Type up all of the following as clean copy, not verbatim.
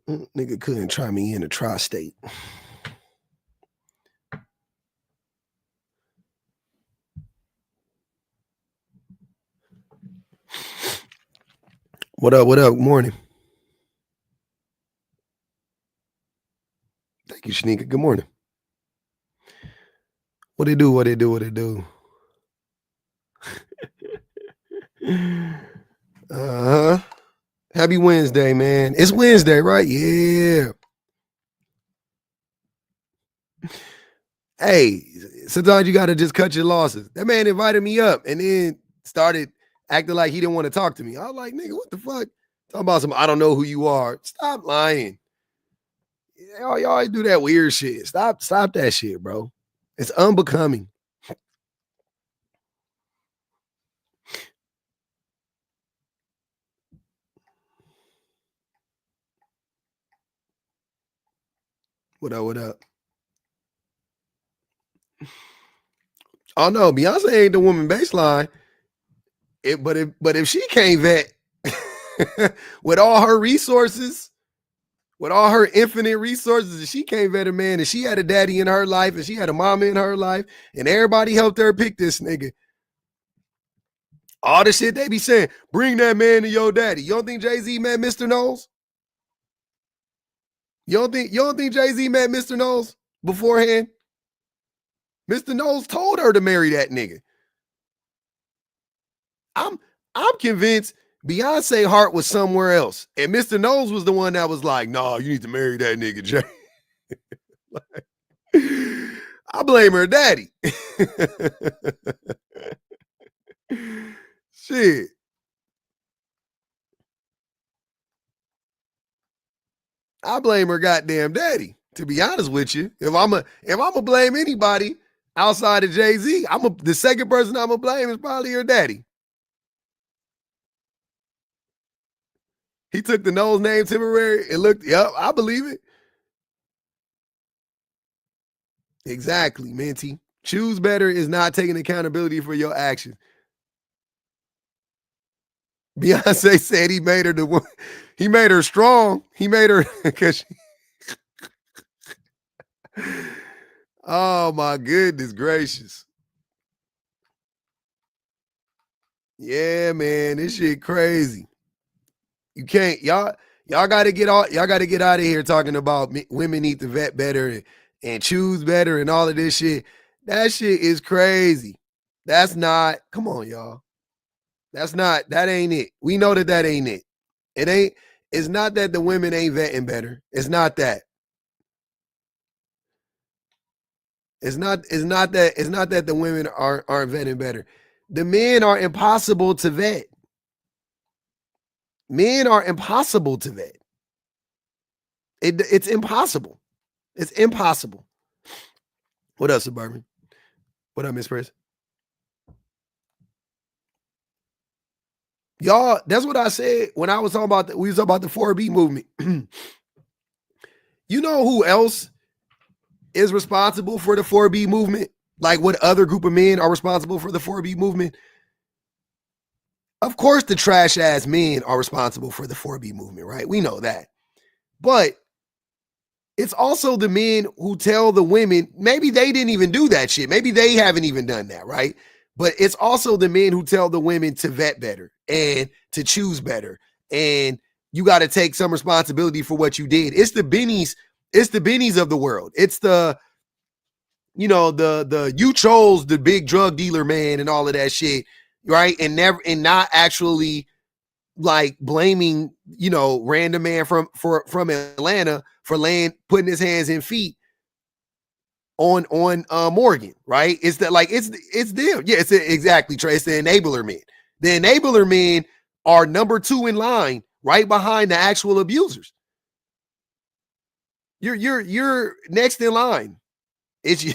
Nigga couldn't try me in a tri-state. What up? What up? Morning. Thank you, Shanika. Good morning. What it do? What it do? What it do? Uh-huh. Happy Wednesday, man. It's Wednesday, right? Yeah. Hey, sometimes you got to just cut your losses. That man invited me up and then started acting like he didn't want to talk to me. I was like, nigga, what the fuck? Talking about some, I don't know who you are. Stop lying. Y'all always do that weird shit. Stop that shit, bro. It's unbecoming. What up? What up? Oh no, Beyonce ain't the woman baseline. But if she can't vet with all her resources, with all her infinite resources, if she can't vet a man, and she had a daddy in her life, and she had a mama in her life, and everybody helped her pick this nigga. All the shit they be saying, bring that man to your daddy. You don't think Jay-Z met Mr. Knowles? You don't think Jay-Z met Mr. Knowles beforehand? Mr. Knowles told her to marry that nigga. I'm convinced Beyonce heart was somewhere else. And Mr. Knowles was the one that was like, nah, you need to marry that nigga, Jay. I blame her daddy. Shit. I blame her goddamn daddy, to be honest with you. If I'm gonna blame anybody outside of Jay-Z, the second person I'm gonna blame is probably her daddy. He took the Knowles name temporary and looked, yep, I believe it. Exactly, Minty. Choose better is not taking accountability for your actions. Beyonce said he made her strong. He made her because oh my goodness gracious. Yeah, man, this shit crazy. You can't, y'all gotta get out of here talking about women need to vet better and choose better and all of this shit. That shit is crazy. That's not, come on, y'all. That ain't it. We know that ain't it. It's not that the women ain't vetting better. It's not that. It's not that the women aren't vetting better. The men are impossible to vet. Men are impossible to vet. It's impossible. It's impossible. What up, Suburban? What up, Miss Prince? Y'all, that's what I said when I was talking about we was talking about the 4B movement. You know who else is responsible for the 4B movement? Like what other group of men are responsible for the 4B movement? Of course, the trash ass men are responsible for the 4B movement, right? We know that. But it's also the men who tell the women, maybe they didn't even do that shit. Maybe they haven't even done that, right? But it's also the men who tell the women to vet better and to choose better. And you got to take some responsibility for what you did. It's the Bennies of the world. It's the, you chose the big drug dealer man and all of that shit, right? And not actually like blaming, random man from Atlanta for putting his hands and feet on Morgan, right? It's that like it's them. Yeah, exactly, Trey. It's the enabler men. The enabler men are number 2 in line, right behind the actual abusers. You're next in line. It's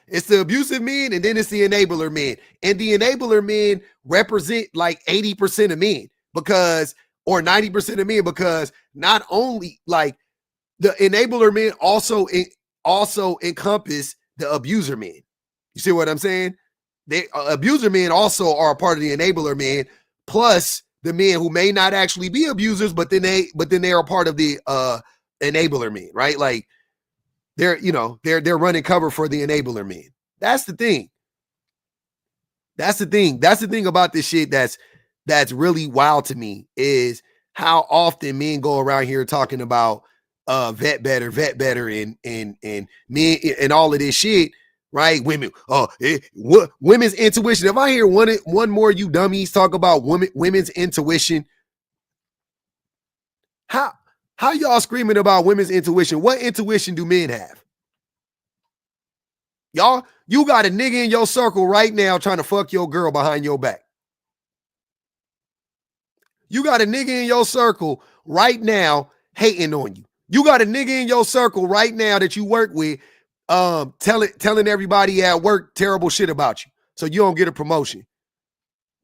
it's the abusive men, and then it's the enabler men. And the enabler men represent like 80% of men or 90% of men, because not only like the enabler men also encompass the abuser men. You see what I'm saying? The abuser men also are a part of the enabler men, plus the men who may not actually be abusers, but then they are part of the enabler men, right? Like they're running cover for the enabler men. That's the thing. That's the thing. That's the thing about this shit that's really wild to me is how often men go around here talking about vet better, and men and all of this shit, right? Women, women's intuition. If I hear one more you dummies talk about women's intuition, how y'all screaming about women's intuition? What intuition do men have? Y'all, you got a nigga in your circle right now trying to fuck your girl behind your back. You got a nigga in your circle right now hating on you. You got a nigga in your circle right now that you work with telling everybody at work terrible shit about you so you don't get a promotion.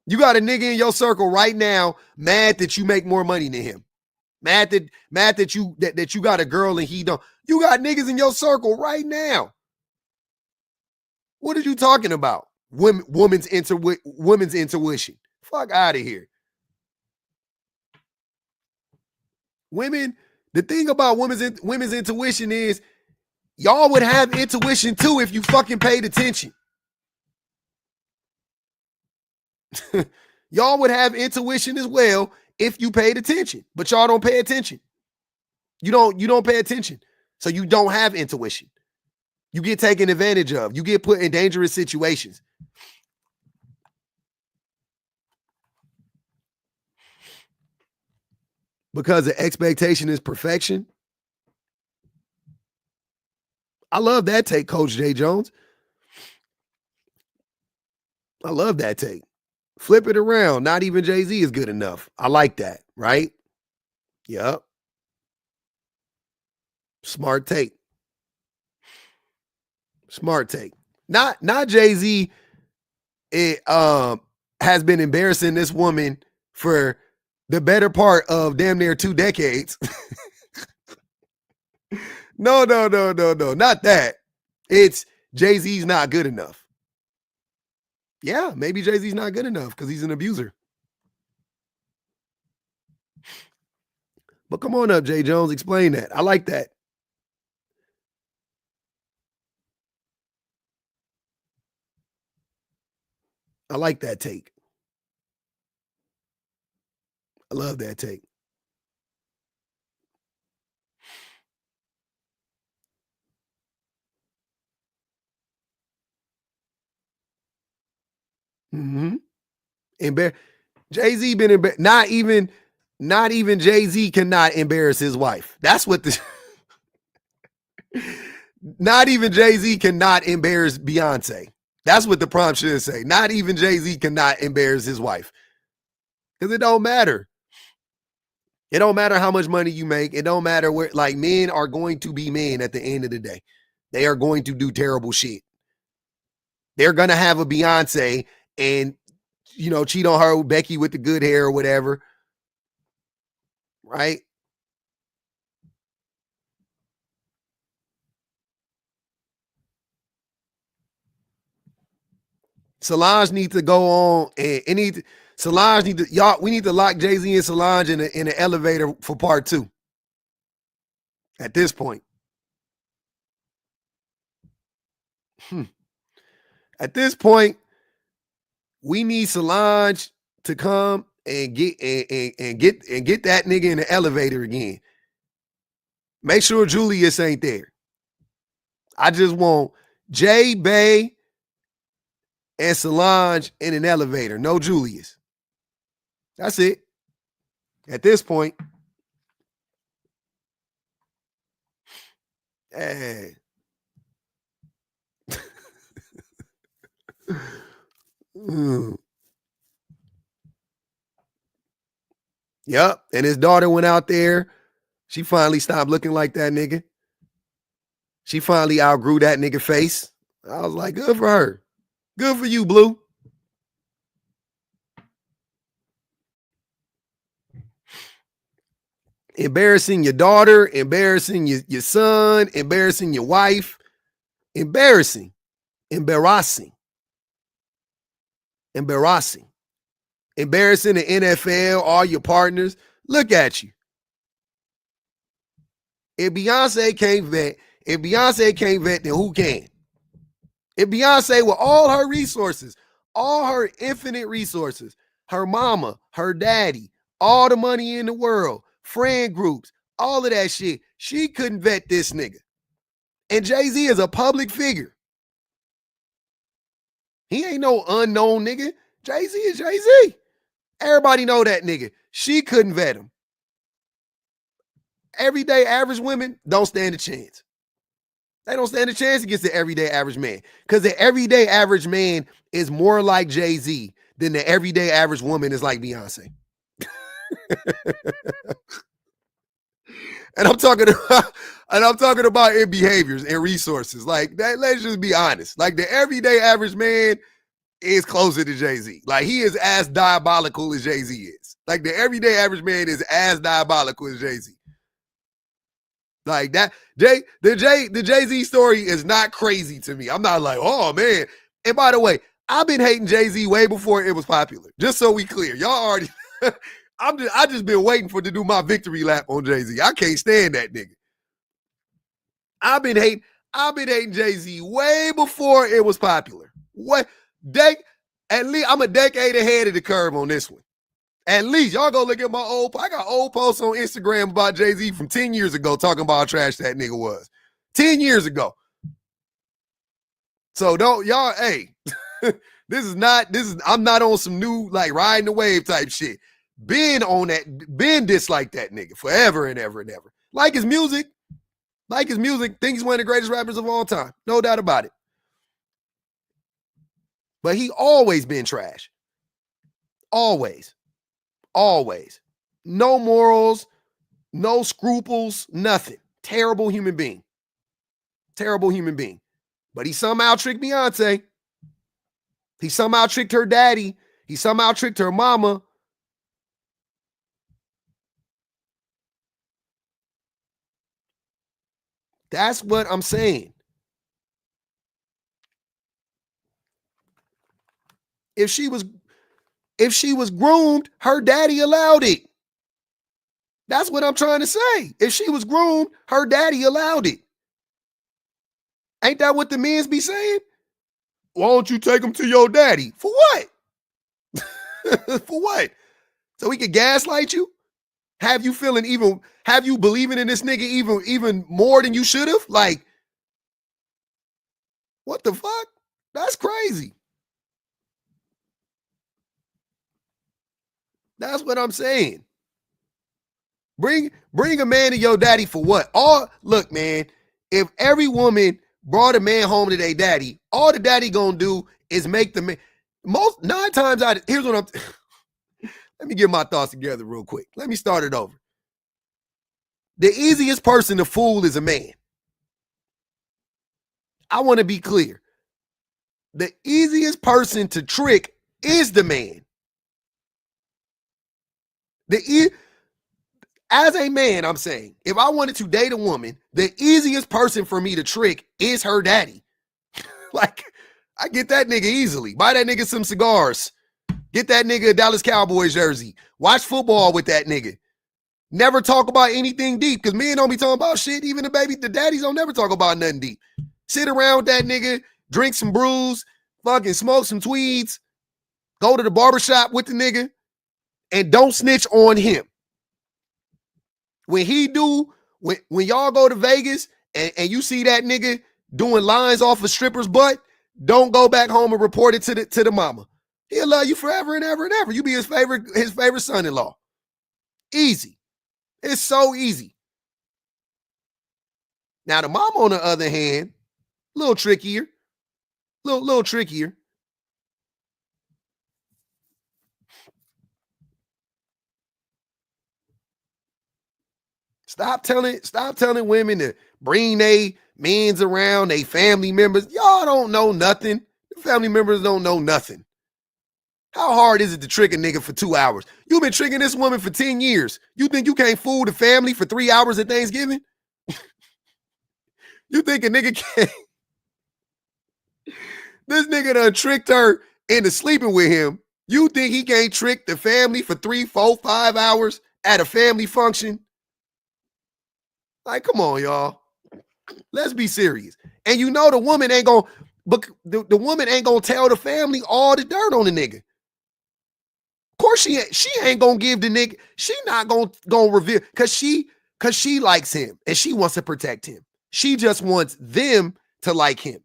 You got a nigga in your circle right now mad that you make more money than him. Mad that you got a girl and he don't. You got niggas in your circle right now. What are you talking about? Women's intuition. Fuck out of here. Women, the thing about women's intuition is y'all would have intuition too if you fucking paid attention. Y'all would have intuition as well if you paid attention, but y'all don't pay attention. You don't pay attention. So you don't have intuition. You get taken advantage of. You get put in dangerous situations. Because the expectation is perfection. I love that take, Coach J. Jones. I love that take. Flip it around. Not even Jay-Z is good enough. I like that, right? Yep. Smart take. Smart take. Not Jay-Z has been embarrassing this woman for the better part of damn near 2 decades. No. Not that. It's Jay-Z's not good enough. Yeah, maybe Jay-Z's not good enough because he's an abuser. But come on up, Jay Jones. Explain that. I like that. I like that take. I love that take. Mm-hmm. Jay-Z been not even Jay-Z cannot embarrass his wife. That's what the not even Jay-Z cannot embarrass Beyonce. That's what the prompt should say. Not even Jay-Z cannot embarrass his wife. Because it don't matter. It don't matter how much money you make. It don't matter where, like, men are going to be men at the end of the day. They are going to do terrible shit. They're going to have a Beyonce and, cheat on her, Becky with the good hair or whatever. Right? Solange needs to go on and Solange need to, y'all, we need to lock Jay-Z and Solange in an elevator for part 2. At this point. At this point, we need Solange to come and get that nigga in the elevator again. Make sure Julius ain't there. I just want Jay, Bay, and Solange in an elevator. No Julius. That's it. At this point. Hey. Yep. And his daughter went out there. She finally stopped looking like that nigga. She finally outgrew that nigga face. I was like, good for her. Good for you, Blue. Embarrassing your daughter, embarrassing your son, embarrassing your wife. Embarrassing. Embarrassing the NFL, all your partners. Look at you. If Beyonce can't vet, then who can? If Beyonce, with all her resources, all her infinite resources, her mama, her daddy, all the money in the world, friend groups, all of that shit, she couldn't vet this nigga. And Jay-Z is a public figure. He ain't no unknown nigga. Jay-Z is Jay-Z. Everybody know that nigga. She couldn't vet him. Everyday average women don't stand a chance. They don't stand a chance against the everyday average man, because the everyday average man is more like Jay-Z than the everyday average woman is like Beyonce. And I'm talking about in behaviors and resources. Like that, let's just be honest. Like the everyday average man is closer to Jay-Z. Like he is as diabolical as Jay-Z is. Like the everyday average man is as diabolical as Jay-Z. Like that, the Jay-Z story is not crazy to me. I'm not like, oh man. And by the way, I've been hating Jay-Z way before it was popular. Just so we clear, y'all already. I just been waiting for to do my victory lap on Jay-Z. I can't stand that nigga. I've been hating Jay-Z way before it was popular. At least I'm a decade ahead of the curve on this one. At least y'all go look at my I got old posts on Instagram about Jay-Z from 10 years ago talking about how trash that nigga was. 10 years ago. So don't y'all, hey, I'm not on some new like riding the wave type shit. Been disliked that nigga forever and ever and ever. Like his music, think he's one of the greatest rappers of all time. No doubt about it. But he always been trash. Always. No morals, no scruples, nothing. Terrible human being. But he somehow tricked Beyonce. He somehow tricked her daddy. He somehow tricked her mama. That's what I'm saying. If she was groomed, her daddy allowed it. That's what I'm trying to say. If she was groomed, her daddy allowed it. Ain't that what the men's be saying? Why don't you take him to your daddy? For what? For what? So he could gaslight you? Have you believing in this nigga even more than you should have? Like, what the fuck? That's crazy. That's what I'm saying. Bring a man to your daddy for what? Look, man, if every woman brought a man home to their daddy, all the daddy gonna do is make the man. Here's what I'm. Let me get my thoughts together real quick. Let me start it over. The easiest person to fool is a man. I want to be clear. The easiest person to trick is the man. As a man, I'm saying, if I wanted to date a woman, the easiest person for me to trick is her daddy. Like, I get that nigga easily. Buy that nigga some cigars. Get that nigga a Dallas Cowboys jersey. Watch football with that nigga. Never talk about anything deep, because men don't be talking about shit. Even the daddies don't never talk about nothing deep. Sit around with that nigga, drink some brews, fucking smoke some tweeds, go to the barbershop with the nigga, and don't snitch on him. When y'all go to Vegas and you see that nigga doing lines off a stripper's butt, don't go back home and report it to the mama. He'll love you forever and ever and ever. You be his favorite son-in-law. Easy. It's so easy. Now the mom, on the other hand, a little trickier. Little trickier. Stop telling women to bring they men's around, they family members. Y'all don't know nothing. The family members don't know nothing. How hard is it to trick a nigga for 2 hours? You've been tricking this woman for 10 years. You think you can't fool the family for 3 hours at Thanksgiving? You think a nigga can't? This nigga done tricked her into sleeping with him. You think he can't trick the family for 3, 4, 5 hours at a family function? Like, come on, y'all. Let's be serious. And you know the woman ain't gonna, but the woman ain't gonna tell the family all the dirt on the nigga. Of course she ain't gonna give the nigga, she not gonna reveal cause she likes him and she wants to protect him. She just wants them to like him.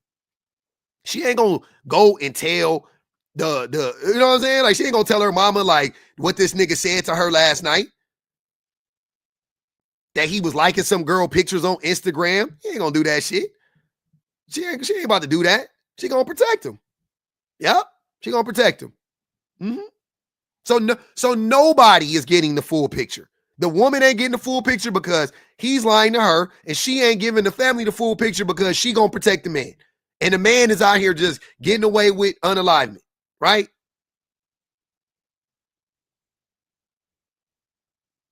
She ain't gonna go and tell the you know what I'm saying? Like she ain't gonna tell her mama like what this nigga said to her last night. That he was liking some girl pictures on Instagram. He ain't gonna do that shit. She ain't about to do that. She gonna protect him. Yep. She gonna protect him. Mm-hmm. So nobody is getting the full picture. The woman ain't getting the full picture because he's lying to her, and she ain't giving the family the full picture because she gonna protect the man. And the man is out here just getting away with unalivement, right?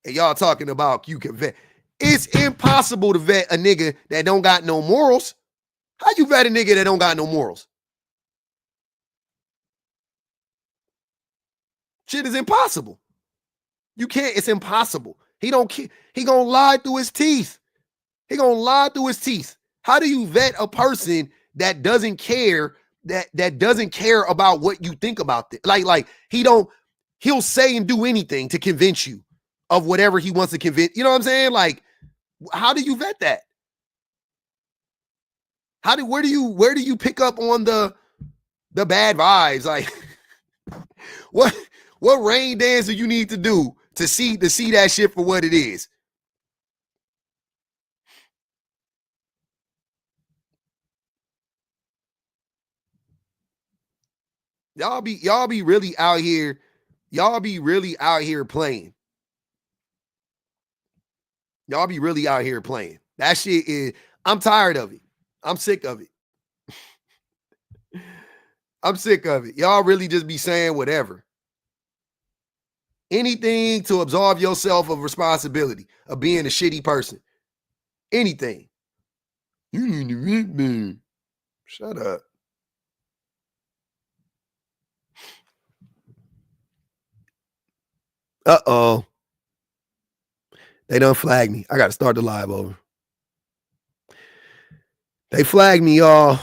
And y'all talking about you can vet. It's impossible to vet a nigga that don't got no morals. How you vet a nigga that don't got no morals? Shit is impossible. You can't, it's impossible. He gonna lie through his teeth. He gonna lie through his teeth. How do you vet a person that doesn't care, that doesn't care about what you think about this? Like he'll say and do anything to convince you of whatever he wants to convince. You know what I'm saying? Like, how do you vet that? Where do you pick up on the bad vibes? Like what rain dance do you need to do to see that shit for what it is? Y'all be really out here. Y'all be really out here playing. Y'all be really out here playing. That shit is, I'm tired of it. I'm sick of it. I'm sick of it. Y'all really just be saying whatever. Anything to absolve yourself of responsibility of being a shitty person. Anything. You need to read me. Shut up. Uh-oh. They done flagged me. I got to start the live over. They flagged me, y'all.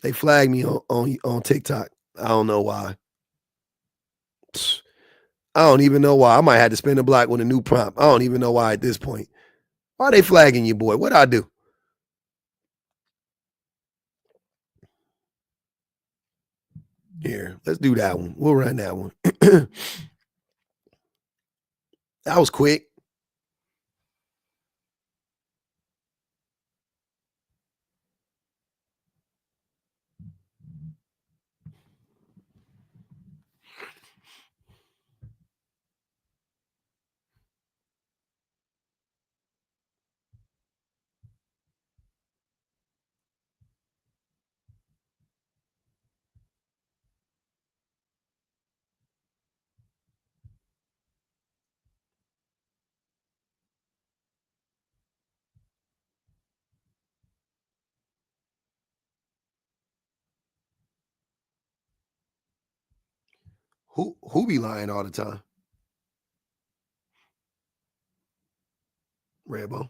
They flagged me on TikTok. I don't know why. I don't even know why. I might have to spin the block with a new prompt. I don't even know why at this point. Why are they flagging you, boy? What'd I do? Here, let's do that one. We'll run that one. That was quick. Who be lying all the time? Redbone.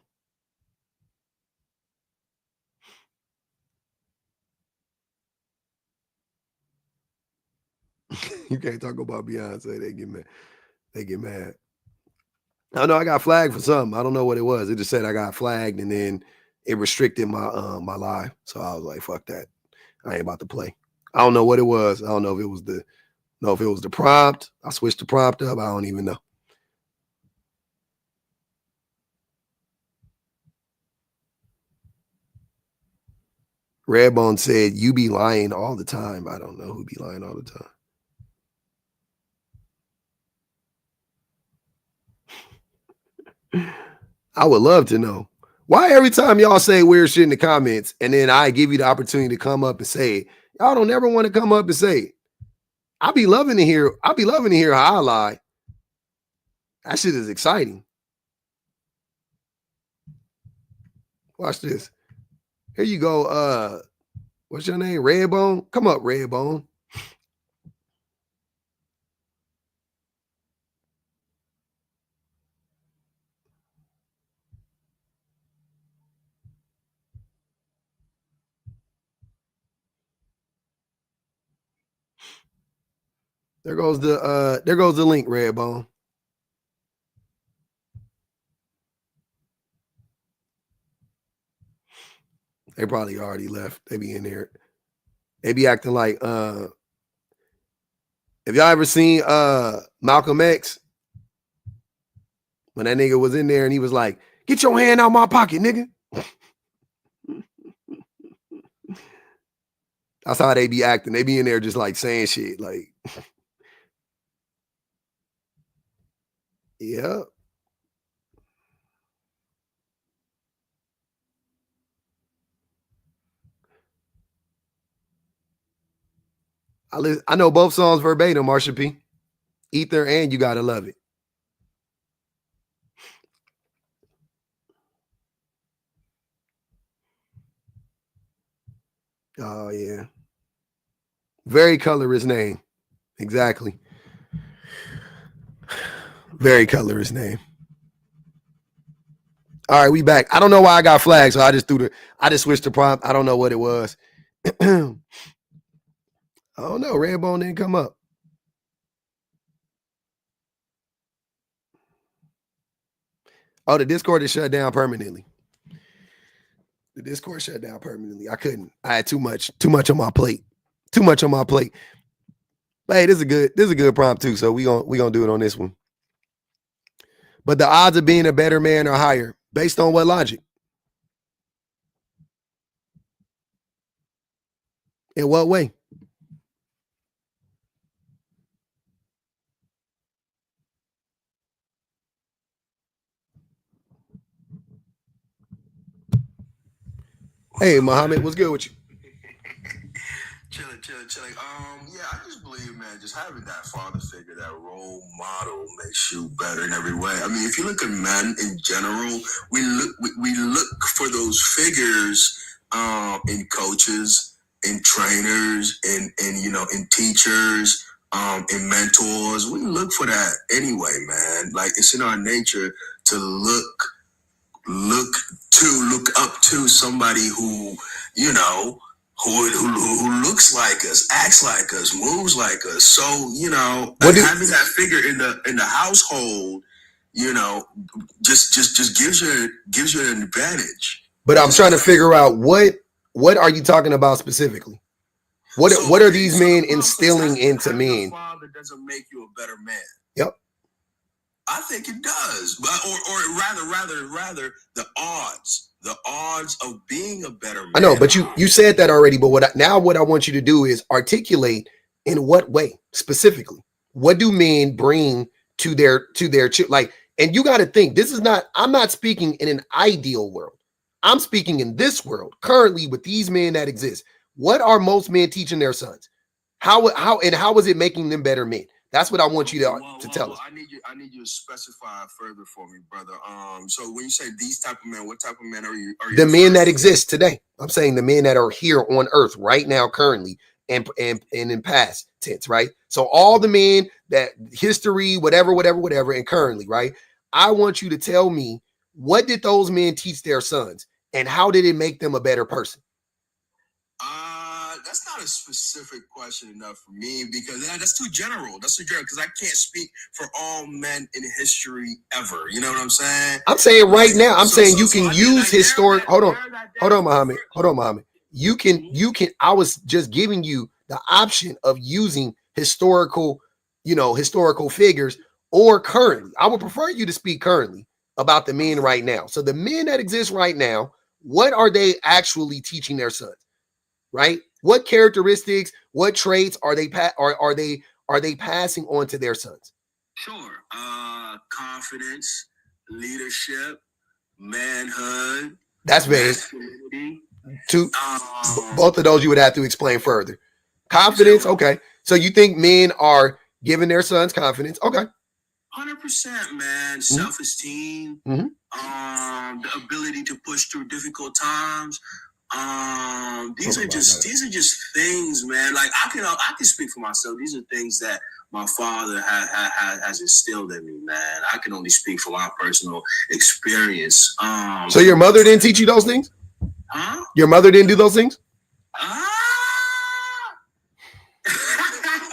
You can't talk about Beyonce. They get mad. They get mad. I know I got flagged for something. I don't know what it was. It just said I got flagged and then it restricted my live. So I was like, fuck that. I ain't about to play. I don't know what it was. I don't know if it was the prompt. I switched the prompt up. I don't even know. Redbone said, you be lying all the time. I don't know who be lying all the time. I would love to know. Why every time y'all say weird shit in the comments and then I give you the opportunity to come up and say it, y'all don't ever want to come up and say it. I'll be loving to hear how I lie. That shit is exciting. Watch this. Here you go. What's your name? Redbone? Come up, Redbone. There goes the link, Redbone. They probably already left. They be in there. They be acting like have y'all ever seen Malcolm X? When that nigga was in there and he was like, "Get your hand out my pocket, nigga." That's how they be acting. They be in there just like saying shit. Like, yeah. I know both songs verbatim, Marsha P. Ether and You Gotta Love It. Oh, yeah. Very colorist name. Exactly. Very colorist name. All right, we back. I don't know why I got flagged, so I just switched the prompt. I don't know what it was. I don't know. Redbone didn't come up. Oh, the Discord is shut down permanently. The Discord shut down permanently. I couldn't. I had too much on my plate. Too much on my plate. But hey, this is a good prompt too. So we gonna do it on this one. But the odds of being a better man are higher. Based on what logic? In what way? Hey, Muhammad, what's good with you? Chilling. Yeah, I just believe, man, just having that father figure, that role model makes you better in every way. I mean, if you look at men in general, we look for those figures in coaches, in trainers, in teachers, in mentors. We look for that anyway, man. Like, it's in our nature to look up to somebody who, who looks like us, acts like us, moves like us. So, having that figure in the household, just gives you an advantage. But I'm trying to figure out what are you talking about specifically? What are these men instilling into men? Father doesn't make you a better man. Yep. I think it does, but or rather, the odds of being a better man. I know, but you said that already. But what I want you to do is articulate in what way specifically. What do men bring to their like? And you got to think, this is not. I'm not speaking in an ideal world. I'm speaking in this world currently with these men that exist. What are most men teaching their sons? How is it making them better men? That's what I want you to tell us. I need you to specify further for me, brother. So when you say these type of men, what type of men are you? The men that exist today. I'm saying the men that are here on earth right now, currently, and in past tense, right? So all the men that history, whatever, and currently, right? I want you to tell me, what did those men teach their sons, and how did it make them a better person? That's not a specific question enough for me, because that's too general. That's too general, because I can't speak for all men in history ever. You know what I'm saying? I'm saying right now. I'm saying you can use historic. Hold on, Muhammad. You can. I was just giving you the option of using historical figures or currently. I would prefer you to speak currently about the men right now. So the men that exist right now, what are they actually teaching their sons? Right? What characteristics, what traits are they passing on to their sons? Sure. Confidence, leadership, manhood. That's vague. Both of those you would have to explain further. Confidence, okay. So you think men are giving their sons confidence? Okay. 100%, man. Self-esteem, the ability to push through difficult times. These are just things, man. Like I can speak for myself. These are things that my father has instilled in me, man. I can only speak from my personal experience. So your mother didn't teach you those things? Huh? Your mother didn't do those things?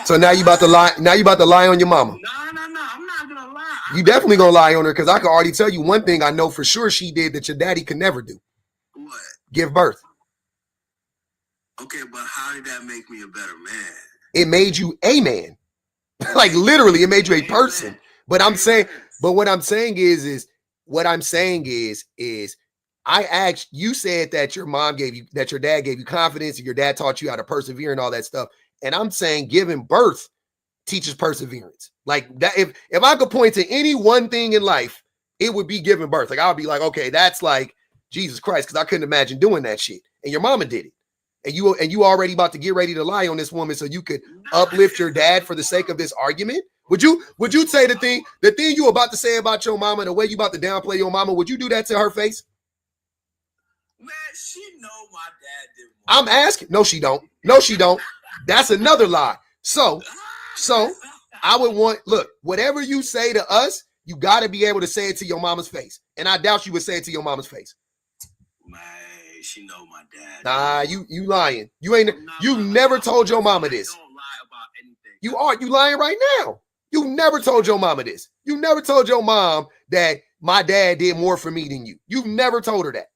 So now you about to lie. Now you about to lie on your mama. No. I'm not gonna lie. You definitely gonna lie on her because I can already tell you one thing I know for sure she did that your daddy could never do. What? Give birth. Okay, but how did that make me a better man? It made you a man. Like literally, it made you a person. But I'm saying, what I'm saying is I asked, you said that your mom gave you, that your dad gave you confidence and your dad taught you how to persevere and all that stuff. And I'm saying giving birth teaches perseverance. Like that, if I could point to any one thing in life, it would be giving birth. Like I'll be like, okay, that's like Jesus Christ, because I couldn't imagine doing that shit. And your mama did it. And you already about to get ready to lie on this woman so you could uplift your dad for the sake of this argument? Would you say the thing you about to say about your mama, the way you about to downplay your mama, would you do that to her face? Man, she know my dad did more. I'm asking. No, she don't. No, she don't. That's another lie. So I would want, look, whatever you say to us, you got to be able to say it to your mama's face. And I doubt you would say it to your mama's face. Man, she know my dad. Nah, you lying. You never told your mama this. I don't lie about anything. You lying right now. You never told your mama this. You never told your mom that my dad did more for me than you. You've never told her that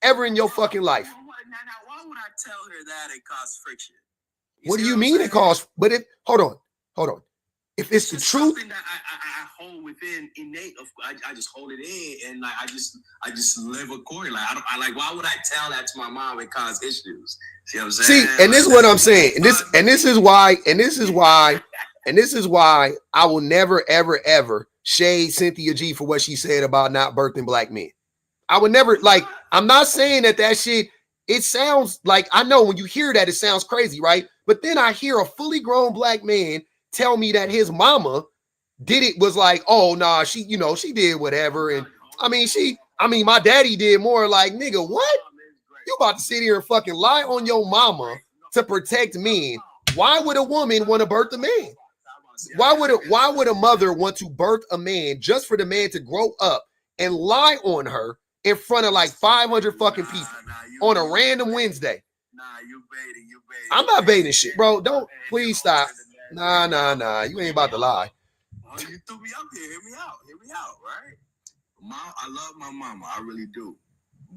ever in your fucking life. Now, why would I tell her that it caused friction? What do you mean it caused? But hold on. If it's the truth, something that I hold within innate. I just hold it in, and like I just live accordingly. Like I like. Why would I tell that to my mom and cause issues? See what I'm saying? See, and this is what I'm saying. And this is why I will never, ever, ever shade Cynthia G for what she said about not birthing black men. I would never, like, I'm not saying that shit, it sounds like, I know when you hear that, it sounds crazy, right? But then I hear a fully grown black man tell me that his mama was like, oh, nah, she did whatever. And I mean, my daddy did more. Like, nigga, what? You about to sit here and fucking lie on your mama to protect men. Why would a woman want to birth a man? Why would a mother want to birth a man just for the man to grow up and lie on her in front of like 500 fucking people on a random Wednesday? Nah, you baiting. I'm not baiting shit, bro. Don't, please stop. Nah. You ain't about to lie. Oh, you threw me up here. Hear me out, right? Mom, I love my mama. I really do.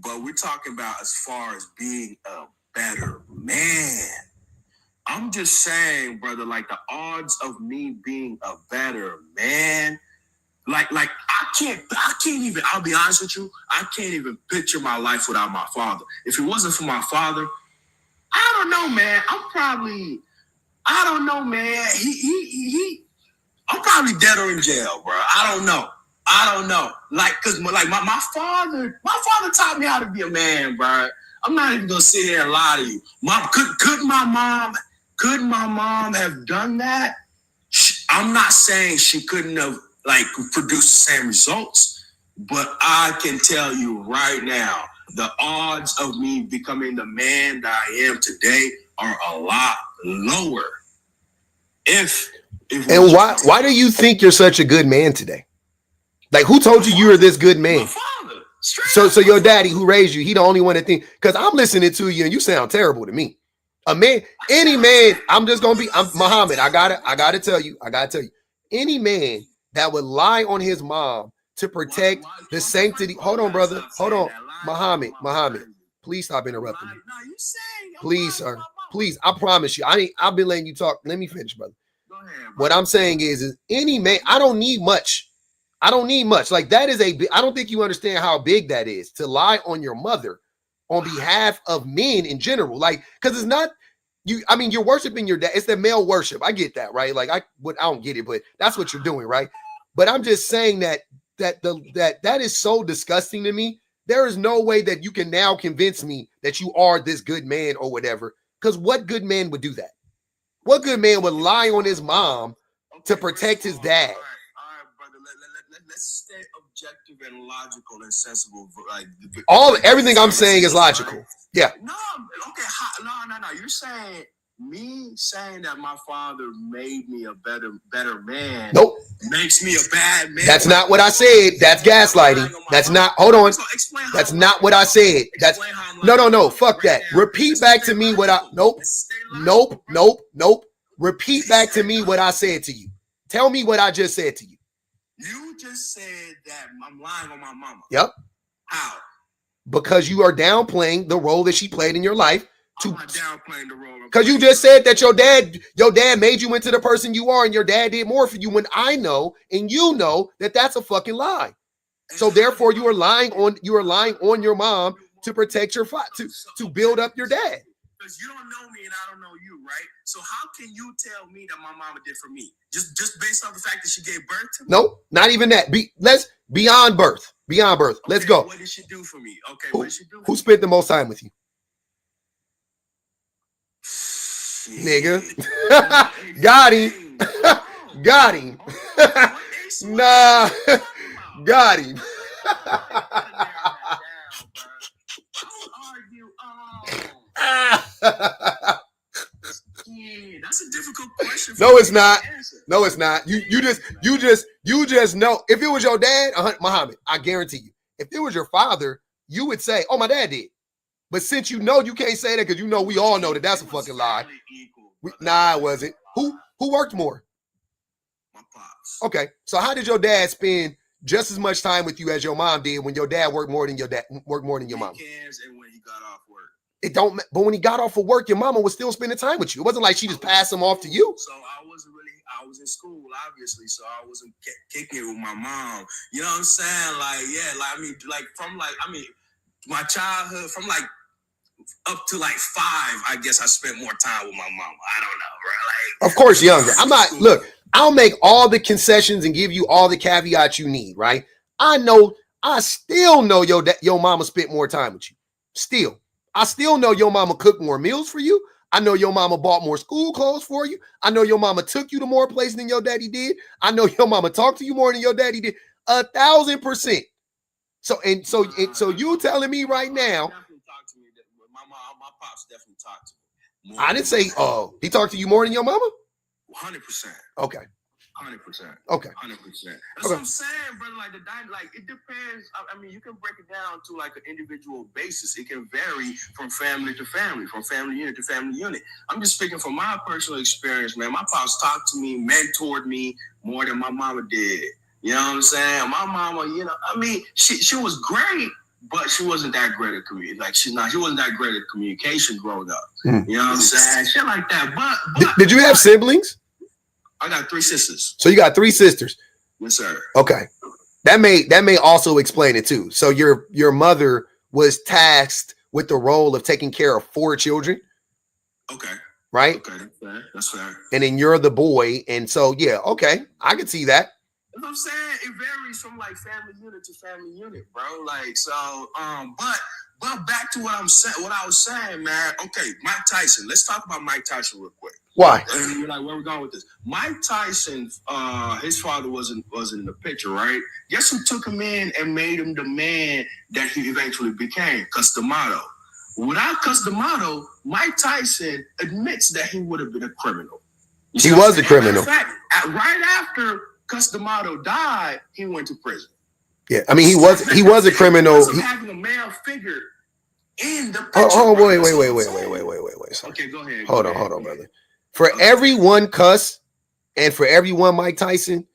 But we're talking about as far as being a better man. I'm just saying, brother, like the odds of me being a better man, like I can't even, I'll be honest with you, I can't even picture my life without my father. If it wasn't for my father, I don't know, man. I don't know, man. I'm probably dead or in jail, bro. I don't know. Like, cause like my father taught me how to be a man, bro. I'm not even gonna sit here and lie to you. Could my mom have done that? I'm not saying she couldn't have like produced the same results, but I can tell you right now, the odds of me becoming the man that I am today are a lot lower. And why do you think you're such a good man today? Like, who told you were this good man? My father. So your daddy who raised you, he the only one that think, because I'm listening to you and you sound terrible to me. A man, any man, I'm Muhammad. I gotta tell you, any man that would lie on his mom to protect the sanctity. Hold on, brother. Hold on. Muhammad, please stop interrupting me. Please, sir. Please, I promise you. I've been letting you talk. Let me finish, brother. Go ahead, bro. What I'm saying is any man, I don't need much. Like, that is I don't think you understand how big that is to lie on your mother on behalf of men in general. Like, because it's not you. I mean, you're worshiping your dad. It's the male worship. I get that, right? Like, I don't get it, but that's what you're doing, right? But I'm just saying that is so disgusting to me. There is no way that you can now convince me that you are this good man or whatever. Because what good man would do that? What good man would lie on his mom to protect his dad? All right, brother. Let's stay objective and logical and sensible. Like everything I'm saying is logical. Right? Yeah. No. Okay. No. You're saying me saying that my father made me a better man. Nope. Makes me a bad man. That's not what I said. That's gaslighting. That's not. Hold on. That's not what I said. That's no. Fuck that. Repeat back to me what I. Nope. Repeat back to me what I said to you. Tell me what I just said to you. You just said that I'm lying on my mama. Yep. How? Because you are downplaying the role that she played in your life. I'm not downplaying the role. Because you just said that your dad made you into the person you are, and your dad did more for you. When I know and you know that that's a fucking lie. So therefore, you are lying on your mom to protect your to build up your dad. Because you don't know me and I don't know you, right? So how can you tell me that my mama did for me? Just based off the fact that she gave birth to me? Nope, not even that. Beyond birth. Beyond birth. Okay, let's go. What did she do for me? Okay, what did she do for who me? spent the most time with you? Nigga. Got him. Got him. Nah. Got him. That's a difficult question. No, it's not. No, it's not. You just know. If it was your dad, Muhammad, I guarantee you. If it was your father, you would say, "Oh, my dad did." But since you know you can't say that because you know we all know that that's a fucking lie. Nah, it wasn't. Who worked more? My pops. Okay, so how did your dad spend just as much time with you as your mom did when your dad worked more than your mom? And when he got off work. It don't. But when he got off of work, your mama was still spending time with you. It wasn't like she just passed him off to you. So I was in school, obviously. So I wasn't kicking it with my mom. You know what I'm saying? My childhood, from like up to like 5, I guess I spent more time with my mama. I don't know, bro. Of course, younger. I'm not. Look, I'll make all the concessions and give you all the caveats you need. Right? I still know your mama spent more time with you. Still. I still know your mama cooked more meals for you. I know your mama bought more school clothes for you. I know your mama took you to more places than your daddy did. I know your mama talked to you more than your daddy did. 1,000%. So you telling me right now? My pops definitely talked to me. I didn't say. Oh, he talked to you more than your mama? 100%. Okay. 100%. Okay. 100%. That's what I'm saying, brother. It depends. I mean, you can break it down to like an individual basis. It can vary from family to family, from family unit to family unit. I'm just speaking from my personal experience, man. My pops talked to me, mentored me more than my mama did. You know what I'm saying? My mama, she was great, but she wasn't that great at communication. She wasn't that great at communication growing up. You know what I'm saying? Shit like that. But did you have siblings? I got 3 sisters. So you got 3 sisters? Yes, sir. Okay. That may also explain it too. So your mother was tasked with the role of taking care of 4 children. Okay. Right? Okay, that's fair. And then you're the boy. And so okay. I can see that. You know what I'm saying? It varies from like family unit to family unit, bro. But back to what I was saying, man. Okay, Mike Tyson. Let's talk about Mike Tyson real quick. Why? And you're like, where we going with this? Mike Tyson, his father wasn't in the picture, right? Guess who took him in and made him the man that he eventually became? Cus D'Amato. Without Cus D'Amato, Mike Tyson admits that he would have been a criminal. He was a criminal. In fact, right after Cus D'Amato died, he went to prison. Yeah, I mean he was a criminal. Having a male figure in the picture. Oh, wait. Okay, go ahead. Hold on, brother. For every one Cus and for every one Mike Tyson,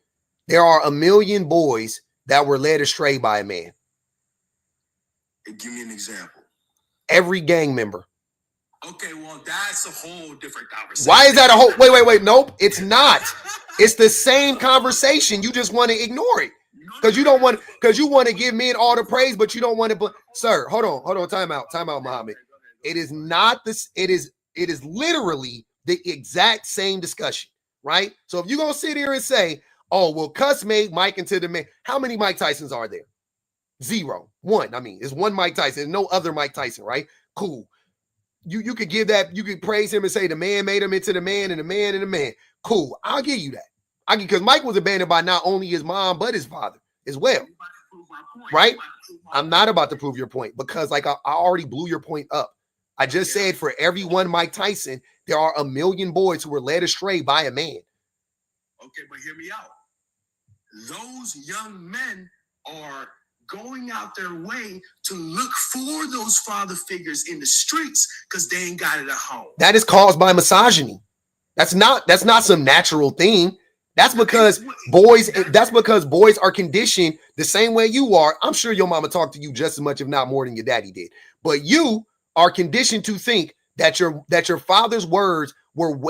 there are 1 million boys that were led astray by a man. Give me an example. Every gang member. Okay, well, that's a whole different conversation. Why is that a whole? Wait. Nope, it's not. It's the same conversation. You just want to ignore it because you want to give men all the praise, but you don't want to. Sir, hold on. Time out, Muhammad. It is not this. It is literally the exact same discussion, right? So if you're gonna sit here and say, "Oh, well, Cus made Mike into the man," how many Mike Tysons are there? 0. 1. I mean, it's 1 Mike Tyson, no other Mike Tyson, right? Cool. You could give that, you could praise him and say the man made him into the man and the man and the man. Cool. I'll give you that. Because Mike was abandoned by not only his mom, but his father as well. Right? I'm not about to prove your point because I already blew your point up. I just said for every one Mike Tyson, there are 1 million boys who were led astray by a man. Okay, but hear me out. Those young men are going out their way to look for those father figures in the streets because they ain't got it at home. That is caused by misogyny. That's not some natural thing. That's because boys are conditioned the same way you are. I'm sure your mama talked to you just as much, if not more, than your daddy did. But you are conditioned to think that your father's words were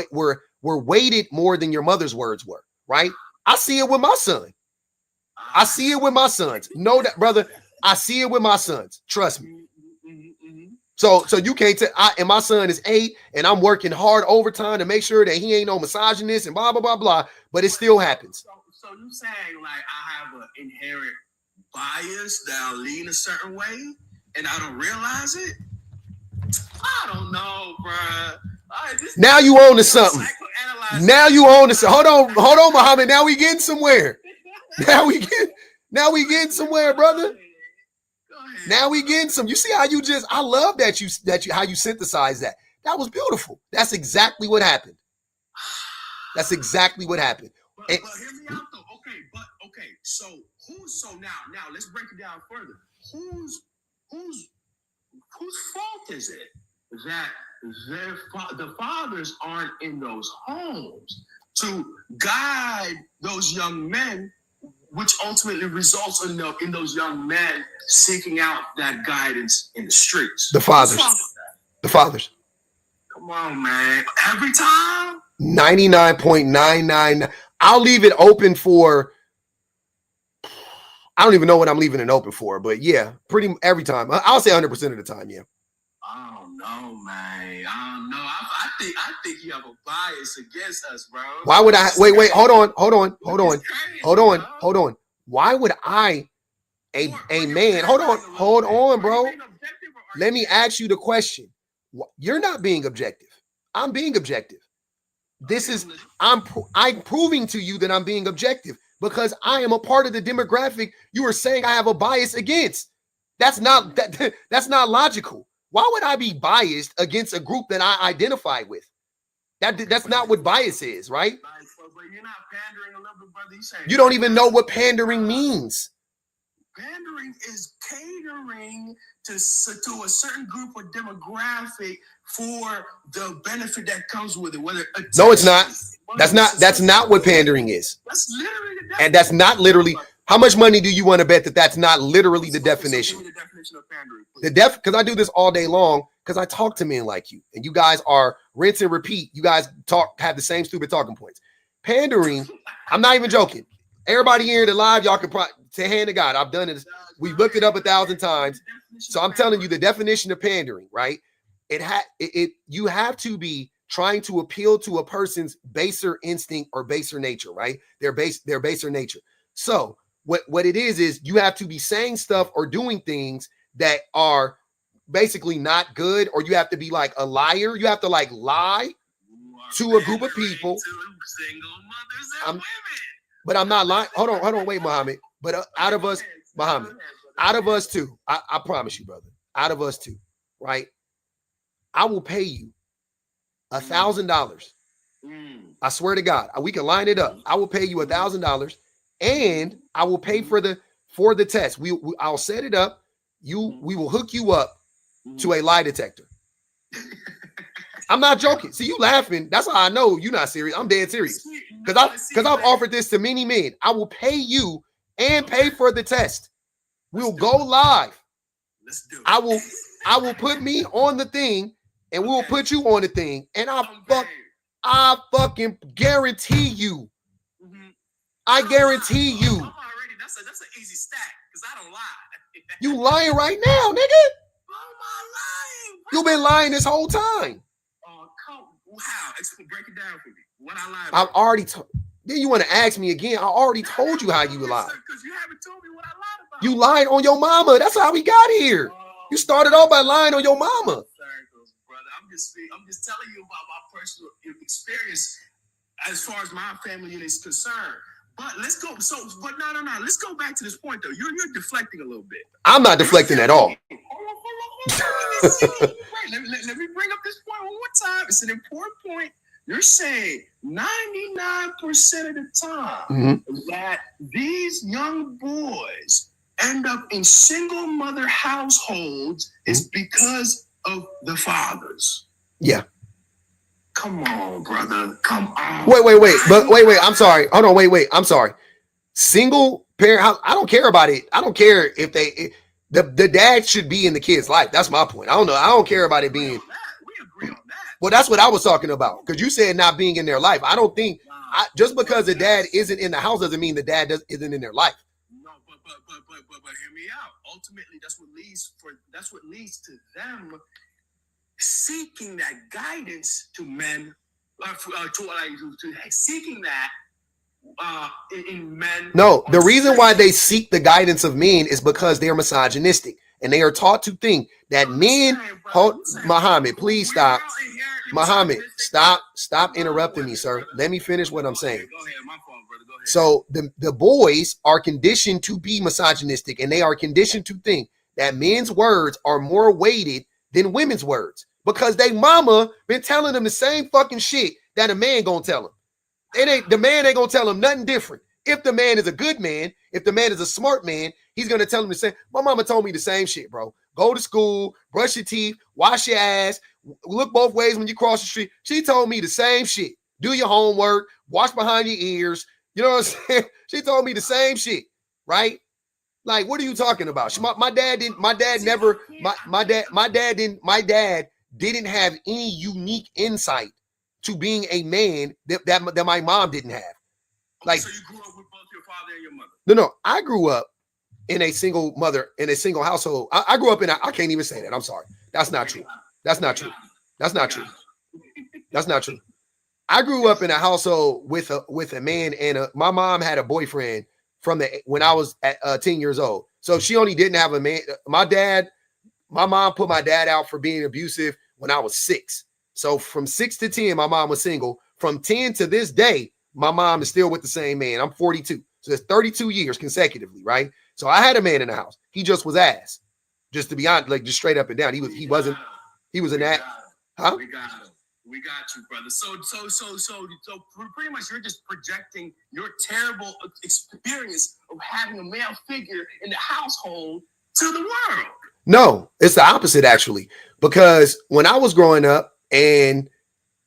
weighted more than your mother's words were, right? I see it with my son. I see it with my sons. Know that, brother. I see it with my sons. Trust me. So you can't tell. And my son is 8, and I'm working hard overtime to make sure that he ain't no misogynist and blah blah blah blah. But it still happens. So you saying like I have an inherent bias that I'll lean a certain way, and I don't realize it? I don't know, bro. Now you own to something. Now you own to something. Hold on, Muhammad. Now we getting somewhere. Now we getting somewhere, brother. Now we getting some. You see how I love that you how you synthesize that. That was beautiful. That's exactly what happened. That's exactly what happened. But hear me out though. Okay. So now let's break it down further. Whose fault is it that the fathers aren't in those homes to guide those young men, which ultimately results in those young men seeking out that guidance in the streets? The fathers. Come on, man. Every time? 99.99. I'll leave it open for, I don't even know what I'm leaving it open for, but yeah, pretty every time. I'll say 100% of the time, yeah. I don't know, man. I don't know. I think you have a bias against us, bro. Why would I? Wait. Hold on. Why would I, a man? Hold on, bro. Let me ask you the question. You're not being objective. I'm being objective. I'm proving to you that I'm being objective because I am a part of the demographic you are saying I have a bias against. That's not logical. Why would I be biased against a group that I identify with? That's not what bias is, right? But you're not pandering a little bit, brother. You don't even know what pandering means. Pandering is catering to a certain group or demographic for the benefit that comes with it. No, it's not. That's not what pandering is. That's literally the definition. And that's not literally. How much money do you want to bet that that's not literally the definition? The definition of pandering, because I do this all day long because I talk to men like you, and you guys are rinse and repeat. You guys have the same stupid talking points. Pandering. I'm not even joking. Everybody here in the live, y'all can say hand to God. I've done it. We've looked it up 1,000 times. So I'm telling you the definition of pandering, right? You have to be trying to appeal to a person's baser instinct or baser nature, right? Their baser nature. So what it is you have to be saying stuff or doing things that are basically not good, or you have to be like a liar. You have to like lie to a group of people. Single mothers and women. But I'm not lying. Hold on, wait, Muhammad. But out of us, Muhammad, out of us too, I promise you, brother, out of us too, right? I will pay you $1,000. I swear to God, we can line it up. I will pay you $1,000, and I will pay for the test. I'll set it up. We will hook you up to a lie detector. I'm not joking. See, you laughing. That's how I know you're not serious. I'm dead serious. Because I've offered this to many men. I will pay you and pay for the test. We'll go live. Let's do it. I will put me on the thing, and we'll put you on the thing. And I fucking guarantee you. I guarantee you. I'm already, that's an easy stack because I don't lie. You lying right now, nigga. I'm not lying. You've been lying this whole time. How? Break it down for me. What I lied about. I've already told. Then you want to ask me again? I already told you how you lied. Because you haven't told me what I lied about. You lied on your mama. That's how we got here. You started off by lying on your mama. Brother, I'm just telling you about my personal experience as far as my family is concerned. But let's go. But no. Let's go back to this point though. You're deflecting a little bit. I'm not deflecting at all. Let me bring up this point one more time. It's an important point. You're saying 99% of the time that these young boys end up in single mother households is because of the fathers. Yeah. Come on, brother. Come on. Wait. I'm sorry. Hold on. Wait. I'm sorry. Single parent. I don't care about it. I don't care if the dad should be in the kid's life. That's my point. I don't know. I don't care about it being. We agree on that. Well, that's what I was talking about. Because you said not being in their life. I don't think just because the dad isn't in the house doesn't mean the dad isn't in their life. No, but hear me out. Ultimately, that's what leads to them seeking that guidance to men, seeking that in men. No, the reason why they seek the guidance of men is because they're misogynistic and they are taught to think that men. Muhammad, please stop. Muhammad, stop interrupting me, sir. Let me finish what I'm saying. Go ahead, my fault, brother. Go ahead. So the boys are conditioned to be misogynistic and they are conditioned to think that men's words are more weighted than women's words because they mama been telling them the same fucking shit that a man gonna tell them. The man ain't gonna tell him nothing different. If the man is a good man, if the man is a smart man, he's gonna tell him the same. My mama told me the same shit, bro. Go to school, brush your teeth, wash your ass, look both ways when you cross the street. She told me the same shit. Do your homework, wash behind your ears. You know what I'm saying? She told me the same shit, right? Like, what are you talking about? My dad didn't have any unique insight to being a man that my mom didn't have. Like, so you grew up with both your father and your mother? No, I grew up in a single mother, in a single household. I grew up in I can't even say that. I'm sorry. That's not true. That's not true. I grew up in a household with a man and my mom had a boyfriend when I was at 10 years old. So she only didn't have a man. My mom put my dad out for being abusive when I was 6. So from 6 to 10, my mom was single. From 10 to this day, my mom is still with the same man. I'm 42. So it's 32 years consecutively, right? So I had a man in the house. He just was ass. Just to be honest, like just straight up and down. He was an ass. Huh? We got you, brother. So pretty much you're just projecting your terrible experience of having a male figure in the household to the world. No, it's the opposite actually. Because when I was growing up and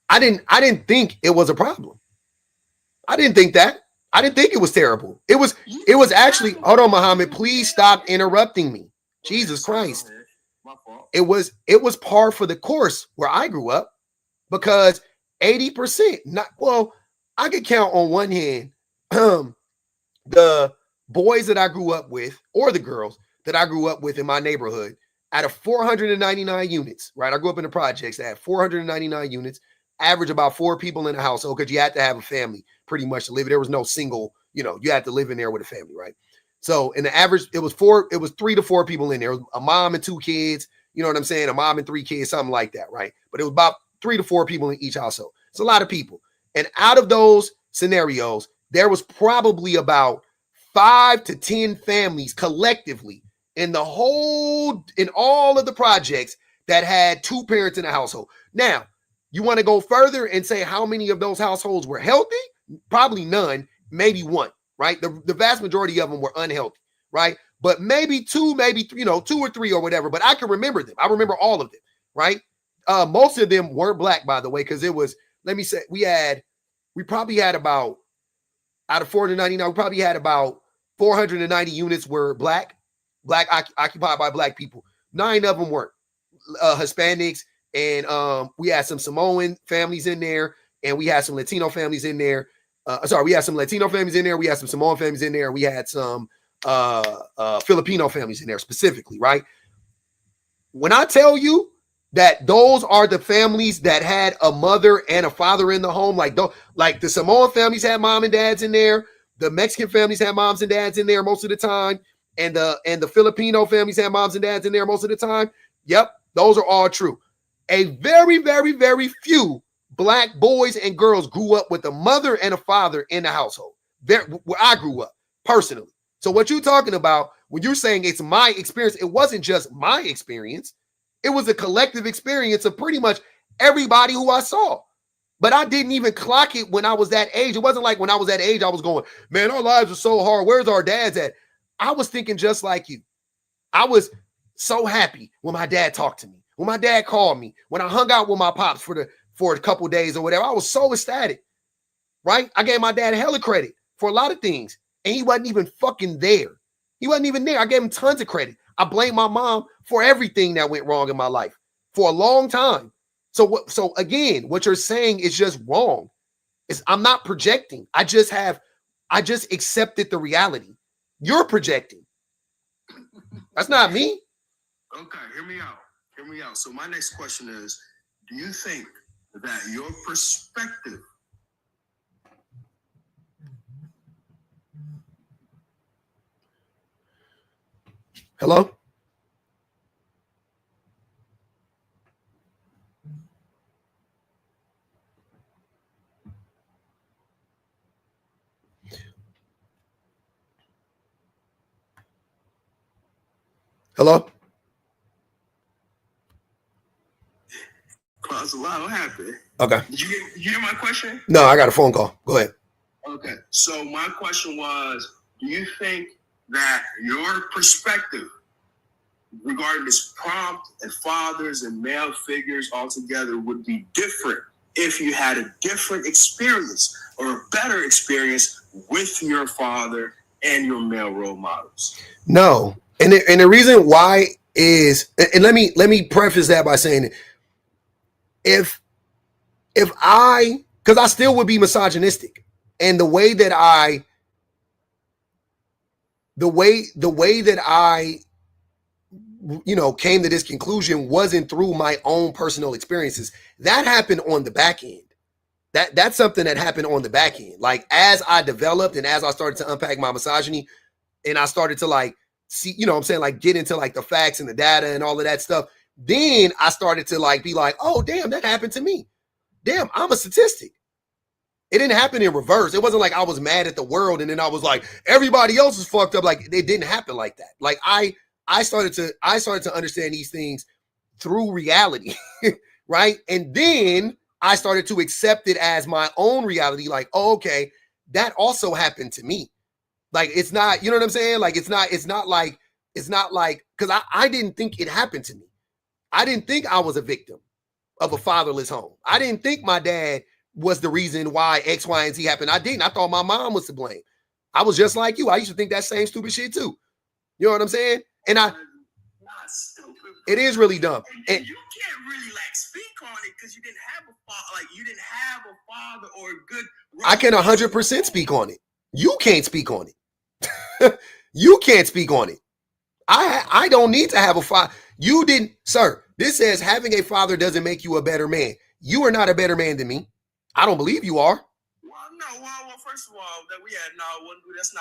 I didn't think it was a problem. I didn't think that. I didn't think it was terrible. It was actually, hold on, Muhammad, please stop interrupting me. Jesus Christ. It was par for the course where I grew up because 80%, I could count on one hand the boys that I grew up with or the girls that I grew up with in my neighborhood out of 499 units, right? I grew up in the projects that had 499 units, average about 4 people in the household because you had to have a family pretty much to live. There was no single, you had to live in there with a family, right? So in the average, it was 3 to 4 people in there. A mom and 2 kids, you know what I'm saying? A mom and 3 kids, something like that, right? But it was about 3 to 4 people in each household. It's a lot of people. And out of those scenarios, there was probably about 5 to 10 families collectively in all of the projects that had 2 parents in the household. Now, you want to go further and say how many of those households were healthy? Probably none, maybe 1, right? The vast majority of them were unhealthy, right? But maybe 2, maybe 3, 2 or 3 or whatever. But I can remember them. I remember all of them, right? Most of them weren't black, by the way, because it was, let me say, we probably had about, out of 499, we probably had about 490 units were black occupied by black people. 9 of them weren't. Hispanics, and we had some Samoan families in there, and we had some Latino families in there. We had some Latino families in there. We had some Samoan families in there. We had some Filipino families in there specifically, right? When I tell you that those are the families that had a mother and a father in the home, like the Samoan families had mom and dads in there, the Mexican families had moms and dads in there most of the time, and the Filipino families had moms and dads in there most of the time. Yep, those are all true. A very, very, very few black boys and girls grew up with a mother and a father in the household. Where I grew up personally. So what you're talking about when you're saying it's my experience, it wasn't just my experience. It was a collective experience of pretty much everybody who I saw. But I didn't even clock it when I was that age. It wasn't like when I was that age, I was going, man, our lives are so hard. Where's our dads at? I was thinking just like you. I was so happy when my dad talked to me, when my dad called me, when I hung out with my pops for for a couple days or whatever. I was so ecstatic, right? I gave my dad hella credit for a lot of things, and he wasn't even fucking there. He wasn't even there. I gave him tons of credit. I blame my mom for everything that went wrong in my life for a long time. So again, what you're saying is just wrong. I'm not projecting. I just accepted the reality. You're projecting. That's not me. Okay, hear me out. Hear me out. So my next question is, do you think that your perspective Hello? Hello? cause a lot happened? Okay. Did you hear my question? No, I got a phone call. Go ahead. Okay. So my question was, do you think that your perspective regarding this prompt and fathers and male figures altogether would be different if you had a different experience or a better experience with your father and your male role models? No. And the reason why is, and let me preface that by saying, if I, because I still would be misogynistic, and the way that I came to this conclusion wasn't through my own personal experiences. That happened on the back end. That's something that happened on the back end. Like, as I developed and as I started to unpack my misogyny, and I started to like see, you know what I'm saying, like get into like the facts and the data and all of that stuff, then I started to like be like, oh damn, that happened to me. Damn, I'm a statistic. It didn't happen in reverse. It wasn't like I was mad at the world and then I was like, everybody else is fucked up. Like, it didn't happen like that. Like I started to understand these things through reality, right? And then I started to accept it as my own reality. Like, oh, okay, that also happened to me. Like, it's not, you know what I'm saying? Like, it's not like, because I didn't think it happened to me. I didn't think I was a victim of a fatherless home. I didn't think my dad was the reason why X, Y, and Z happened. I didn't. I thought my mom was to blame. I was just like you. I used to think that same stupid shit too. You know what I'm saying? And it is really dumb. And you can't really like speak on it because you didn't have a father. Like, you didn't have a father or a good. I can 100% speak on it. You can't speak on it. You can't speak on it. I don't need to have a father. You didn't, sir. This says having a father doesn't make you a better man. You are not a better man than me. I don't believe you are. Well, no. Well, first of all, that we had that's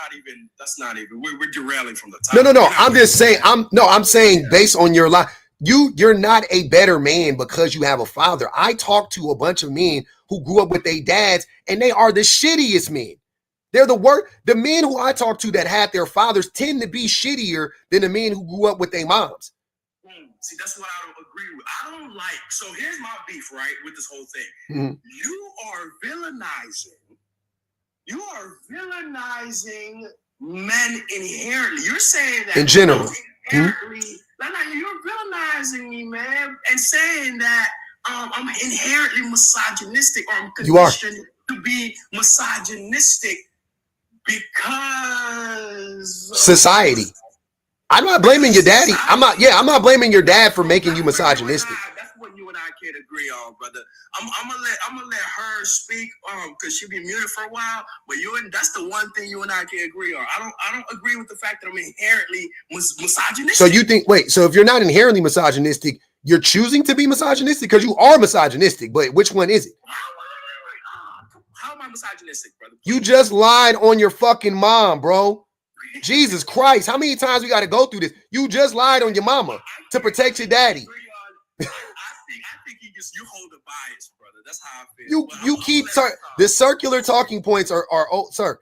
not even. We're derailing from the topic. No. I'm just saying. I'm saying based on your life, you're not a better man because you have a father. I talked to a bunch of men who grew up with their dads, and they are the shittiest men. They're the worst. The men who I talk to that had their fathers tend to be shittier than the men who grew up with their moms. See, that's what I don't agree with. I don't like. So here's my beef, right, with this whole thing. Mm-hmm. You are villainizing men inherently. You're saying that in general. Inherently, you're villainizing me, man, and saying that I'm inherently misogynistic, or I'm conditioned to be misogynistic because society. I'm not blaming your daddy. I'm not blaming your dad for making you misogynistic. That's what you and I can't agree on, brother. I'm gonna let her speak, because she'll be muted for a while. But that's the one thing you and I can't agree on. I don't agree with the fact that I'm inherently misogynistic. So you think, so if you're not inherently misogynistic, you're choosing to be misogynistic? Because you are misogynistic, but which one is it? How am I misogynistic, brother? You just lied on your fucking mom, bro. Jesus Christ, how many times we got to go through this? You just lied on your mama to protect your daddy. I think you hold a bias, brother. That's how I feel. You keep the circular talking points are sir.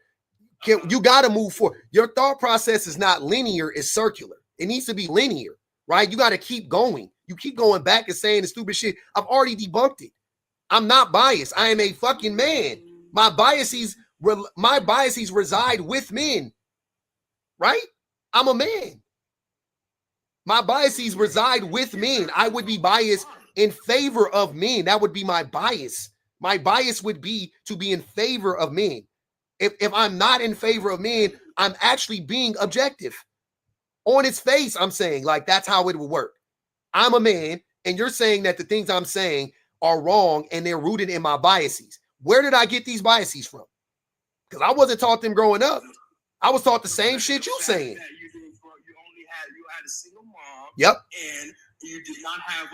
You got to move forward. Your thought process is not linear; it's circular. It needs to be linear, right? You got to keep going. You keep going back and saying the stupid shit. I've already debunked it. I'm not biased. I am a fucking man. My biases reside with men. Right? I'm a man. My biases reside with men. I would be biased in favor of men. That would be my bias. My bias would be to be in favor of men. If I'm not in favor of men, I'm actually being objective. On its face, I'm saying, like, that's how it will work. I'm a man, and you're saying that the things I'm saying are wrong and they're rooted in my biases. Where did I get these biases from? Because I wasn't taught them growing up. I was taught the same shit you saying. You had a single mom. Yep. And you did not have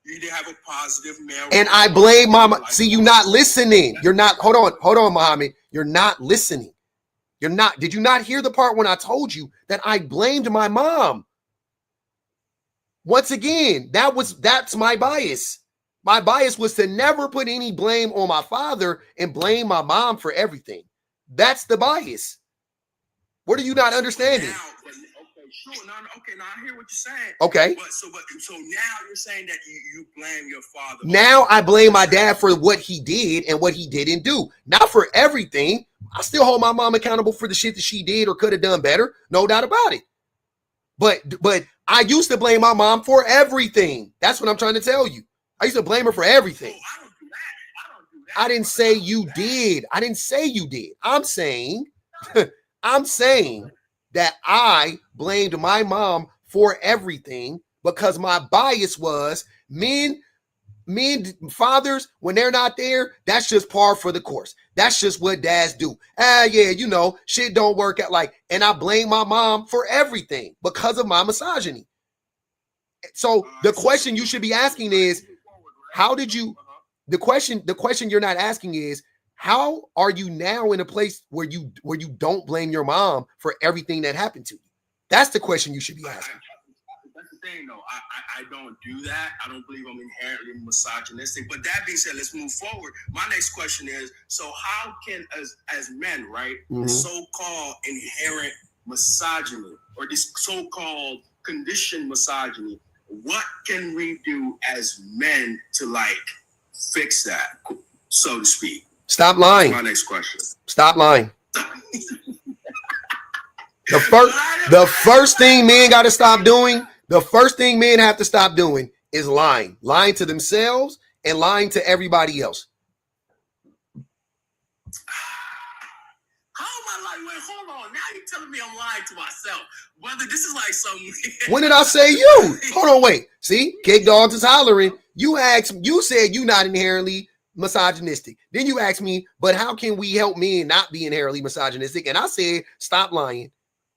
you didn't have a positive male. And I blame mama. See, you're not listening. You're not. Hold on, Muhammad. You're not listening. You're not. Did you not hear the part when I told you that I blamed my mom? Once again, that's my bias. My bias was to never put any blame on my father and blame my mom for everything. That's the bias. What are you not understanding? Now I hear what you're saying. Okay. So now you're saying that you blame your father. Now I blame my dad for what he did and what he didn't do. Not for everything. I still hold my mom accountable for the shit that she did or could have done better. No doubt about it. But I used to blame my mom for everything. That's what I'm trying to tell you. I used to blame her for everything. I don't do that. I didn't say you did. I didn't say you did. I'm saying that I blamed my mom for everything because my bias was men, fathers, when they're not there, that's just par for the course. That's just what dads do. Yeah, shit don't work out and I blame my mom for everything because of my misogyny. So the question you should be asking is, how did you, the question you're not asking is, how are you now in a place where you don't blame your mom for everything that happened to you? That's the question you should be asking. That's the thing, though. I don't do that. I don't believe I'm inherently misogynistic. But that being said, let's move forward. My next question is, so how can, as men, right, the so-called inherent misogyny or this so-called conditioned misogyny, what can we do as men to fix that, so to speak? Stop lying. That's my next question. Stop lying. The first thing men got to stop doing, the first thing men have to stop doing is lying. Lying to themselves and lying to everybody else. How am I lying? Wait, hold on. Now you're telling me I'm lying to myself. Brother, this is like something. When did I say you? Hold on, wait. See, Cake Dogs is hollering. You said you not inherently misogynistic. Then you asked me, but how can we help men not be inherently misogynistic? And I said, stop lying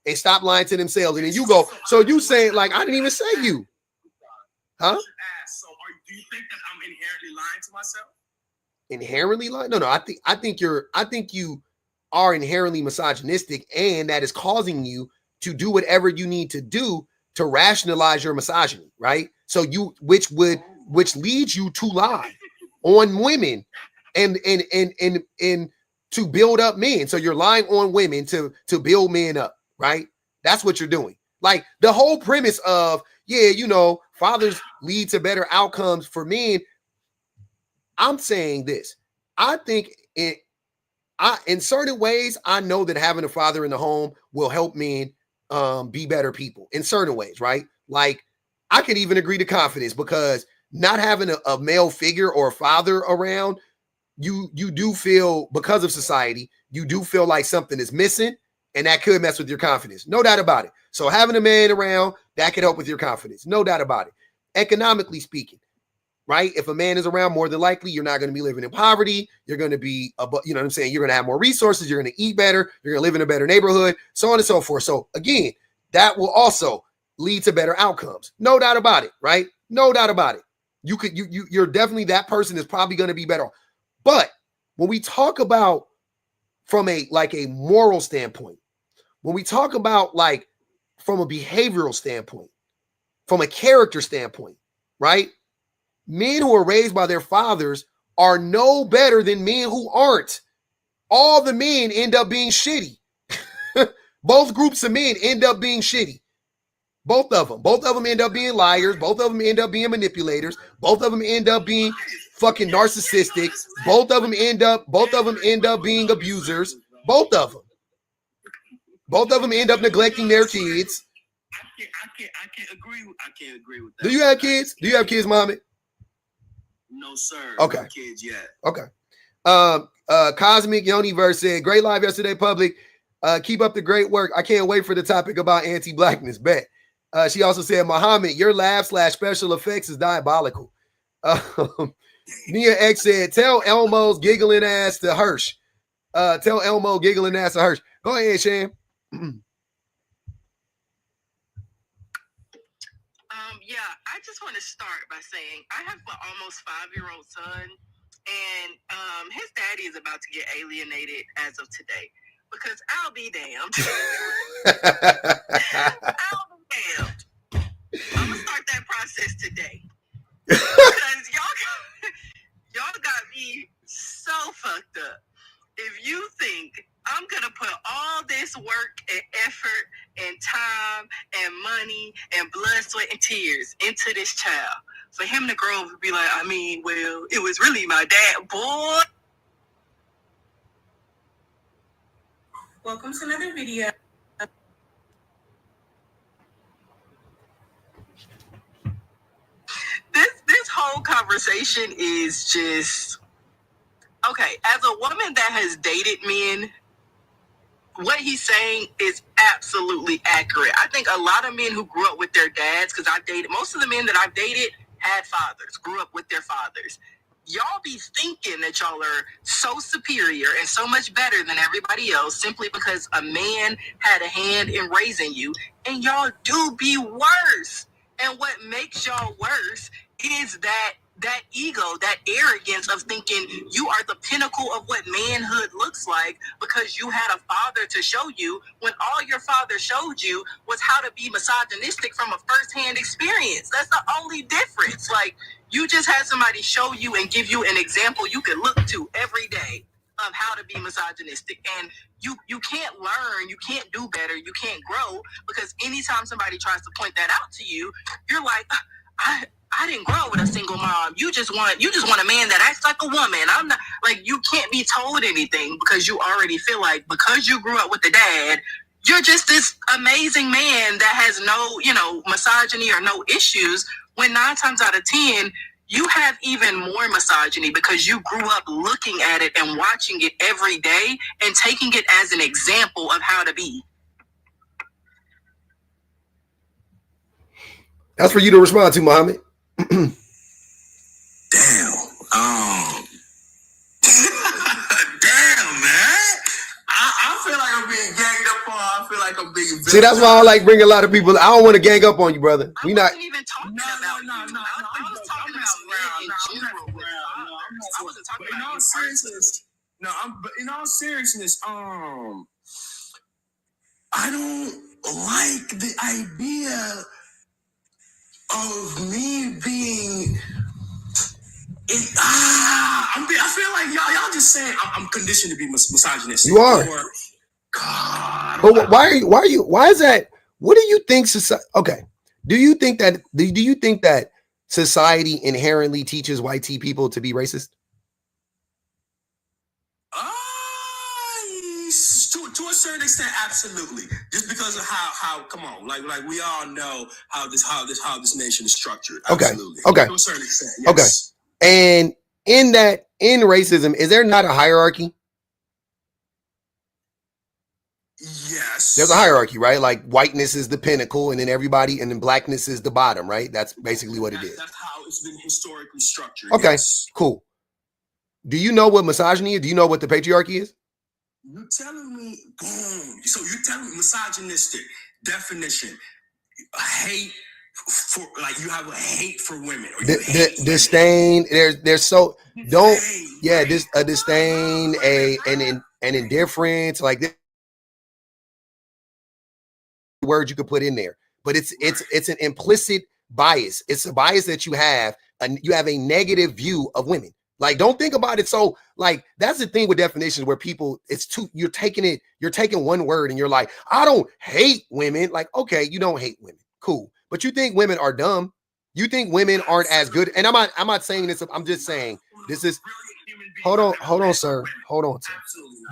and stop lying to themselves. And then you go, so you saying I didn't even say you. Huh? So do you think that I'm inherently lying to myself? Inherently lying? No. I think you are inherently misogynistic, and that is causing you to do whatever you need to do to rationalize your misogyny, right? So which leads you to lie on women and to build up men. So you're lying on women to build men up, right? That's what you're doing. The whole premise of, fathers lead to better outcomes for men. I'm saying this. I think in certain ways, I know that having a father in the home will help men be better people in certain ways, right? I could even agree to confidence, because not having a male figure or a father around, you do feel, because of society, you do feel like something is missing, and that could mess with your confidence. No doubt about it. So having a man around, that could help with your confidence. No doubt about it. Economically speaking, right? If a man is around, more than likely, you're not going to be living in poverty. You're going to be, You're going to have more resources. You're going to eat better. You're going to live in a better neighborhood, so on and so forth. So again, that will also lead to better outcomes. No doubt about it, right? No doubt about it. You're definitely, that person is probably going to be better. But when we talk about from a moral standpoint, when we talk about from a behavioral standpoint, from a character standpoint, right? Men who are raised by their fathers are no better than men who aren't. All the men end up being shitty. Both groups of men end up being shitty. Both of them end up being liars. Both of them end up being manipulators. Both of them end up being fucking narcissistic. Both of them end up being abusers. Both of them end up neglecting their kids. I can't agree with that. Do you have kids? Do you have kids, mommy? No, sir. Okay. No kids yet. Okay. Cosmic Universe said, great live yesterday, public. Keep up the great work. I can't wait for the topic about anti-blackness. Bet. She also said, Muhammad, your laugh/special effects is diabolical. Nia X said, tell Elmo's giggling ass to Hirsch. Tell Elmo giggling ass to Hirsch. Go ahead, Shan. Yeah, I just want to start by saying I have an almost 5-year-old son, and his daddy is about to get alienated as of today, because I'll be damned. I'll be damned. I'm gonna start that process today, because y'all got me so fucked up. If you think I'm gonna put all this work and effort and time and money and blood, sweat, and tears into this child, for him to grow up and be like, I mean, well, it was really my dad, boy. Welcome to another video. This whole conversation is just okay. As a woman that has dated men, what he's saying is absolutely accurate. I think a lot of men who grew up with their dads, because I've dated, most of the men that I've dated had fathers, grew up with their fathers. Y'all be thinking that y'all are so superior and so much better than everybody else simply because a man had a hand in raising you, and y'all do be worse. And what makes y'all worse is that ego, that arrogance of thinking you are the pinnacle of what manhood looks like because you had a father to show you, when all your father showed you was how to be misogynistic from a first-hand experience. That's the only difference. Like, you just had somebody show you and give you an example you could look to every day of how to be misogynistic. And you can't learn, you can't do better, you can't grow, because anytime somebody tries to point that out to you, you're like, I didn't grow up with a single mom. You just want a man that acts like a woman. I'm not, like, you can't be told anything because you already feel like because you grew up with the dad, you're just this amazing man that has no, misogyny or no issues, when 9 times out of 10, you have even more misogyny because you grew up looking at it and watching it every day and taking it as an example of how to be. That's for you to respond to, Muhammad. Damn. Damn, man. I feel like I'm being ganged up on. I feel like I'm being. See, that's why I like bringing a lot of people. I don't want to gang up on you, brother. We not. I wasn't even talking about you. I was talking about in general. I wasn't talking about you. In all seriousness, I don't like the idea of me being. I feel like y'all just saying I'm conditioned to be misogynistic. You are. God. But why is that? What do you think society? Okay. Do you think that society inherently teaches white people to be racist? To a certain extent, absolutely. Just because of how come on, like we all know how this nation is structured. Absolutely. Okay. To a certain extent, yes. Okay. And in racism, is there not a hierarchy? Yes. There's a hierarchy, right? Like whiteness is the pinnacle, and then blackness is the bottom, right? That's basically what it is. That's how it's been historically structured. Okay, yes. Cool. Do you know what misogyny is? Do you know what the patriarchy is? You're telling me, boom. So you're telling me misogynistic definition, hate for, like, you have a hate for women, or disdain. There's so don't yeah. This a disdain, an indifference, like this word you could put in there, but it's an implicit bias. It's a bias that you have, and you have a negative view of women. Like, don't think about it. So, like, that's the thing with definitions where people, you're taking one word and you're like, I don't hate women. Like, okay, you don't hate women. Cool. But you think women are dumb. You think women aren't as good. And I'm not saying this. I'm just saying this is, hold on, sir. Hold on, sir.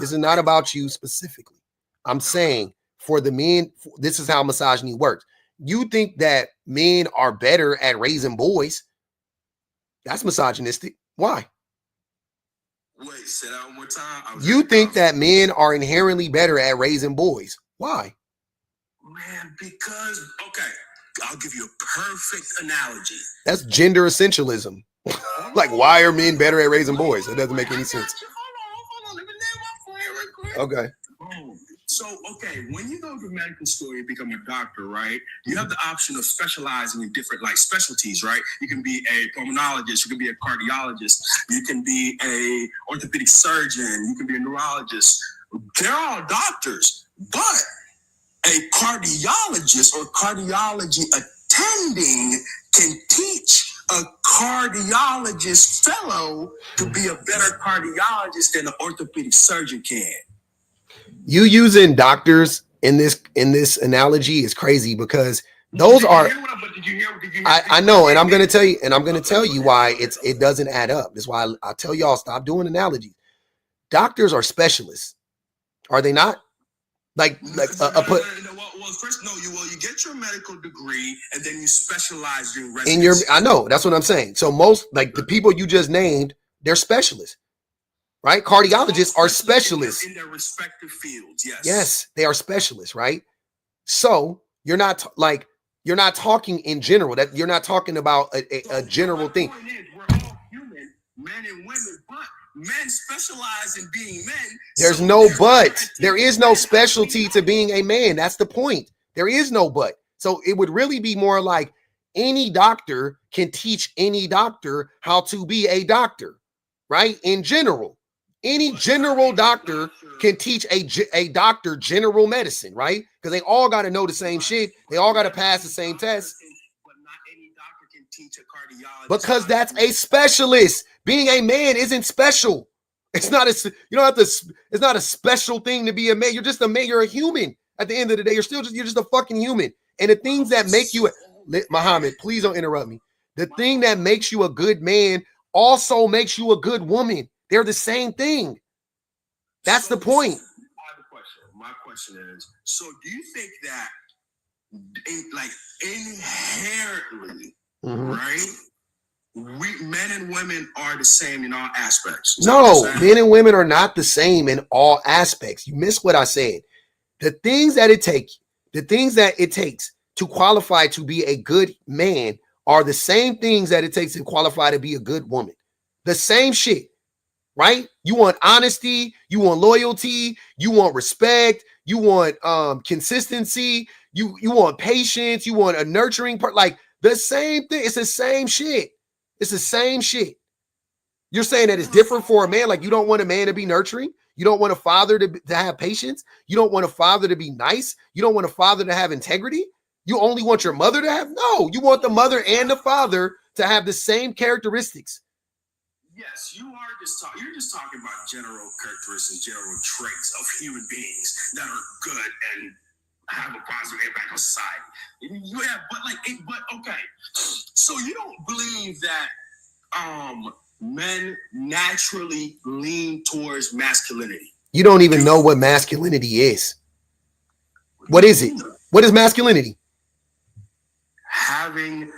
This is not about you specifically. I'm saying for the men, this is how misogyny works. You think that men are better at raising boys. That's misogynistic. Why? Wait, say that one more time. You think that men are inherently better at raising boys. Why? Man, because, okay, I'll give you a perfect analogy. That's gender essentialism. Like, why are men better at raising boys? It doesn't make any sense. Hold on. Let me lay my point real quick. Okay. So, okay, when you go to medical school, you become a doctor, right? You have the option of specializing in different, like, specialties, right? You can be a pulmonologist, you can be a cardiologist, you can be a orthopedic surgeon, you can be a neurologist. They're all doctors, but a cardiologist or cardiology attending can teach a cardiologist fellow to be a better cardiologist than an orthopedic surgeon can. You using doctors in this analogy is crazy because those are. I know, and I'm going to tell you why it doesn't add up. That's why I tell y'all stop doing analogies. Doctors are specialists, are they not? Like you get your medical degree and then you specialize in residency. I know, that's what I'm saying. So most, like, the people you just named, they're specialists, right? Cardiologists are specialists in their respective fields. Yes, they are specialists, right? So you're not talking in general. That you're not talking about a general thing. We're all human, men and women, but men specialize in being men. There's no but. There is no specialty to being a man. That's the point. There is no but. So it would really be more like any doctor can teach any doctor how to be a doctor, right? In general, any general doctor can teach a doctor general medicine, right? Because they all got to know the same shit. They all got to pass the same test. But not any doctor can teach a cardiologist. Because that's a specialist. Being a man isn't special. It's not it's not a special thing to be a man. You're just a man. You're a human. At the end of the day, you're just a fucking human. And the things that make you, Muhammad, please don't interrupt me. The thing that makes you a good man also makes you a good woman. They're the same thing. That's the point. I have a question. My question is, so do you think that, inherently, right, men and women are the same in all aspects? No, men and women are not the same in all aspects. You missed what I said. The things that it takes to qualify to be a good man are the same things that it takes to qualify to be a good woman. The same shit, right? You want honesty, you want loyalty, you want respect, you want consistency, you want patience, you want a nurturing part, like the same thing. It's the same shit. It's the same shit. You're saying that it's different for a man. Like, you don't want a man to be nurturing. You don't want a father to have patience. You don't want a father to be nice. You don't want a father to have integrity. You only want your mother to have? No, you want the mother and the father to have the same characteristics. Yes, you're just talking about general characteristics, general traits of human beings that are good and have a positive impact on society. Yeah, but okay. So you don't believe that men naturally lean towards masculinity? You don't even know what masculinity is. What is it? What is masculinity? Having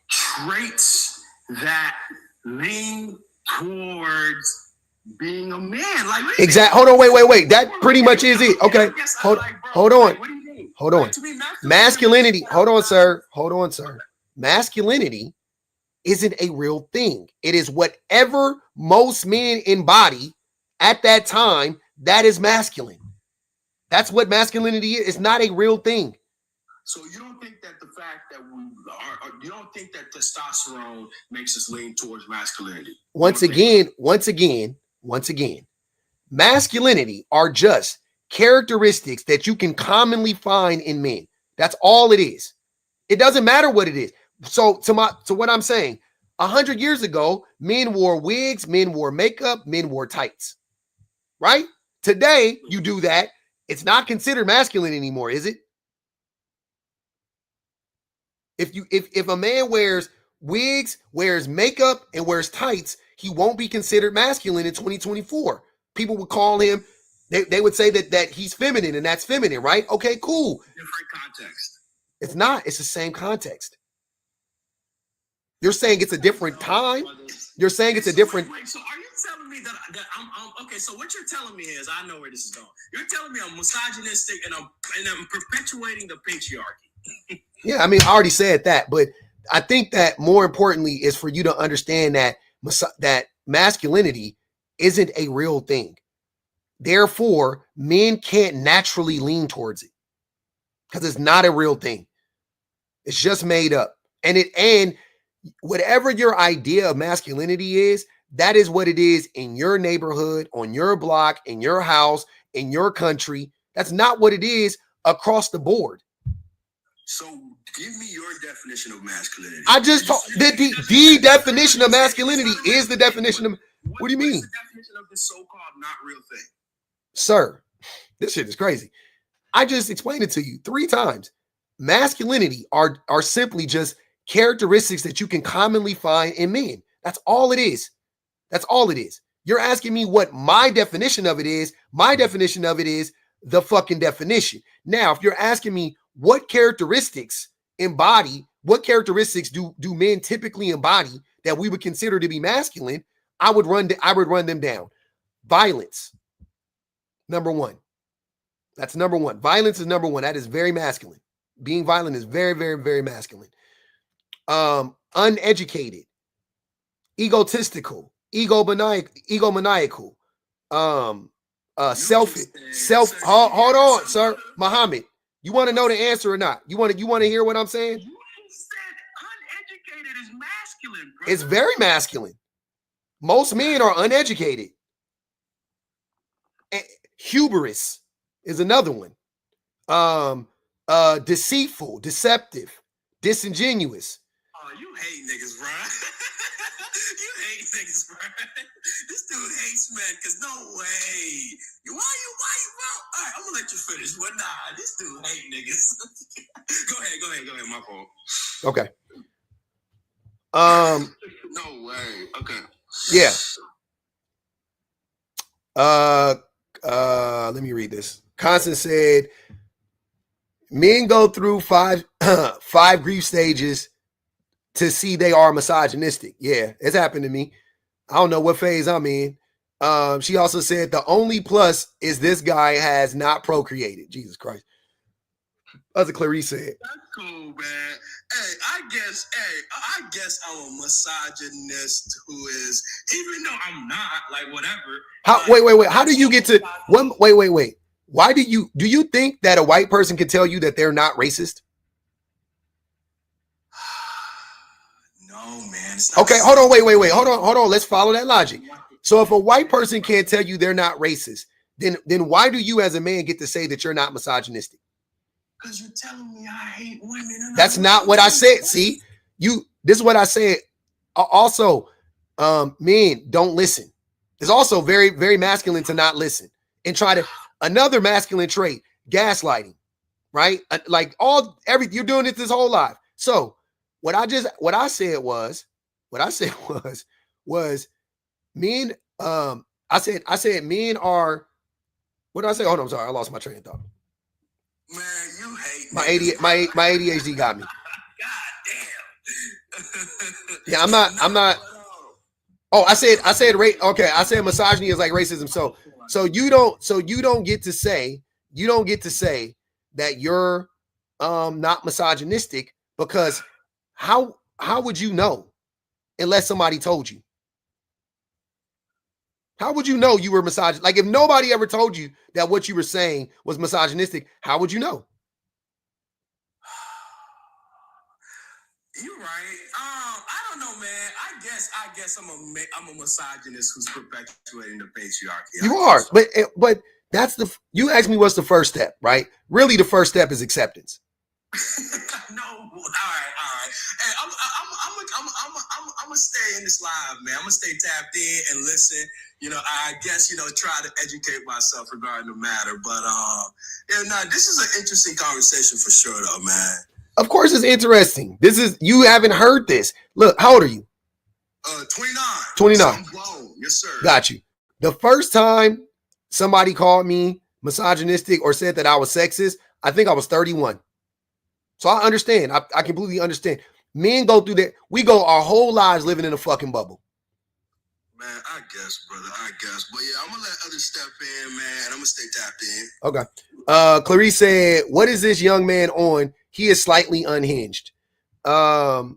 traits that lean towards being a man. Like, exactly. Hold on, wait. That pretty much is it. Okay. Hold on. Hold on. Masculinity. Hold on, sir. Masculinity isn't a real thing. It is whatever most men embody at that time that is masculine. That's what masculinity is. It's not a real thing. So you don't think that the fact that you don't think that testosterone makes us lean towards masculinity? Once again, masculinity are just characteristics that you can commonly find in men. That's all it is. It doesn't matter what it is. So to what I'm saying, 100 years ago, men wore wigs, men wore makeup, men wore tights, right? Today, you do that. It's not considered masculine anymore, is it? If a man wears wigs, wears makeup, and wears tights, he won't be considered masculine in 2024. People would call him, they would say that he's feminine, and that's feminine, right? Okay, cool. Different context. It's not. It's the same context. You're saying it's a different time. You're saying it's a different. Wait, so are you telling me that I'm okay? So what you're telling me is, I know where this is going. You're telling me I'm misogynistic and I'm perpetuating the patriarchy. Yeah, I mean, I already said that, but I think that more importantly is for you to understand that that masculinity isn't a real thing. Therefore, men can't naturally lean towards it because it's not a real thing. It's just made up. And whatever your idea of masculinity is, that is what it is in your neighborhood, on your block, in your house, in your country. That's not what it is across the board. So give me your definition of masculinity. I just told the definition of masculinity is the definition of. What do you mean? What's the definition of this so-called not real thing? Sir, this shit is crazy. I just explained it to you 3 times. Masculinity are simply just characteristics that you can commonly find in men. That's all it is. That's all it is. You're asking me what my definition of it is. My definition of it is the fucking definition. Now, if you're asking me what characteristics embody, what characteristics do men typically embody that we would consider to be masculine, I would run them down. Violence, number 1. That's number 1. Violence is number 1. That is very masculine. Being violent is very, very, very masculine. Uneducated, egotistical, egomaniacal, self. Hold on, sir. Muhammad, you want to know the answer or not? You want to hear what I'm saying? You said uneducated is masculine, bro. It's very masculine. Most men are uneducated. Hubris is another one. Deceitful, deceptive, disingenuous. Oh, you hate niggas, bro. You hate niggas, bro. This dude hates men, cause no way. Why you? All right, I'm gonna let you finish, but nah, this dude hate niggas. Go ahead, my fault. Okay. No way. Okay. Yeah. Let me read this. Constance said, men go through 5 grief stages to see they are misogynistic. Yeah, it's happened to me. I don't know what phase I'm in. She also said the only plus is this guy has not procreated. Jesus Christ. That's what Clarice said. That's cool, man. Hey, I guess I'm a misogynist who is, even though I'm not, like, whatever. Wait. How do you get to one? Wait. Why do you think that a white person can tell you that they're not racist? No, man. Okay, hold on. Wait. Hold on. Let's follow that logic. So if a white person can't tell you they're not racist, then why do you as a man get to say that you're not misogynistic? Because you're telling me I hate women. That's not what I said. See, this is what I said. Also, men don't listen. It's also very, very masculine to not listen and try to. Another masculine trait, gaslighting, right? Like you're doing it this whole life. So what I said was men. I said men are. What did I say? Hold on, I'm sorry, I lost my train of thought. Man, you hate my ADHD got me. God damn. Yeah, I'm not. Oh, I said okay. I said misogyny is like racism. So you don't get to say that you're not misogynistic, because how would you know unless somebody told you? How would you know you were misogynist? Like, if nobody ever told you that what you were saying was misogynistic, how would you know? You're right. I don't know, man. I guess I'm a misogynist who's perpetuating the patriarchy. You are, but that's you asked me what's the first step, right? Really, the first step is acceptance. No, all right. Hey, I'm gonna stay in this live, man. I'm gonna stay tapped in and listen. I guess try to educate myself regarding the matter. But this is an interesting conversation for sure, though, man. Of course, it's interesting. You haven't heard this. Look, how old are you? 29. 29. So I'm grown. Yes, sir. Got you. The first time somebody called me misogynistic or said that I was sexist, I think I was 31. So I understand. I completely understand. Men go through that. We go our whole lives living in a fucking bubble. Man, I guess, brother. I guess. But yeah, I'm going to let others step in, man. I'm going to stay tapped in. Okay. Clarice said, what is this young man on? He is slightly unhinged. Nigel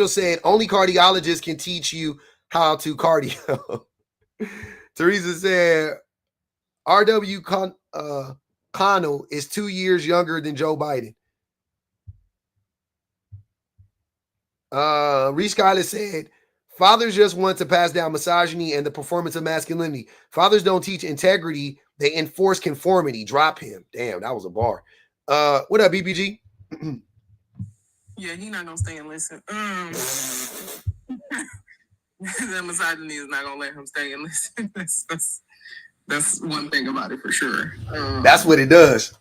said, only cardiologists can teach you how to cardio. Teresa said, R.W. Connell is 2 years younger than Joe Biden. Reese Skyler said, fathers just want to pass down misogyny and the performance of masculinity. Fathers don't teach integrity. They enforce conformity. Drop him. Damn, that was a bar. What up, BBG? Yeah, he not gonna stay and listen. That misogyny is not gonna let him stay and listen. That's one thing about it for sure. That's what it does.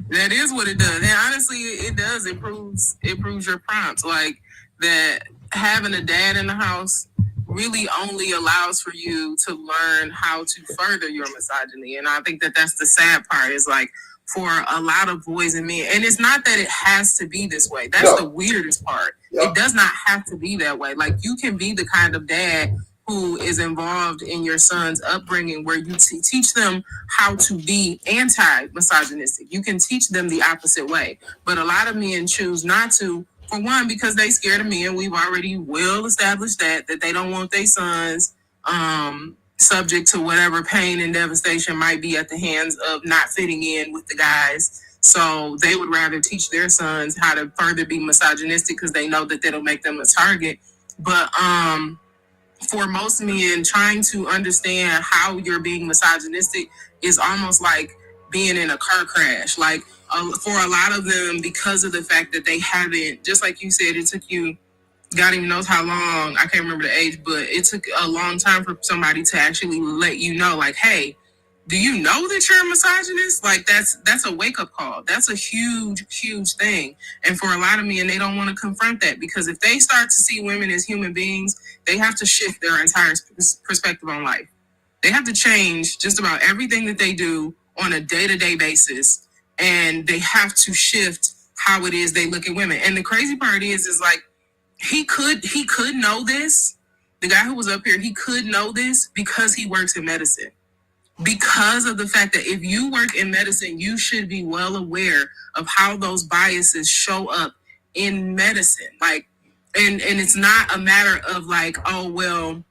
That is what it does. And honestly, it does. It proves your prompts. Like that having a dad in the house really only allows for you to learn how to further your misogyny. And I think that's the sad part is like for a lot of boys and men. And it's not that it has to be this way. That's the weirdest part. It does not have to be that way. Like you can be the kind of dad who is involved in your son's upbringing where you teach them how to be anti-misogynistic. You can teach them the opposite way. But a lot of men choose not to, for one, because they scared of men. We've already well established that they don't want their sons subject to whatever pain and devastation might be at the hands of not fitting in with the guys. So they would rather teach their sons how to further be misogynistic because they know that that'll make them a target. But for most men, trying to understand how you're being misogynistic is almost like being in a car crash. Like for a lot of them, because of the fact that they haven't, just like you said, it took you, God even knows how long, I can't remember the age, but it took a long time for somebody to actually let you know, like, hey, do you know that you're a misogynist? Like that's a wake-up call. That's a huge, huge thing. And for a lot of men, they don't want to confront that because if they start to see women as human beings, they have to shift their entire perspective on life. They have to change just about everything that they do on a day-to-day basis. And they have to shift how it is they look at women. And the crazy part is like, he could know this. The guy who was up here, he could know this because he works in medicine. Because of the fact that if you work in medicine, you should be well aware of how those biases show up in medicine. Like, and it's not a matter of like, oh, well,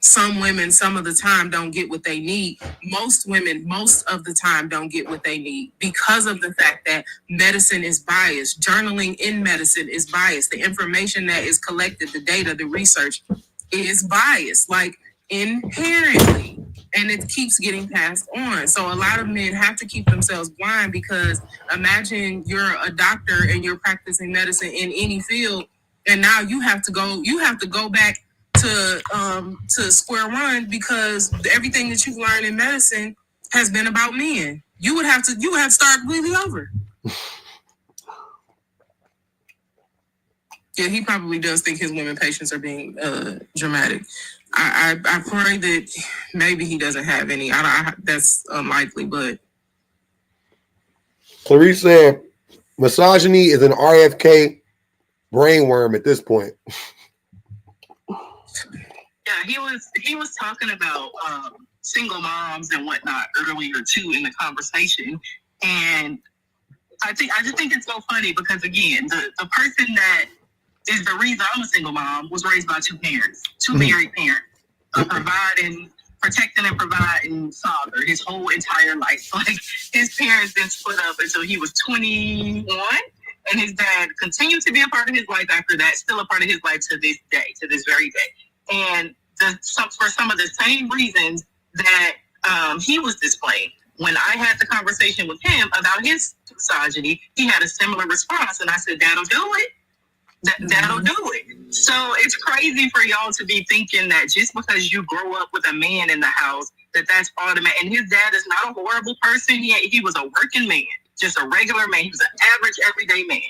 some women, some of the time don't get what they need. Most women, most of the time don't get what they need because of the fact that medicine is biased. Journaling in medicine is biased. The information that is collected, the data, the research is biased, like inherently. And it keeps getting passed on. So a lot of men have to keep themselves blind because imagine you're a doctor and you're practicing medicine in any field, and now you have to go back to square one because everything that you've learned in medicine has been about men. You would have to start completely over. Yeah, he probably does think his women patients are being dramatic. I pray that maybe he doesn't have any. That's unlikely, but. Clarice said, misogyny is an RFK brainworm at this point. Yeah, he was talking about single moms and whatnot earlier too in the conversation, and I just think it's so funny because again, the person that is the reason I'm a single mom was raised by two parents, two married parents, protecting and providing father his whole entire life. Like his parents didn't split up until he was 21, and his dad continued to be a part of his life after that, still a part of his life to this day, to this very day. And for some of the same reasons that he was displaying. When I had the conversation with him about his misogyny, he had a similar response, and I said, "That'll do it. That'll do it." So it's crazy for y'all to be thinking that just because you grow up with a man in the house, that's automatic. And his dad is not a horrible person. He was a working man, just a regular man. He was an average, everyday man.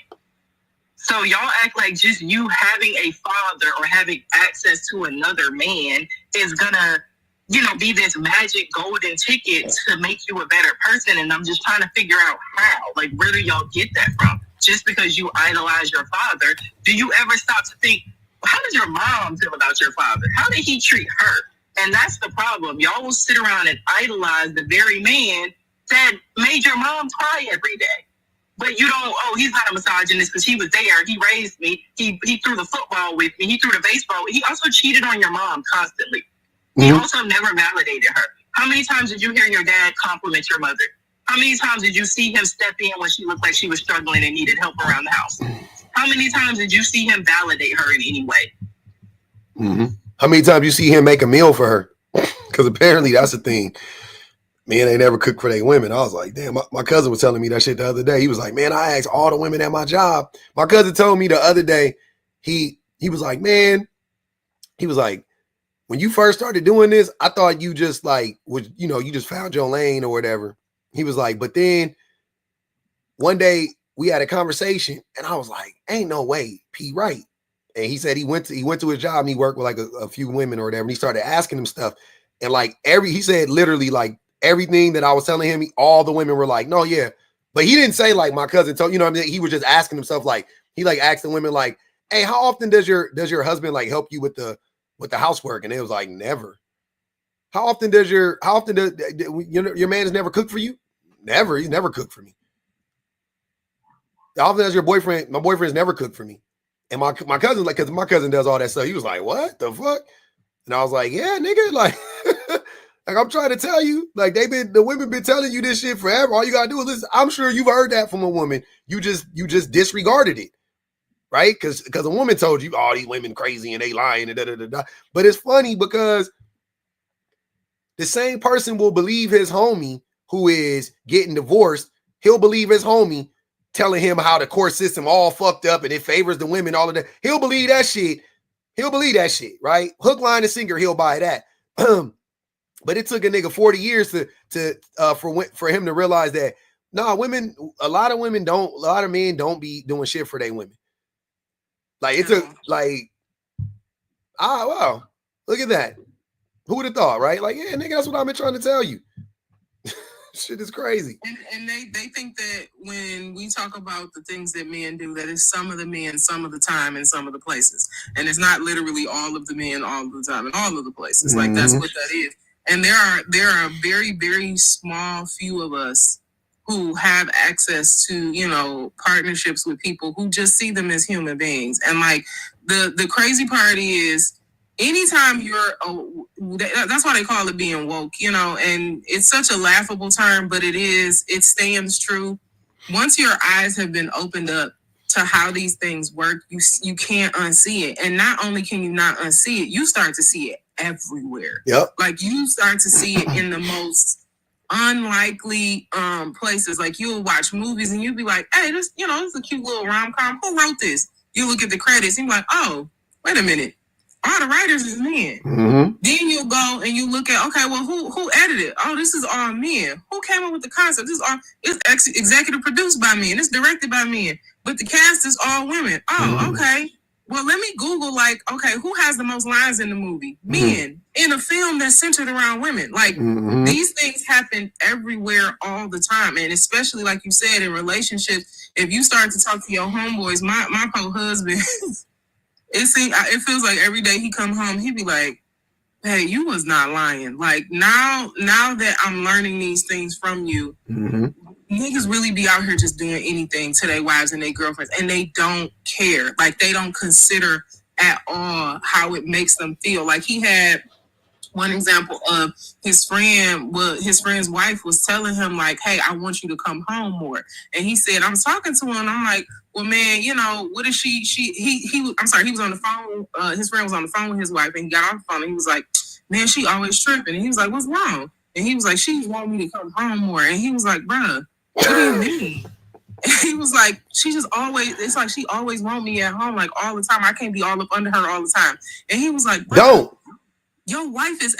So y'all act like just you having a father or having access to another man is gonna, be this magic golden ticket to make you a better person. And I'm just trying to figure out how. Like, where do y'all get that from? just because you idolize your father, do you ever stop to think, well, how does your mom feel about your father? How did he treat her? And that's the problem. Y'all will sit around and idolize the very man that made your mom cry every day. But you don't, oh, he's not a misogynist because he was there. He raised me. He threw the football with me. He threw the baseball. He also cheated on your mom constantly. He also never validated her. How many times did you hear your dad compliment your mother? How many times did you see him step in when she looked like she was struggling and needed help around the house? How many times did you see him validate her in any way? How many times you see him make a meal for her? Because apparently that's the thing. Men ain't never cook for their women. I was like, damn, my cousin was telling me that shit the other day. He was like, man, I asked all the women at my job. My cousin told me the other day, he was like, man, he was like, when you first started doing this, I thought you just like, was, you know, you just found your lane or whatever. He was like, but then one day we had a conversation and I was like, ain't no way, P right. And he said he went to his job and he worked with like a few women or whatever. And he started asking him stuff. And like he said literally like everything that I was telling him, all the women were like, no, yeah. But he didn't say like my cousin told, you know what I mean? He was just asking himself, like, he like asked the women like, hey, how often does your husband like help you with the housework? And it was like, never. How often does your man has never cooked for you? Never. He's never cooked for me. How often does your boyfriend? My boyfriend's never cooked for me. And my cousin, like, because my cousin does all that stuff. He was like, what the fuck? And I was like, yeah, nigga, like, like I'm trying to tell you, like the women been telling you this shit forever. All you gotta do is listen. I'm sure you've heard that from a woman. You just disregarded it, right? Because a woman told you, oh, these women crazy and they lying and da da da da. But it's funny because the same person will believe his homie who is getting divorced. He'll believe his homie telling him how the court system all fucked up and it favors the women, all of that. He'll believe that shit. He'll believe that shit, right? Hook, line, and sinker, he'll buy that. But it took a nigga 40 years for him to realize that, nah, a lot of men don't be doing shit for their women. Like, it took, like, wow, look at that. Who would have thought, right? Like, yeah, nigga, that's what I've been trying to tell you. Shit is crazy. And they think that when we talk about the things that men do, that it's some of the men, some of the time, and some of the places. And it's not literally all of the men, all of the time, and all of the places. Like, that's what that is. And there are a very, very small few of us who have access to, you know, partnerships with people who just see them as human beings. And like the crazy part is, anytime that's why they call it being woke, you know, and it's such a laughable term, but it stands true. Once your eyes have been opened up to how these things work, you can't unsee it. And not only can you not unsee it, you start to see it everywhere. Yep. Like, you start to see it in the most unlikely places. Like, you'll watch movies and you'll be like, hey, this is a cute little rom-com. Who wrote this? You look at the credits and you're like, oh, wait a minute. All the writers is men. Then you go and you look at, okay, well, who edited? Oh, this is all men. Who came up with the concept? It's executive produced by men. It's directed by men. But the cast is all women. Oh, okay. Well, let me Google, like, okay, who has the most lines in the movie? Men. In a film that's centered around women. Like, these things happen everywhere all the time. And especially, like you said, in relationships, if you start to talk to your homeboys, my poor husband... It feels like every day he come home, he be like, hey, you was not lying. Like, now that I'm learning these things from you, niggas really be out here just doing anything to their wives and their girlfriends, and they don't care. Like, they don't consider at all how it makes them feel. Like, he had one example of his friend's wife was telling him, like, hey, I want you to come home more. And he said, I'm talking to him. I'm like, well, man, you know, what is he was on the phone. His friend was on the phone with his wife, and he got off the phone and he was like, man, she always tripping. And he was like, what's wrong? And he was like, she want me to come home more. And he was like, bruh, what do you mean? And he was like, it's like she always want me at home, like, all the time. I can't be all up under her all the time. And he was like, don't. Your wife is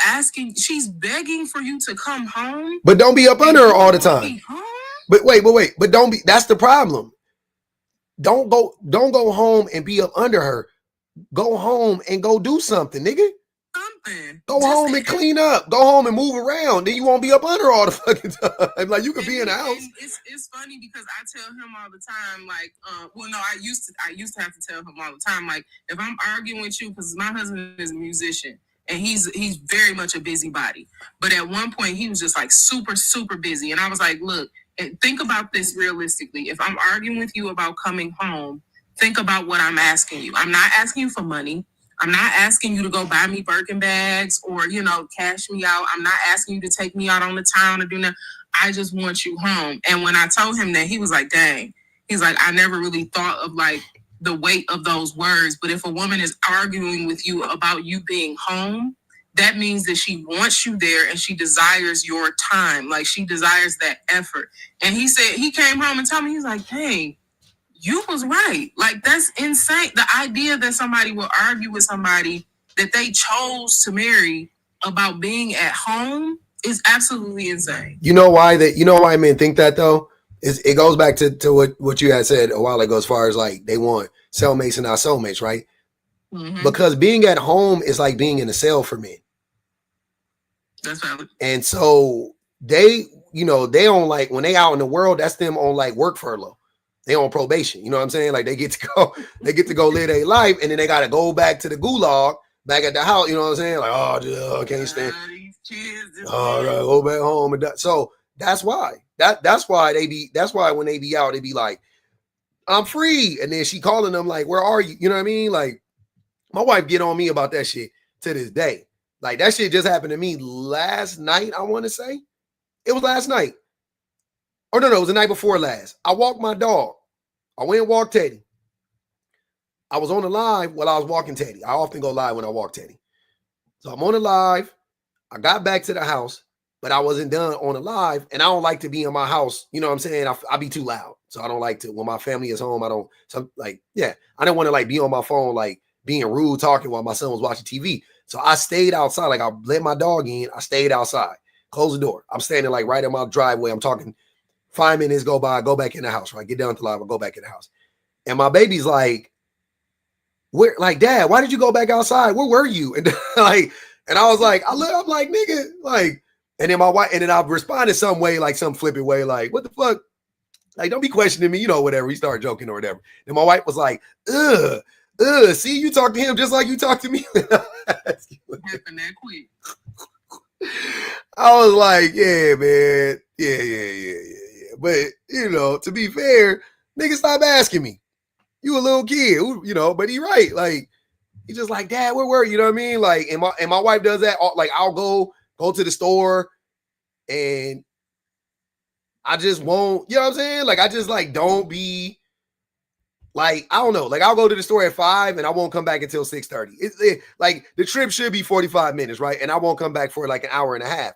she's begging for you to come home. But don't be up under her all the time. But wait. But don't be, that's the problem. Don't go home and be up under her. Go home and go do something, nigga. Go home and clean up. Go home and move around. Then you won't be up under all the fucking time. Like you could be in the house. It's funny because I tell him all the time, like, I used to have to tell him all the time, like, if I'm arguing with you, because my husband is a musician and he's very much a busybody. But at one point he was just like super, super busy. And I was like, look, think about this realistically. If I'm arguing with you about coming home, think about what I'm asking you. I'm not asking you for money. I'm not asking you to go buy me Birkin bags or, cash me out. I'm not asking you to take me out on the town or do that. I just want you home. And when I told him that, he was like, dang. He's like, I never really thought of like the weight of those words. But if a woman is arguing with you about you being home, that means that she wants you there and she desires your time. Like she desires that effort. And he said, he came home and told me, he's like, dang, you was right. Like, that's insane. The idea that somebody will argue with somebody that they chose to marry about being at home is absolutely insane. You know why men think that though? It goes back to what you had said a while ago as far as like they want cellmates and not soulmates, right? Mm-hmm. Because being at home is like being in a cell for men. That's valid. And so they on like when they out in the world, that's them on like work furlough. They on probation, you know what I'm saying? Like they get to go live their life, and then they got to go back to the gulag, back at the house. You know what I'm saying? Like, I can't stand. All right, go back home and so that's why that's why when they be out, they be like, I'm free, and then she calling them like, where are you? You know what I mean? Like my wife get on me about that shit to this day. Like that shit just happened to me last night. I want to say it was last night. Oh no, it was the night before last. I walked my dog. I went and walked Teddy. I was on the live while I was walking Teddy. I often go live when I walk Teddy. So I'm on the live. I got back to the house, but I wasn't done on the live. And I don't like to be in my house. You know what I'm saying? I be too loud. So I don't like to, when my family is home, I don't want to like be on my phone, like being rude, talking while my son was watching TV. So I stayed outside. Like I let my dog in. I stayed outside. Close the door. I'm standing like right in my driveway. I'm talking. 5 minutes go by, I go back in the house, right? Get down to live, I go back in the house. And my baby's like, where, like, Dad, why did you go back outside? Where were you? And and I was like, I'm like, nigga, like, and then my wife, and then I responded some way, like some flippant way, like, what the fuck? Like, don't be questioning me, whatever. We started joking or whatever. And my wife was like, see, you talk to him just like you talk to me. Happened that quick. I was like, yeah, man. Yeah. But, to be fair, nigga, stop asking me. You a little kid, but he right. Like, he just like, Dad, where were you? You know what I mean? Like, and my wife does that. Like, I'll go to the store and I just won't, you know what I'm saying? Like, I just like, don't be like, I don't know. Like, I'll go to the store at 5 and I won't come back until 6:30. Like, the trip should be 45 minutes, right? And I won't come back for like an hour and a half.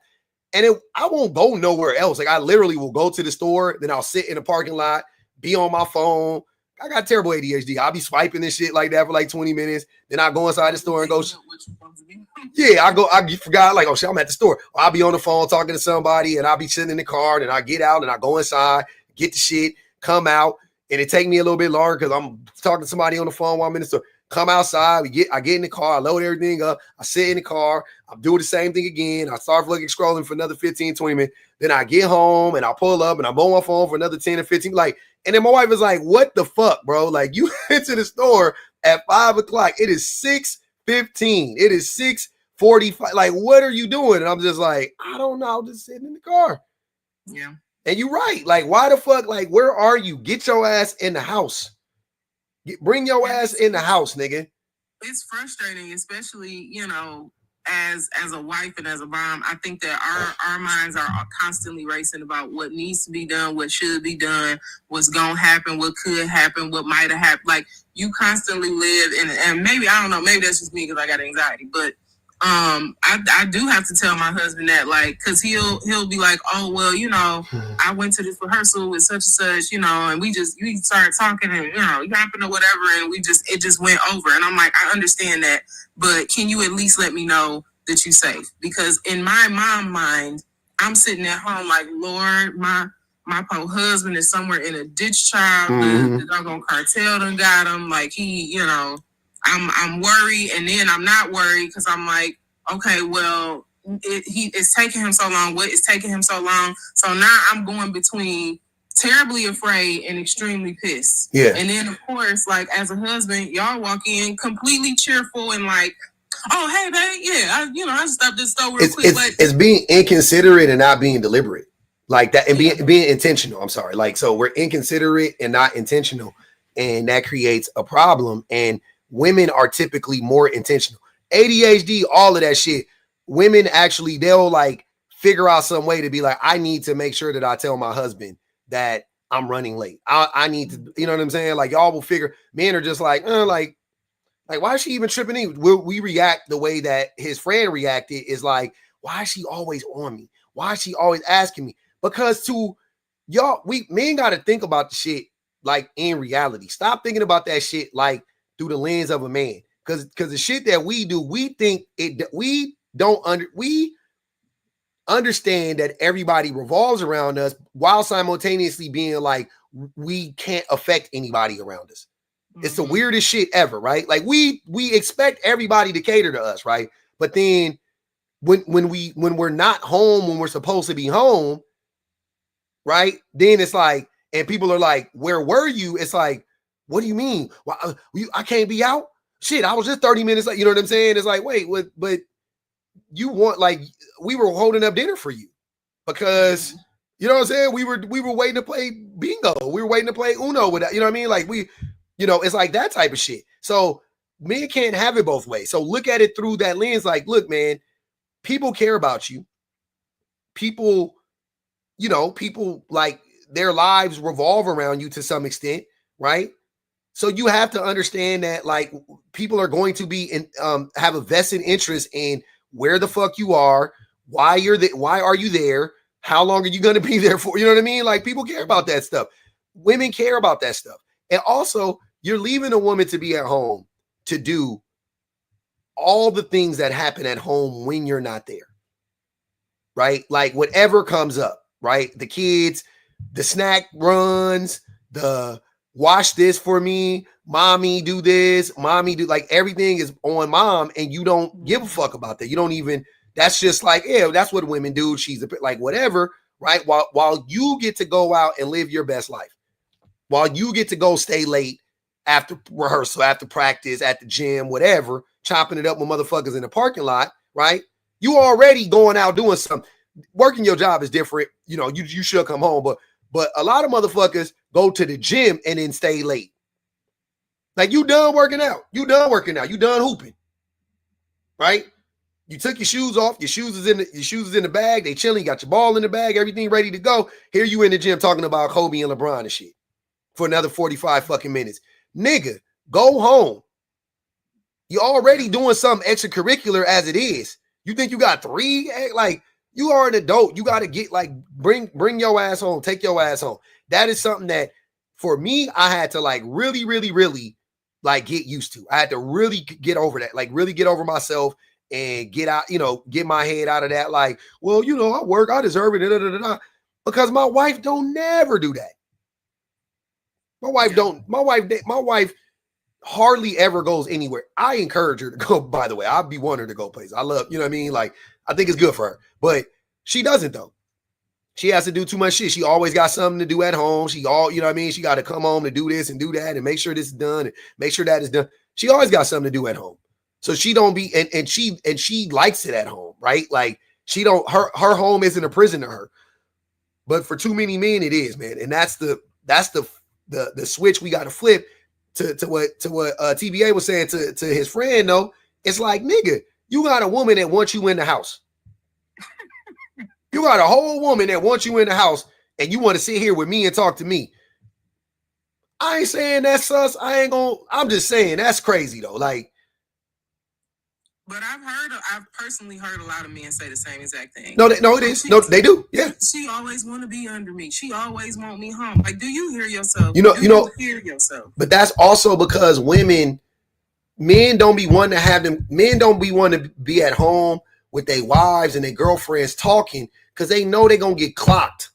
And I won't go nowhere else. Like I literally will go to the store, then I'll sit in the parking lot, be on my phone. I got terrible ADHD. I'll be swiping this shit like that for like 20 minutes. Then I go inside the store and go. Yeah, I forgot like, oh shit, I'm at the store. Or I'll be on the phone talking to somebody and I'll be sitting in the car and I get out and I go inside, get the shit, come out. And it take me a little bit longer because I'm talking to somebody on the phone while I'm in the store. Come outside, I get in the car, I load everything up, I sit in the car, I'm doing the same thing again. I start looking, scrolling for another 15, 20 minutes. Then I get home and I pull up and I'm on my phone for another 10 or 15. Like, and then my wife is like, what the fuck, bro? Like, you went to the store at 5 o'clock. It is 6:15. It is 6:45. Like, what are you doing? And I'm just like, I don't know. I'm just sitting in the car. Yeah. And you're right. Like, why the fuck? Like, where are you? Get your ass in the house. Bring your ass in the house, nigga. It's frustrating, especially, as a wife and as a mom. I think that our minds are constantly racing about what needs to be done, what should be done, what's going to happen, what could happen, what might have happened. Like, you constantly live in, and maybe, I don't know, maybe that's just me because I got anxiety, but I do have to tell my husband that, like, because he'll be like, oh, well, I went to this rehearsal with such and such, and we started talking and, yapping or whatever, and it just went over. And I'm like, I understand that, but can you at least let me know that you're safe? Because in my mom mind, I'm sitting at home like, Lord, my poor husband is somewhere in a ditch child. Mm-hmm. The doggone cartel done got him. Like, he, I'm worried, and then I'm not worried because I'm like, okay, well, it's taking him so long. What is taking him so long? So now I'm going between terribly afraid and extremely pissed. Yeah. And then, of course, like, as a husband, y'all walk in completely cheerful and like, oh, hey, babe, yeah, I stopped this store real quick. It's being inconsiderate and not being deliberate. Like that, and being intentional. I'm sorry. Like, so we're inconsiderate and not intentional, and that creates a problem. And women are typically more intentional. ADHD, all of that shit. Women actually, they'll like figure out some way to be like, I need to make sure that I tell my husband that I'm running late. I need to, you know what I'm saying? Like, y'all will figure. Men are just like, like, why is she even tripping in? Will we react the way that his friend reacted? Is like, why is she always on me? Why is she always asking me? Because to y'all, we men got to think about the shit like in reality. Stop thinking about that shit like through the lens of a man. Because the shit that we do, we think it. We understand that everybody revolves around us while simultaneously being like we can't affect anybody around us. It's the weirdest shit ever, right? Like we expect everybody to cater to us, right? But then when we're not home, when we're supposed to be home, right? Then it's like, and people are like, "Where were you?" It's like, "What do you mean? Why, I can't be out? Shit, I was just 30 minutes late." You know what I'm saying? It's like, wait, what? But you want, like, we were holding up dinner for you because you know what I'm saying? We were waiting to play bingo. We were waiting to play Uno with that. You know what I mean? Like it's like that type of shit. So men can't have it both ways. So look at it through that lens. Like, look, man, people care about you. People like their lives revolve around you to some extent, right? So you have to understand that like people are going to be have a vested interest in where the fuck you are, why are you there, how long are you going to be there for? You know what I mean? Like people care about that stuff. Women care about that stuff. And also, you're leaving a woman to be at home to do all the things that happen at home when you're not there, right? Like whatever comes up, right? The kids, the snack runs, the wash this for me, mommy do this, mommy do, like everything is on mom and you don't give a fuck about that. You don't even, that's just like, yeah, that's what women do. She's like whatever, right? While you get to go out and live your best life, while you get to go stay late after rehearsal, after practice, at the gym, whatever, chopping it up with motherfuckers in the parking lot, right? You already going out doing something. Working your job is different. You know, you should come home, but a lot of motherfuckers go to the gym and then stay late. Like you done working out. You done hooping. Right? You took your shoes off. Your shoes is in the bag. They chilling. You got your ball in the bag. Everything ready to go. Here you in the gym talking about Kobe and LeBron and shit for another 45 fucking minutes. Nigga, go home. You already doing something extracurricular as it is. You think you got 3? Like, you are an adult. You got to get like, bring your ass home. Take your ass home. That is something that for me, I had to like really, really, really like get used to. I had to really get over that, like really get over myself and get out, get my head out of that. Like, well, I work, I deserve it. Because my wife don't never do that. My wife hardly ever goes anywhere. I encourage her to go, by the way. I'd be wanting her to go places. I love, you know what I mean? Like, I think it's good for her. But she doesn't, though. She has to do too much shit. She always got something to do at home. You know what I mean? She got to come home to do this and do that and make sure this is done and make sure that is done. She always got something to do at home. So she don't be, and she likes it at home, right? Like, her home isn't a prison to her. But for too many men, it is, man. And that's the switch we got to flip to what TBA was saying to his friend, though. It's like, nigga, you got a woman that wants you in the house. You got a whole woman that wants you in the house and you want to sit here with me and talk to me. I ain't saying that's sus. I'm just saying that's crazy though. Like, but I've personally heard a lot of men say the same exact thing. No, it is. No, they do. Yeah. She always want to be under me. She always want me home. Like, do you hear yourself? You hear yourself. But that's also because men don't be wanting to have them. Men don't be wanting to be at home with their wives and their girlfriends talking because they know they're going to get clocked.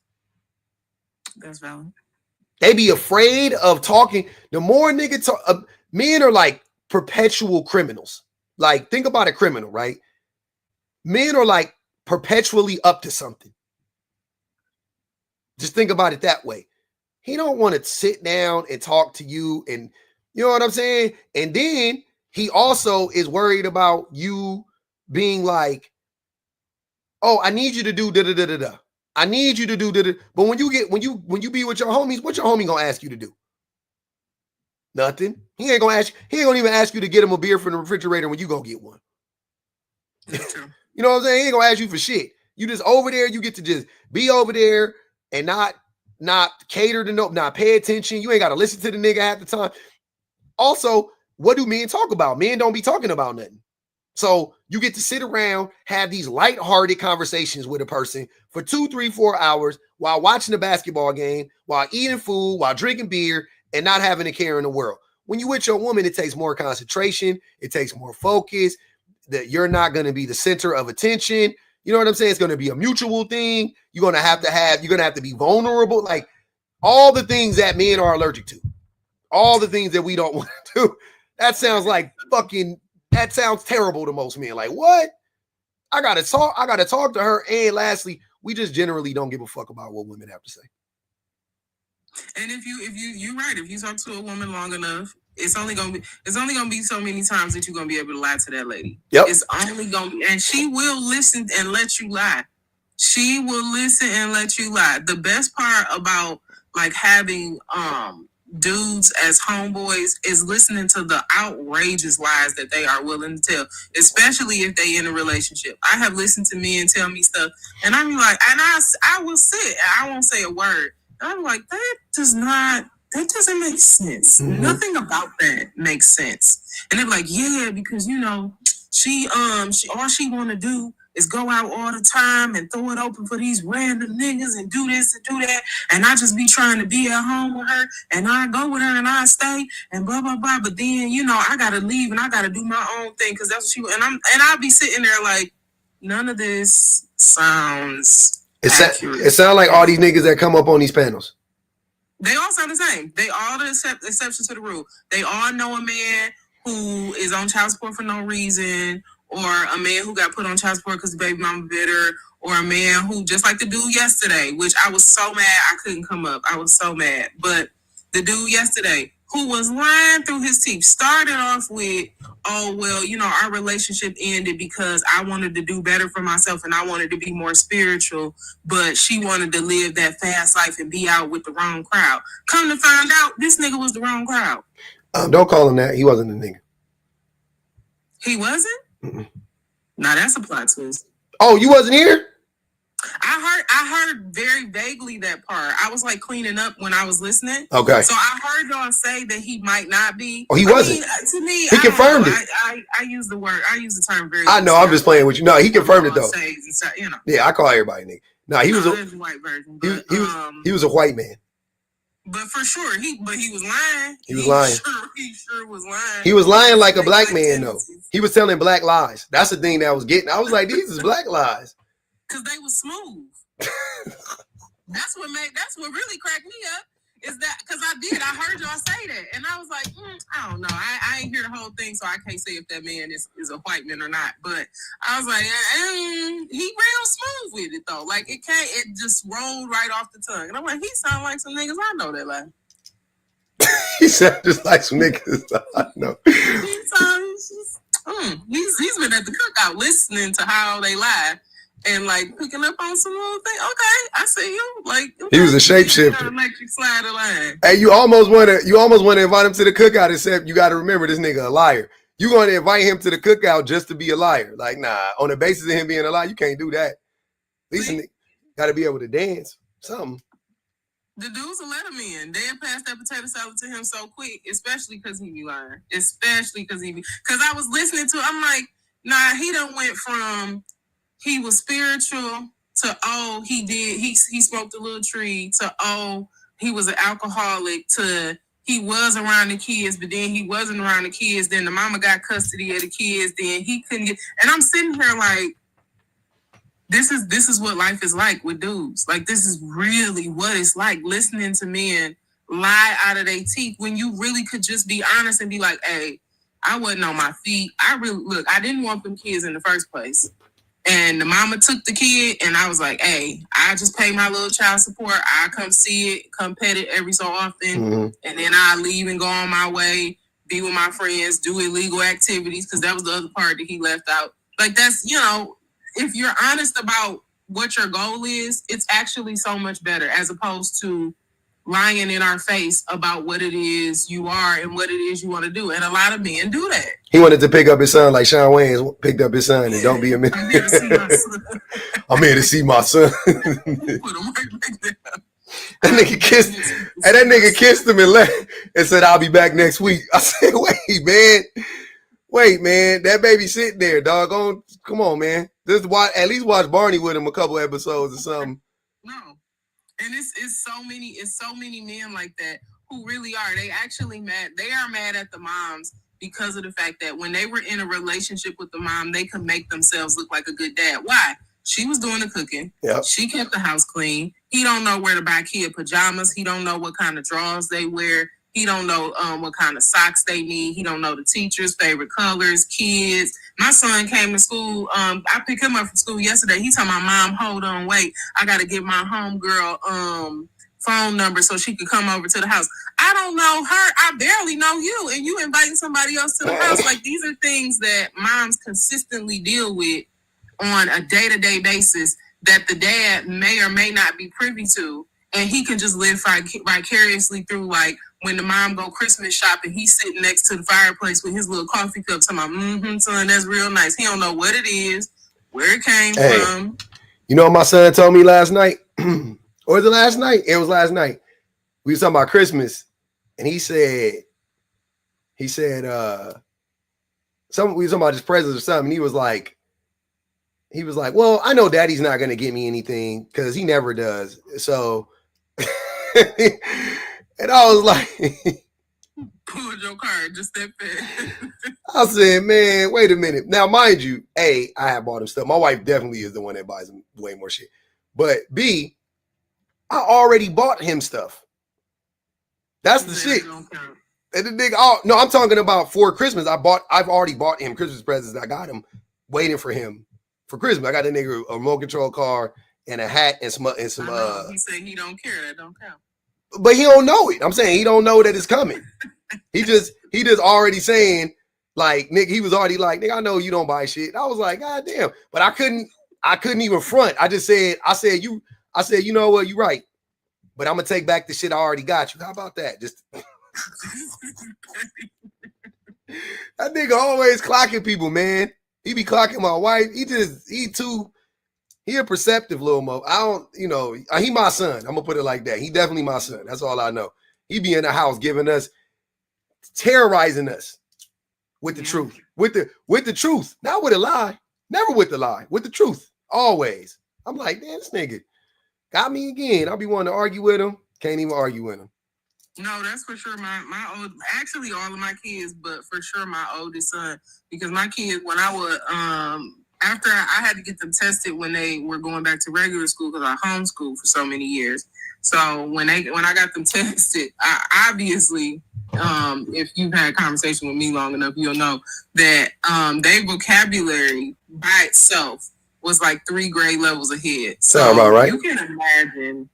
That's valid. They be afraid of talking. The more nigga talk, men are like perpetual criminals. Like, think about a criminal, right? Men are like perpetually up to something. Just think about it that way. He don't want to sit down and talk to you, and you know what I'm saying? And then he also is worried about you being like, oh, I need you to do da-da-da-da-da. I need you to do da-da. But when you be with your homies, what your homie gonna ask you to do? Nothing. He ain't gonna even ask you to get him a beer from the refrigerator when you go get one. You know what I'm saying? He ain't gonna ask you for shit. You just over there, you get to just be over there and not cater to not pay attention. You ain't gotta listen to the nigga half the time. Also, what do men talk about? Men don't be talking about nothing. So you get to sit around, have these lighthearted conversations with a person for 2, 3, 4 hours while watching a basketball game, while eating food, while drinking beer, and not having a care in the world. When you with your woman, it takes more concentration. It takes more focus. That you're not going to be the center of attention. You know what I'm saying? It's going to be a mutual thing. You're going to have to be vulnerable. Like all the things that men are allergic to, all the things that we don't want to do. That sounds terrible to most men. Like, what? I gotta talk to her. And lastly, we just generally don't give a fuck about what women have to say. And if you're right, if you talk to a woman long enough, it's only gonna be so many times that you're gonna be able to lie to that lady. Yep. It's only gonna be, and she will listen and let you lie. She will listen and let you lie. The best part about like having dudes as homeboys is listening to the outrageous lies that they are willing to tell, especially if they in a relationship. I have listened to men tell me stuff, and I'm like, and I will sit, and I won't say a word. And I'm like, that doesn't make sense. Mm-hmm. Nothing about that makes sense. And they're like, yeah, because you know, she all she want to do is go out all the time and throw it open for these random niggas and do this and do that. And I just be trying to be at home with her, and I go with her and I stay and blah, blah, blah. But then, you know, I got to leave and I got to do my own thing because that's what and I'll be sitting there like, none of this sounds accurate. It sounds like all these niggas that come up on these panels. They all sound the same. They all the exceptions to the rule. They all know a man who is on child support for no reason, or a man who got put on child support because the baby mama bitter, or a man who, just like the dude yesterday, which I was so mad I couldn't come up. I was so mad. But the dude yesterday who was lying through his teeth started off with, oh, well, you know, our relationship ended because I wanted to do better for myself and I wanted to be more spiritual, but she wanted to live that fast life and be out with the wrong crowd. Come to find out, this nigga was the wrong crowd. Don't call him that. He wasn't a nigga. He wasn't? Mm-mm. Now that's a plot twist. Oh, you wasn't here? I heard very vaguely that part. I was like cleaning up when I was listening. Okay. So I heard y'all say that he might not be. Oh, he wasn't. To me, he confirmed it. I use the word. I use the term very. I know. I'm just playing with you. No, he confirmed it though. You know. Yeah, I call everybody nigga. No, he was a white version. But, he was a white man. But for sure, he was lying. He was lying. He sure was lying. He was lying like a black man though. He was telling black lies. That's the thing that I was getting. I was like, these is black lies. Cause they was smooth. That's what really cracked me up. Is that because I heard y'all say that, and I was like, I don't know. I ain't hear the whole thing, so I can't say if that man is a white man or not. But I was like, he real smooth with it though. Like it just rolled right off the tongue. And I'm like, he sound like some niggas I know that like. He sound just like some niggas I know. He's been at the cookout listening to how they lie. And like picking up on some little thing. Okay, I see you. Like he was a shapeshifter. Electric slider line. Hey, you almost want to invite him to the cookout, except you got to remember this nigga a liar. You going to invite him to the cookout just to be a liar? Like, nah. On the basis of him being a liar, you can't do that. At least got to be able to dance. Something. The dudes will let him in. They'll pass that potato salad to him so quick, especially because he be lying. Especially because I was listening to. I'm like, nah. He done went from. He was spiritual to, he smoked a little tree to, he was an alcoholic to, he was around the kids, but then he wasn't around the kids. Then the mama got custody of the kids. Then he couldn't get, and I'm sitting here like, this is what life is like with dudes. Like, this is really what it's like listening to men lie out of their teeth when you really could just be honest and be like, hey, I wasn't on my feet. I didn't want them kids in the first place. And the mama took the kid, and I was like, hey, I just pay my little child support. I come see it, come pet it every so often. And then I leave and go on my way, be with my friends, do illegal activities, because that was the other part that he left out. Like, that's, if you're honest about what your goal is, it's actually so much better as opposed to lying in our face about what it is you are and what it is you want to do. And a lot of men do that. He wanted to pick up his son like Sean Wayne picked up his son and don't be a man. I'm here to see my son. I'm here to see my son. Put him right back there. That nigga kissed him and left and said, I'll be back next week. I said, wait, man. That baby sitting there, doggone. Come on, man. At least watch Barney with him a couple episodes or something. No. And it's so many men like that who really are. They actually mad. They are mad at the moms because of the fact that when they were in a relationship with the mom, they could make themselves look like a good dad. Why? She was doing the cooking. Yep. She kept the house clean. He don't know where to buy kid pajamas. He don't know what kind of drawers they wear. He don't know what kind of socks they need. He don't know the teacher's favorite colors, kids. My son came to school. I picked him up from school yesterday. He told my mom, hold on, wait. I got to get my homegirl phone number so she could come over to the house. I don't know her. I barely know you. And you inviting somebody else to the house. Like, these are things that moms consistently deal with on a day-to-day basis that the dad may or may not be privy to. And he can just live vicariously through, like, when the mom go Christmas shopping, he's sitting next to the fireplace with his little coffee cup talking about, son, that's real nice. He don't know what it is, where it came from. You know what my son told me last night? Or was it last night? It was last night. We was talking about Christmas, and he said, we was talking about his presents or something, and he was like, well, I know daddy's not going to get me anything because he never does. So, and I was like, pulled your card just that fast. I said, man, wait a minute. Now, mind you, A, I have bought him stuff. My wife definitely is the one that buys him way more shit. But B, I already bought him stuff. That's the shit. And the nigga, no, I'm talking about for Christmas. I've already bought him Christmas presents. I got him waiting for him for Christmas. I got the nigga a remote control car and a hat and some. He said he don't care. That don't count. But he don't know it. I'm saying he don't know that it's coming. he just already saying, like, nigga, he was already like, nigga, I know you don't buy shit. I was like, God damn. But I couldn't even front. I said, you know what, you're right. But I'm gonna take back the shit I already got you. How about that? Just that nigga always clocking people, man. He be clocking my wife. He a perceptive little mo. I don't, he my son. I'm gonna put it like that. He definitely my son. That's all I know. He be in the house terrorizing us with the truth. With the truth. Not with a lie. Never with the lie. With the truth. Always. I'm like, man, this nigga got me again. I'll be wanting to argue with him. Can't even argue with him. No, that's for sure. Actually all of my kids, but for sure my oldest son, because my kids, when I would, after I had to get them tested when they were going back to regular school because I homeschooled for so many years. So when I got them tested, I obviously, if you've had a conversation with me long enough, you'll know that their vocabulary by itself was like 3 grade levels ahead. So sound about right. You can imagine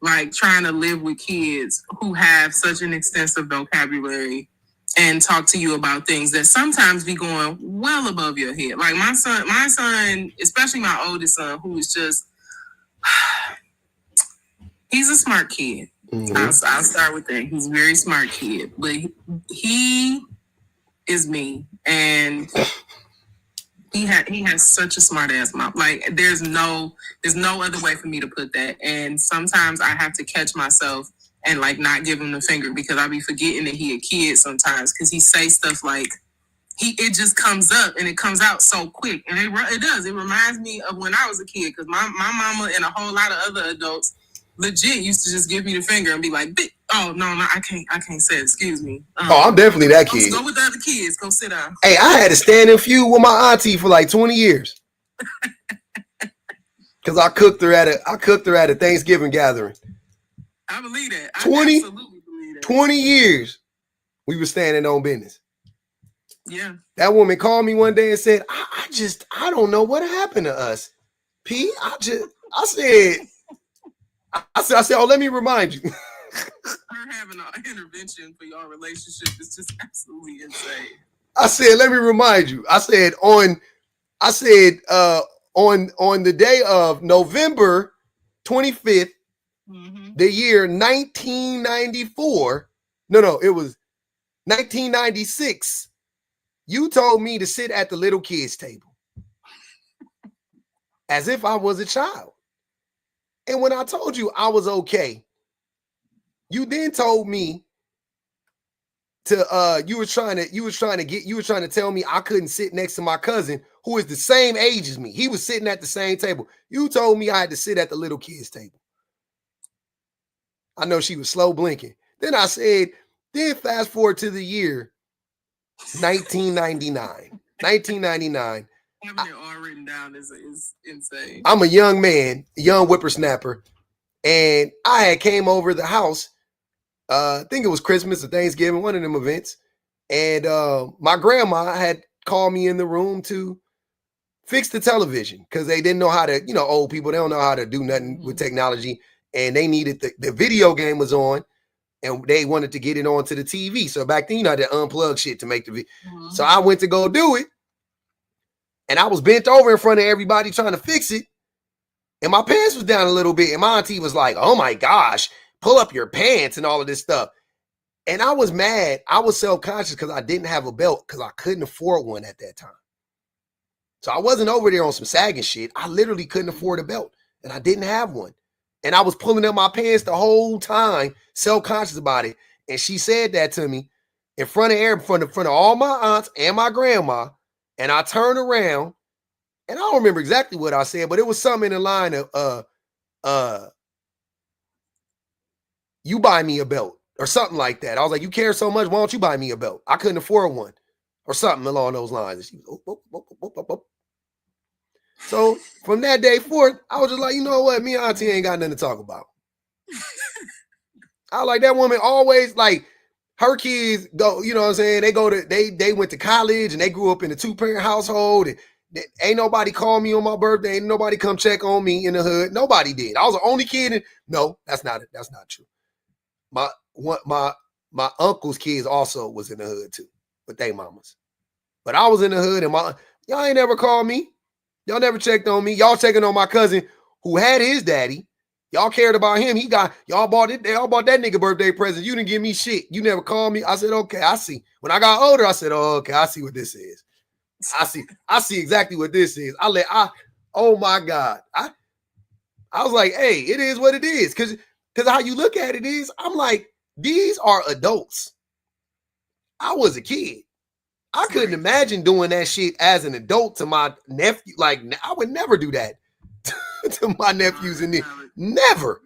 like trying to live with kids who have such an extensive vocabulary and talk to you about things that sometimes be going well above your head. Like my son, especially my oldest son, who is just, he's a smart kid. Mm-hmm. I'll start with that. He's a very smart kid, but he is me. And he has such a smart ass mom. Like there's no other way for me to put that. And sometimes I have to catch myself and like not give him the finger because I be forgetting that he a kid sometimes because he say stuff like it just comes up and it comes out so quick and it does. It reminds me of when I was a kid because my mama and a whole lot of other adults legit used to just give me the finger and be like, oh no, I can't say it. Excuse me. I'm definitely that kid. Go with the other kids. Go sit down. Hey, I had to stand in feud with my auntie for like 20 years because I cooked her at a Thanksgiving gathering. I believe that. 20 years we were standing on business. Yeah. That woman called me one day and said, I don't know what happened to us. P, I said, oh, let me remind you. Her having an intervention for your relationship is just absolutely insane. I said, let me remind you. I said on the day of November 25th, the year 1994. No, it was 1996. You told me to sit at the little kids table as if I was a child. And when I told you I was okay, you then told me to you were trying to tell me I couldn't sit next to my cousin who is the same age as me. He was sitting at the same table. You told me I had to sit at the little kids table. I know she was slow blinking. Then I said, then fast forward to the year 1999. 1999. Having it all written down is insane. I'm a young man, a young whippersnapper, and I had came over the house. I think it was Christmas or Thanksgiving, one of them events. And my grandma had called me in the room to fix the television because they didn't know how to, old people, they don't know how to do nothing with technology. And they needed the video game was on and they wanted to get it onto the TV. So back then, I had to unplug shit to make the video. So I went to go do it. And I was bent over in front of everybody trying to fix it. And my pants was down a little bit. And my auntie was like, oh my gosh, pull up your pants and all of this stuff. And I was mad. I was self-conscious because I didn't have a belt because I couldn't afford one at that time. So I wasn't over there on some sagging shit. I literally couldn't afford a belt and I didn't have one. And I was pulling up my pants the whole time, self-conscious about it. And she said that to me in front of all my aunts and my grandma. And I turned around and I don't remember exactly what I said, but it was something in the line of, you buy me a belt or something like that. I was like, you care so much, why don't you buy me a belt? I couldn't afford one or something along those lines. And she was, oh. So from that day forth, I was just like, you know what? Me and auntie ain't got nothing to talk about. I like that woman always like her kids go, you know what I'm saying? They went to college and they grew up in a 2-parent household and ain't nobody call me on my birthday. Ain't nobody come check on me in the hood. Nobody did. I was the only kid. No, that's not true. My uncle's kids also was in the hood too, with they mamas. But I was in the hood and y'all ain't never called me. Y'all never checked on me. Y'all checking on my cousin who had his daddy. Y'all cared about him. Y'all bought that nigga birthday present. You didn't give me shit. You never called me. I said, okay, I see. When I got older, I said, oh, okay, I see what this is. I see exactly what this is. Oh my God. I was like, hey, it is what it is. Cause how you look at it is, I'm like, these are adults. I was a kid. I couldn't imagine doing that shit as an adult to my nephew. Like, I would never do that to my nephews and never,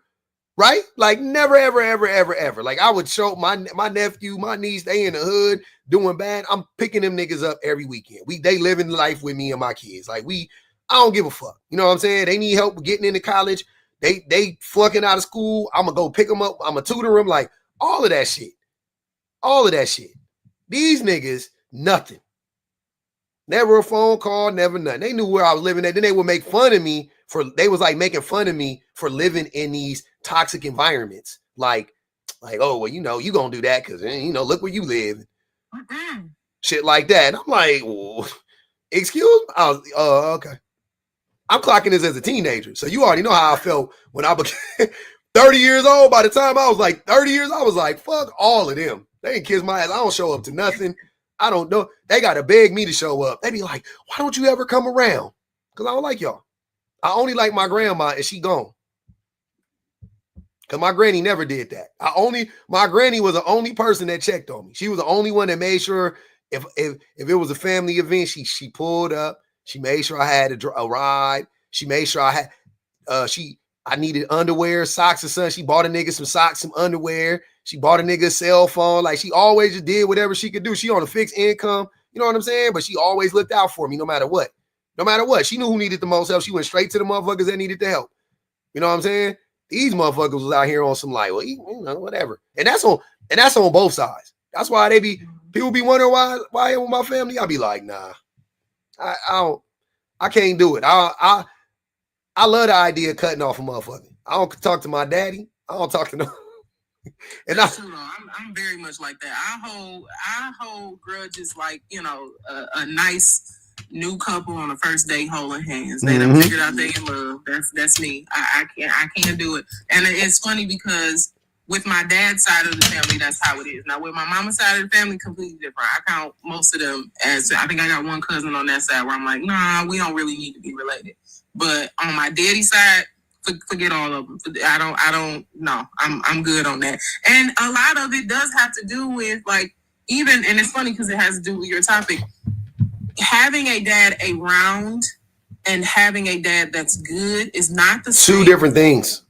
right? Like, never, ever, ever, ever, ever. Like, I would show my nephew, my niece, they in the hood doing bad. I'm picking them niggas up every weekend. They living life with me and my kids. Like, I don't give a fuck. You know what I'm saying? They need help getting into college. They flunking out of school. I'm gonna go pick them up. I'm gonna tutor them. Like, all of that shit. All of that shit. These niggas, nothing. Never a phone call, never nothing. They knew where I was living at. Then they would make fun of me they was like making fun of me for living in these toxic environments. Like, oh, well, you gonna do that because, look where you live. Shit like that. And I'm like, well, excuse me? I was, okay. I'm clocking this as a teenager. So you already know how I felt when I became 30 years old. By the time I was like 30 years, I was like, fuck all of them. They ain't kiss my ass. I don't show up to nothing. I don't know. They got to beg me to show up. They be like, why don't you ever come around? Because I don't like y'all. I only like my grandma and she gone. Because my granny never did that. My granny was the only person that checked on me. She was the only one that made sure if it was a family event, she pulled up. She made sure I had a ride. She made sure I had, I needed underwear, socks or something. She bought a nigga some socks, some underwear. She bought a nigga a cell phone. Like, she always just did whatever she could do. She on a fixed income. You know what I'm saying? But she always looked out for me no matter what. No matter what. She knew who needed the most help. She went straight to the motherfuckers that needed the help. You know what I'm saying? These motherfuckers was out here on some like, well, whatever. And that's on both sides. That's why they be People be wondering why I am with my family. I be like, nah, I can't do it. I love the idea of cutting off a motherfucker. I don't talk to my daddy. I don't talk to no. And that's true, though. I'm very much like that. I hold grudges like, you know, a nice new couple on a first date holding hands. They done figured out they in love. That's me. I can't do it. And it's funny because with my dad's side of the family, that's how it is. Now with my mama's side of the family, completely different. I count most of them as, I think I got one cousin on that side where I'm like, nah, we don't really need to be related. But on my daddy's side, forget all of them. I don't know. I'm good on that. And a lot of it does have to do with like, even, and it's funny because it has to do with your topic, having a dad around and having a dad that's good is not the same. Two different things.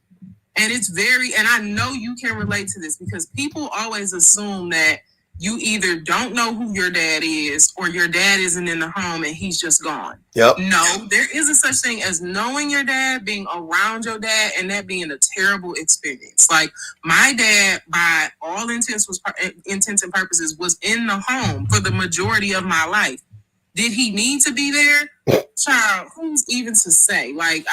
And it's very, and I know you can relate to this because people always assume that you either don't know who your dad is or your dad isn't in the home and he's just gone. Yep. No, there isn't such thing as knowing your dad, being around your dad, and that being a terrible experience. Like my dad, by all intents and purposes, was in the home for the majority of my life. Did he need to be there? Child, who's even to say? Like,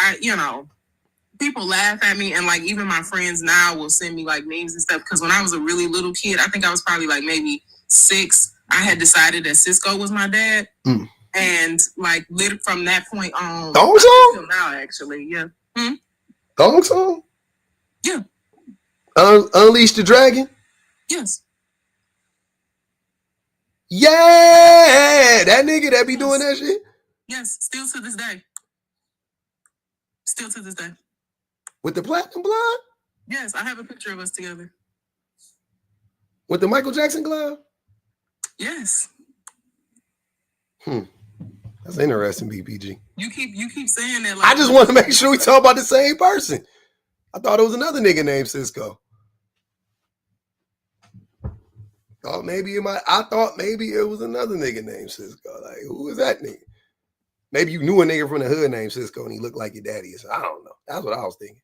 people laugh at me, and like even my friends now will send me like memes and stuff. Because when I was a really little kid, I think I was probably like maybe 6, I had decided that Cisco was my dad. And like from that point on, Thong song? Until now, actually, yeah. Thong song? Yeah. Unleash the Dragon? Yes. Yeah, that nigga that be doing that shit? Yes, still to this day. Still to this day. With the platinum blonde? Yes, I have a picture of us together. With the Michael Jackson glove? Yes. That's interesting, BPG. You keep saying that. Like, I just want to make sure we talk about the same person. I thought it was another nigga named Cisco. I thought maybe it was another nigga named Cisco. Like, who is that nigga? Maybe you knew a nigga from the hood named Cisco and he looked like your daddy. So I don't know. That's what I was thinking.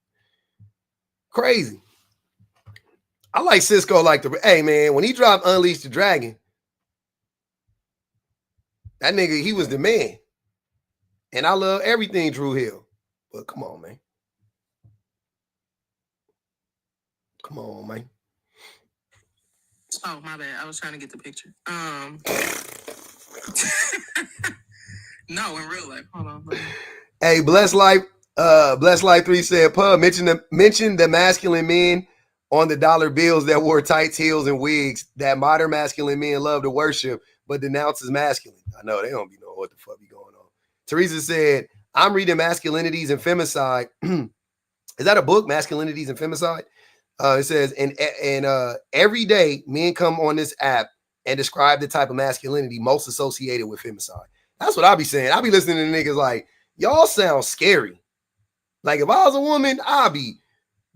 Crazy. I like Cisco hey man, when he dropped Unleash the Dragon, that nigga, he was the man. And I love everything Drew Hill. But come on, man. Come on, man. Oh, my bad. I was trying to get the picture. No, in real life. Hold on. Hey, Blessed Life 3 said, Pub, mention the masculine men on the dollar bills that wore tights, heels, and wigs that modern masculine men love to worship, but denounce as masculine. I know they don't be knowing what the fuck be going on. Teresa said, I'm reading Masculinities and Femicide. Is that a book, Masculinities and Femicide? It says, and every day men come on this app and describe the type of masculinity most associated with femicide. That's what I be saying. I be listening to niggas like, y'all sound scary. Like if I was a woman, I'd be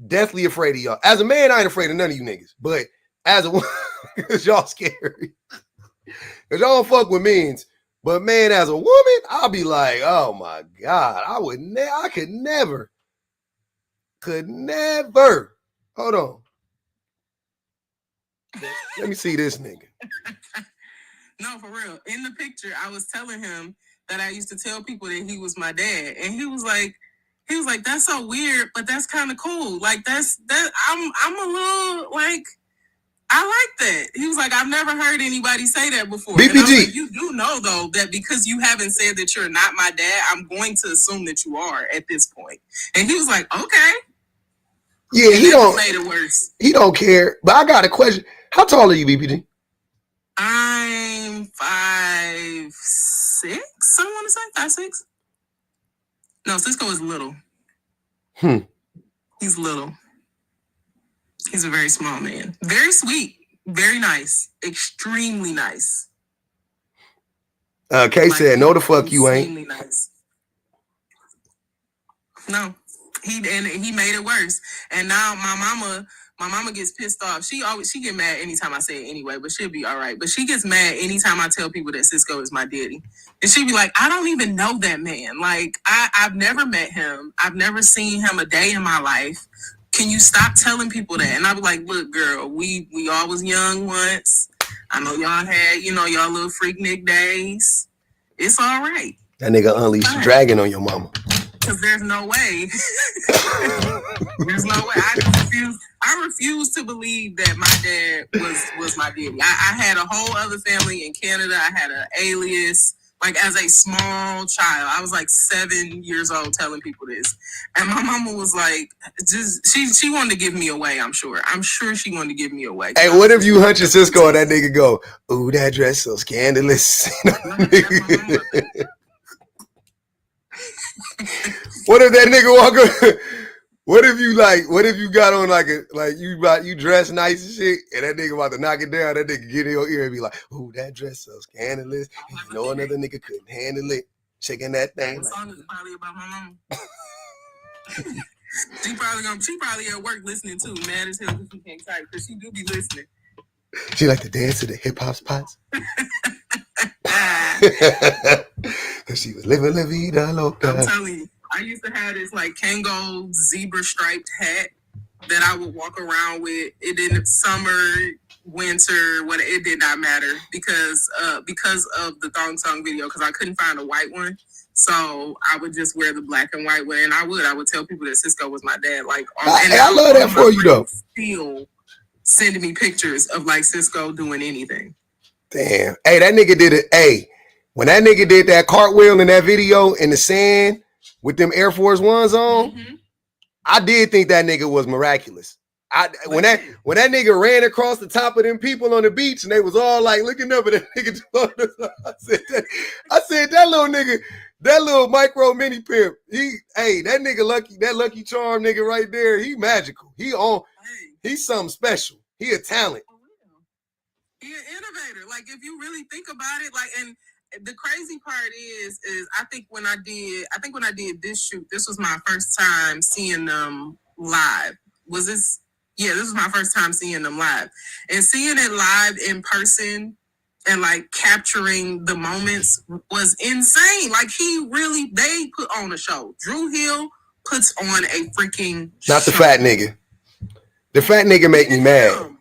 deathly afraid of y'all. As a man, I ain't afraid of none of you niggas. But as a woman, because y'all scary. Because y'all don't fuck with men's. But man, as a woman, I'll be like, oh my God, I could never. Hold on. Let me see this nigga. No, for real. In the picture, I was telling him that I used to tell people that he was my dad. And he was like, that's so weird, but that's kind of cool. Like I'm a little like, I like that. He was like, I've never heard anybody say that before. BPG. And I was like, you do know though that because you haven't said that you're not my dad, I'm going to assume that you are at this point. And he was like, okay. Yeah, and he don't made it worse. He don't care. But I got a question. How tall are you, BPG? I'm 5'6", I want to say 5'6". No, Cisco is little. He's little. He's a very small man. Very sweet. Very nice. Extremely nice. Kay said, no the fuck you ain't. Extremely nice. No. He made it worse. And now my mama gets pissed off. She get mad anytime I say it anyway, but she'll be all right. But she gets mad anytime I tell people that Cisco is my daddy. And she'd be like, I don't even know that man. Like, I've never met him. I've never seen him a day in my life. Can you stop telling people that? And I'd be like, look, girl, we all was young once. I know y'all had, y'all little freaknik days. It's all right. That nigga unleashed the dragon on your mama. Because there's no way. There's no way. I refuse to believe that my dad was my daddy. I had a whole other family in Canada. I had an alias. Like, as a small child, I was like 7 years old telling people this. And my mama was like, she wanted to give me away, I'm sure. I'm sure she wanted to give me away. Hey, what if you hunt your Cisco and that nigga go, ooh, that dress so scandalous? What if that nigga walk up? What if you got on you dress nice and shit, and that nigga about to knock it down, that nigga get in your ear and be like, ooh, that dress so scandalous. And you know another nigga couldn't handle it. Shaking that thing. The song is probably about my mom. She probably at work listening too, mad as hell because she can't type, because she do be listening. She like to dance to the hip hop spots. Cause she was living la vida loca. I'm telling you, I used to have this like Kango zebra striped hat that I would walk around with. It didn't summer, winter, it did not matter because of the Thong Song video, because I couldn't find a white one. So I would just wear the black and white one, and I would tell people that Cisco was my dad. Like, I love that for you though. Still sending me pictures of like Cisco doing anything. Damn. Hey, that nigga did it. Hey, when that nigga did that cartwheel in that video in the sand with them Air Force Ones on, I did think that nigga was miraculous. When that nigga ran across the top of them people on the beach and they was all like looking up at that nigga, I said that little nigga, that little micro mini pimp, that nigga that Lucky Charm nigga right there, he magical. He's something special. He a talent. He an innovator. Like, if you really think about it, like, and the crazy part is I think when I did this shoot, this was my first time seeing them live. This was my first time seeing them live. And seeing it live in person and like capturing the moments was insane. Like, they put on a show. Drew Hill puts on a freaking Not show. The fat nigga. The fat nigga make me mad.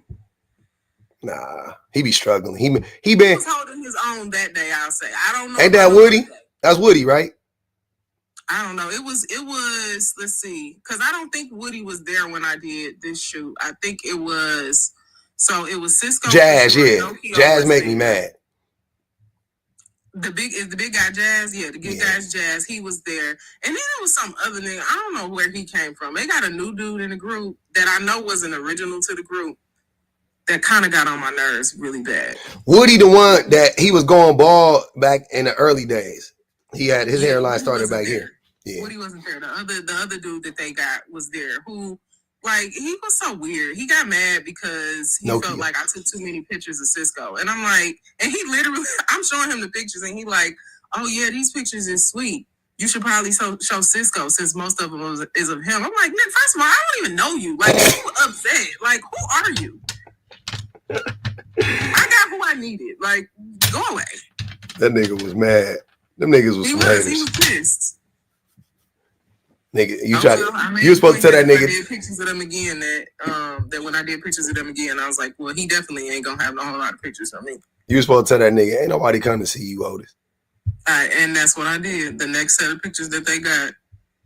Nah, he be struggling. He been was holding his own that day, I'll say. I don't know. Ain't that Woody? That's Woody, right? I don't know. It was, let's see. Because I don't think Woody was there when I did this shoot. I think it was Cisco. Jazz, yeah. Jazz make me mad. The big guy Jazz? Yeah, the big guy's Jazz. He was there. And then there was some other nigga. I don't know where he came from. They got a new dude in the group that I know wasn't original to the group that kind of got on my nerves really bad. Woody, the one that he was going bald back in the early days. He had his hairline started back here. Yeah. Woody wasn't there. The other dude that they got was there, who, like, he was so weird. He got mad because he felt like I took too many pictures of Cisco. And I'm like, and he literally, I'm showing him the pictures and he like, oh yeah, these pictures is sweet. You should probably show Cisco since most of them is of him. I'm like, man, first of all, I don't even know you. Like, you upset. Like, who are you? I got who I needed. Like, go away. That nigga was mad. Them niggas was some haters. He was pissed. Nigga, you were supposed to tell that nigga. I did pictures of them again. That when I did pictures of them again, I was like, well, he definitely ain't gonna have a whole lot of pictures of me. You were supposed to tell that nigga, ain't nobody come to see you, Otis. And that's what I did. The next set of pictures that they got.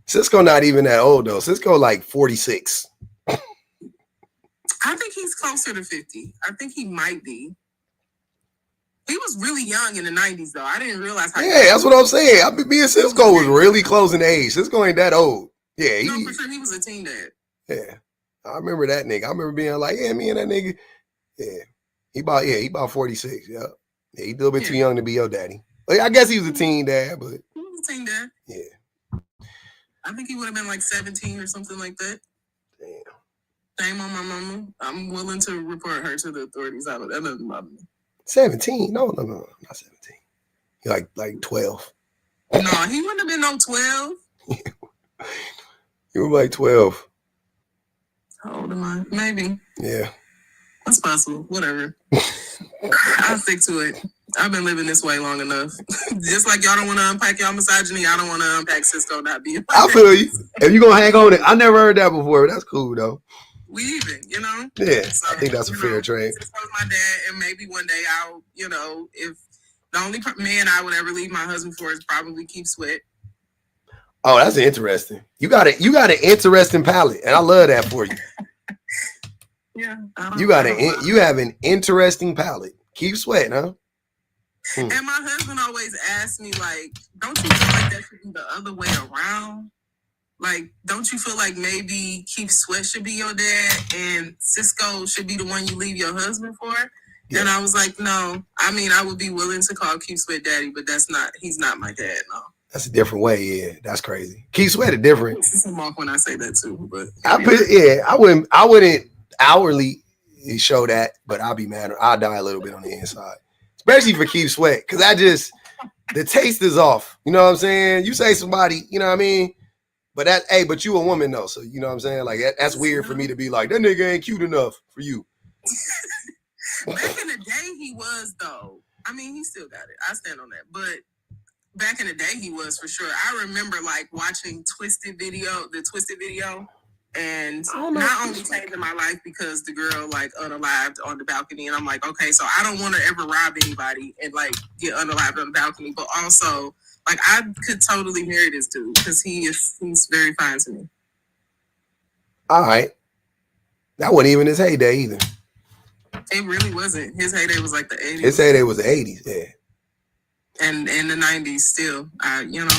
Cisco not even that old though. Cisco like 46. I think he's closer to 50. I think he might be. He was really young in the 90s, though. I didn't realize how. Yeah, that's what I'm saying. Me and Cisco was really close in age. Cisco ain't that old. Yeah, for sure he was a teen dad. Yeah, I remember that nigga. I remember being like, yeah, me and that nigga. Yeah, he about 46. Yeah, he a little bit too young to be your daddy. Like, I guess he was a teen dad, but he was a teen dad. Yeah, I think he would have been like 17 or something like that. Damn. Shame on my mama. I'm willing to report her to the authorities. That doesn't bother me. 17? No, not 17. He like 12. No, he wouldn't have been no 12. He was like 12. How old am I? Maybe. Yeah. That's possible. Whatever. I'll stick to it. I've been living this way long enough. Just like y'all don't want to unpack y'all misogyny, I don't want to unpack Cisco not being. I feel you. If you gonna hang on it, I never heard that before, but that's cool though. we even, you know? Yeah, So, I think that's a fair trade. Cisco's my dad, and maybe one day I'll, you know, if the only man I would ever leave my husband for is probably Keith Sweat. Oh, that's interesting. You got an interesting palate, and I love that for you. Yeah. You have an interesting palate. Keep sweating, huh? And my husband always asks me, like, don't you feel like that should be the other way around? Like, don't you feel like maybe Keith Sweat should be your dad and Cisco should be the one you leave your husband for? Yeah. And I was like, no. I mean, I would be willing to call Keith Sweat daddy, but he's not my dad, no. That's a different way, yeah. That's crazy. Keith Sweat is different. I'm off when I say that too, but I wouldn't outwardly show that, but I'll be mad. I'll die a little bit on the inside, especially for Keith Sweat, because the taste is off. You know what I'm saying? You say somebody, you know what I mean? But but you a woman though, so you know what I'm saying? Like that's weird for me to be like, that nigga ain't cute enough for you. Back in the day, he was though. I mean, he still got it. I stand on that, but. Back in the day, he was for sure. I remember like watching the Twisted video, and not only changing my life because the girl like unalived on the balcony, and I'm like, okay, so I don't want to ever rob anybody and like get unalived on the balcony, but also like I could totally marry this dude because he's very fine to me. All right, that wasn't even his heyday either. It really wasn't. His heyday was like the 80s. His heyday was the 80s, yeah. And in the 90s still, you know.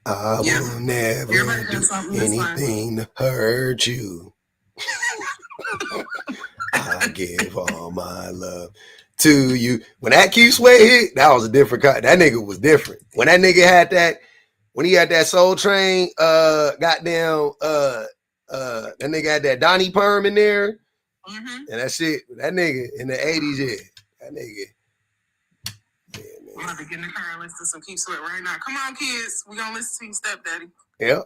I will never do anything to hurt you. I give all my love to you. When that Keith Sweat hit, that was a different cut. That nigga was different. When that nigga had that Soul Train, that nigga had that Donnie Perm in there. Mm-hmm. And that shit, that nigga in the 80s, yeah. That nigga. I'm about to get in the car and listen to some Keith Sweat right now. Come on, kids. We're going to listen to your stepdaddy. Yeah.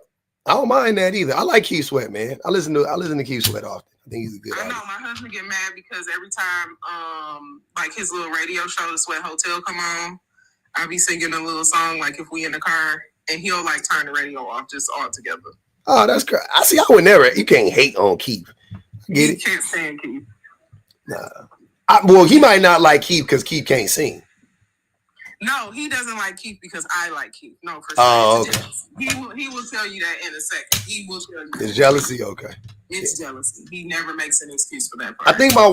I don't mind that either. I like Keith Sweat, man. I listen to Keith Sweat often. I think he's a good artist. I know my husband get mad because every time like his little radio show, The Sweat Hotel, come on, I'll be singing a little song like if we in the car, and he'll like turn the radio off just all together. Oh, that's great. I would never. You can't hate on Keith. Get it? You can't stand Keith. Nah. Well, he might not like Keith because Keith can't sing. No, he doesn't like Keith because I like Keith. No, for sure. Oh, okay. He will tell you that in a second. He will tell you. It's jealousy, okay. It's jealousy. He never makes an excuse for that part. I think my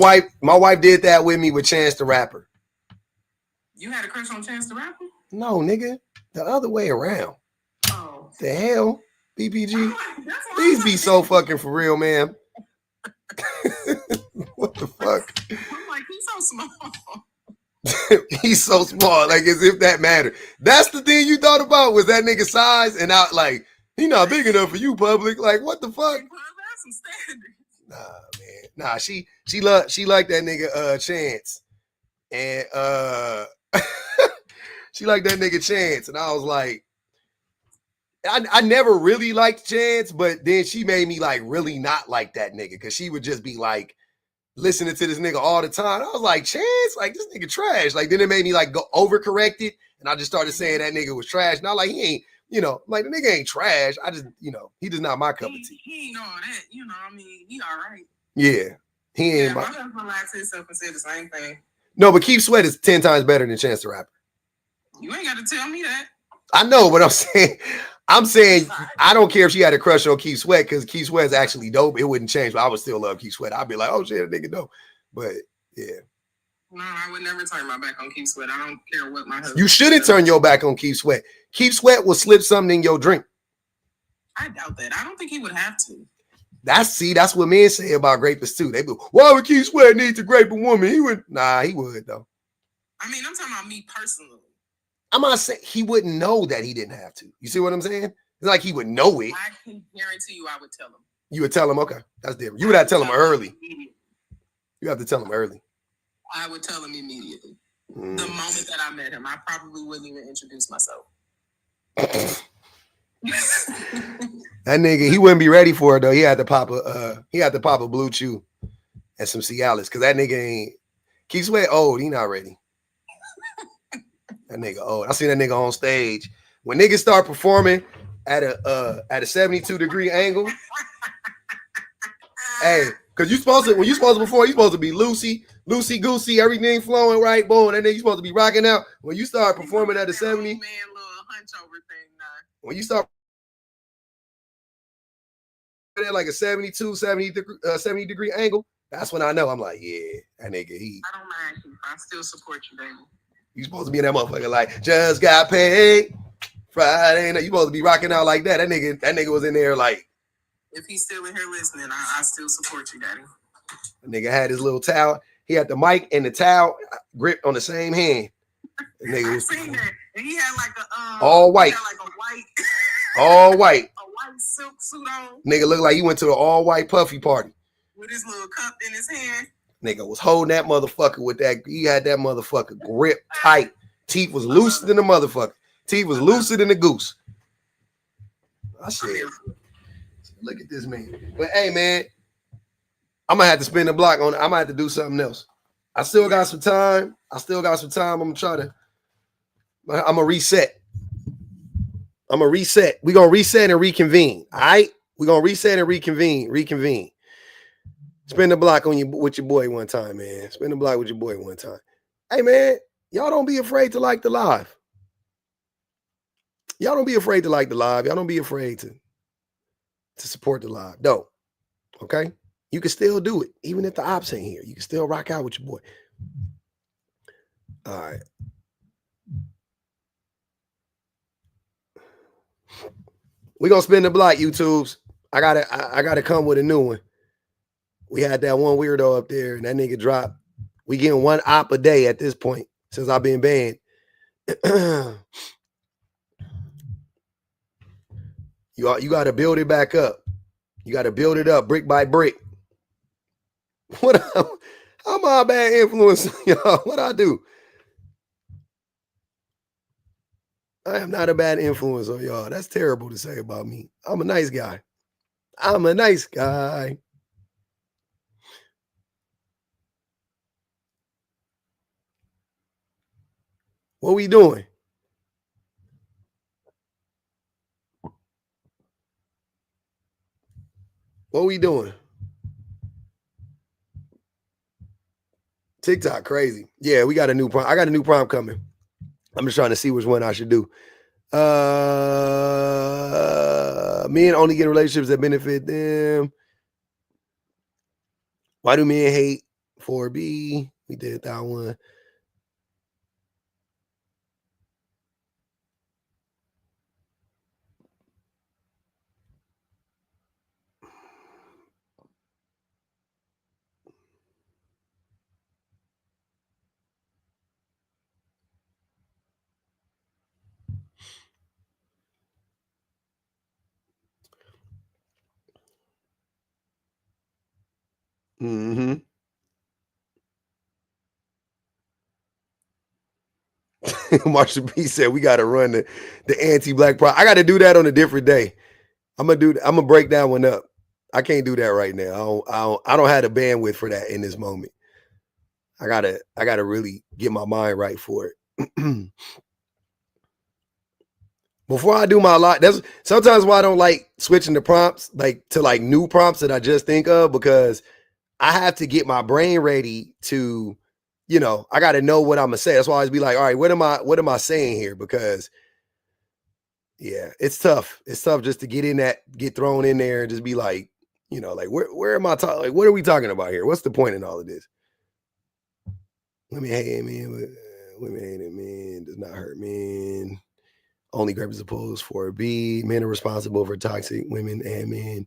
wife did that with me with Chance the Rapper. You had a crush on Chance the Rapper? No, nigga. The other way around. Oh. The hell? BPG? Please be so fucking for real, man. What the fuck? I'm like, he's so small. He's so small, like as if that mattered. That's the thing you thought about was that nigga size, and out like he not big enough for you, public. Like what the fuck? That's some standards. Nah, man. Nah, she liked that nigga Chance, and she liked that nigga Chance, and I was like, I never really liked Chance, but then she made me like really not like that nigga because she would just be like. Listening to this nigga all the time. I was like, Chance, like this nigga trash. Like then it made me like go overcorrect it. And I just started saying that nigga was trash. Not like he ain't, like the nigga ain't trash. I just, he just not my cup of tea. He ain't all that, I mean, he all right. Yeah. He ain't my husband lied to himself and said the same thing. No, but Keith Sweat is 10 times better than Chance the Rapper. You ain't got to tell me that. I know, but I'm saying I don't care if she had a crush on Keith Sweat because Keith Sweat is actually dope. It wouldn't change, but I would still love Keith Sweat. I'd be like, oh shit, that nigga dope. But yeah. No, I would never turn my back on Keith Sweat. I don't care what my husband. You shouldn't turn your back on Keith Sweat. Keith Sweat will slip something in your drink. I doubt that. I don't think he would have to. That's what men say about rapists too. They be, why would Keith Sweat need to rape a woman? He would though. I mean, I'm talking about me personally. I'm not saying he wouldn't know that he didn't have to. You see what I'm saying? It's like he would know it. I can guarantee you I would tell him. You would tell him, okay, that's different. You would have to tell him early. You have to tell him early. I would tell him immediately. The moment that I met him, I probably wouldn't even introduce myself. That nigga, he wouldn't be ready for it though. He had to pop a blue chew and some Cialis because that nigga ain't. Keith Sweat old. He not ready. That nigga old. I seen that nigga on stage. When niggas start performing at a 72-degree angle, Hey, because when you supposed to be loosey goosey, everything flowing right, boom, and then you supposed to be rocking out. When you start performing at a 70, man, little hunch over thing now. When you start at like a 70 degree angle, that's when I know. I'm like, yeah, that nigga, I don't mind you. I still support you, baby. You supposed to be in that motherfucker like, just got paid Friday night. You supposed to be rocking out like that. That nigga was in there like. If he's still in here listening, I still support you, daddy. The nigga had his little towel. He had the mic and the towel gripped on the same hand. The nigga was seen that. And he had like a all white. All white. A white silk suit on. Nigga looked like he went to an all white puffy party. With his little cup in his hand. Nigga was holding that motherfucker with that. He had that motherfucker grip tight. Teeth was looser than the motherfucker. Teeth was looser than the goose. I said, look at this man. But hey, man, I'm gonna have to spin the block on it. I'm gonna have to do something else. I still got some time. I'm gonna try to. I'm gonna reset. We're gonna reset and reconvene. All right, we're gonna reset and reconvene. Spin the block with your boy one time, man. Spin the block with your boy one time. Hey, man, y'all don't be afraid to like the live. Y'all don't be afraid to like the live. Y'all don't be afraid to support the live. No, okay? You can still do it, even if the ops ain't here. You can still rock out with your boy. All right. We're gonna spin the block, YouTubes. I gotta come with a new one. We had that one weirdo up there, and that nigga dropped. We getting one op a day at this point since I've been banned. You got to build it back up. You got to build it up brick by brick. How am I a bad influence, y'all? What I do? I am not a bad influence on y'all. That's terrible to say about me. I'm a nice guy. What we doing? TikTok crazy. Yeah, we got a new prompt. I got a new prompt coming. I'm just trying to see which one I should do. Men only get in relationships that benefit them. Why do men hate 4B? We did that one. Mm-hmm. Marshall B said we got to run the anti-black pride. I got to do that on a different day. I'm gonna break that one up. I can't do that right now. I don't have the bandwidth for that in this moment. I gotta really get my mind right for it. Before I do my lot, that's sometimes why I don't like switching the prompts to new prompts that I just think of, because I have to get my brain ready to, I got to know what I'm gonna say. That's why I always be like, all right, what am I saying here? Because yeah, it's tough. It's tough just to get thrown in there and just be like, where am I talking? Like, what are we talking about here? What's the point in all of this? Women hate men, women hate men does not hurt men. Only grab is opposed for B. Men are responsible for toxic women and men.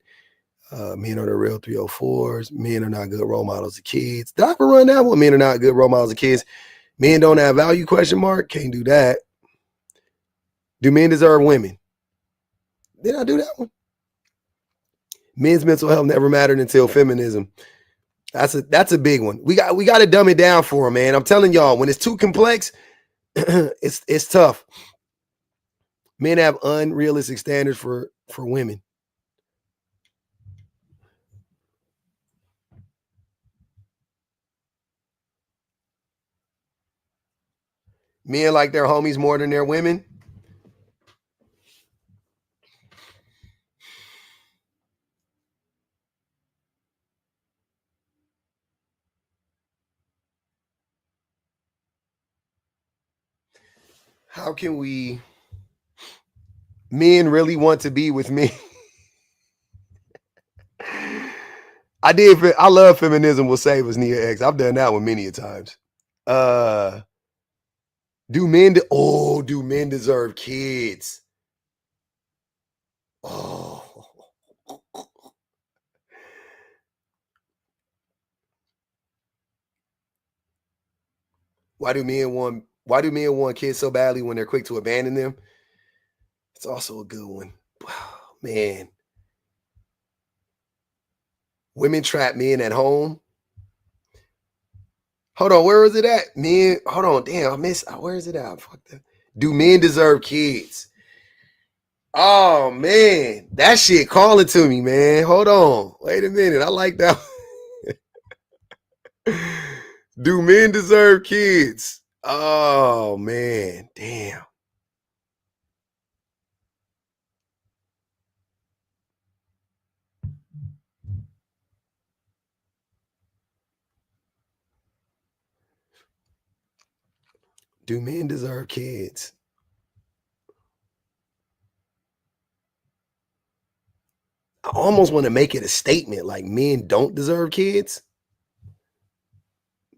Men are the real 304s. Men are not good role models of kids. Did I ever run that one? Men are not good role models of kids. Men don't have value, ? Can't do that. Do men deserve women? Did I do that one? Men's mental health never mattered until feminism. That's a big one. We got to dumb it down for them, man. I'm telling y'all, when it's too complex, it's tough. Men have unrealistic standards for women. Men like their homies more than their women. How can men really want to be with me? I love Feminism Will Save Us, Nia X. I've done that one many a times. Do men deserve kids? Oh. Why do men want kids so badly when they're quick to abandon them? It's also a good one. Man. Women trap men at home. Hold on, where is it at? Men, hold on, damn, I missed. Where is it at? Fuck that. Do men deserve kids? Oh man, that shit calling to me, man. Hold on, wait a minute. I like that. Do men deserve kids? Oh man, damn. Do men deserve kids? I almost want to make it a statement like men don't deserve kids,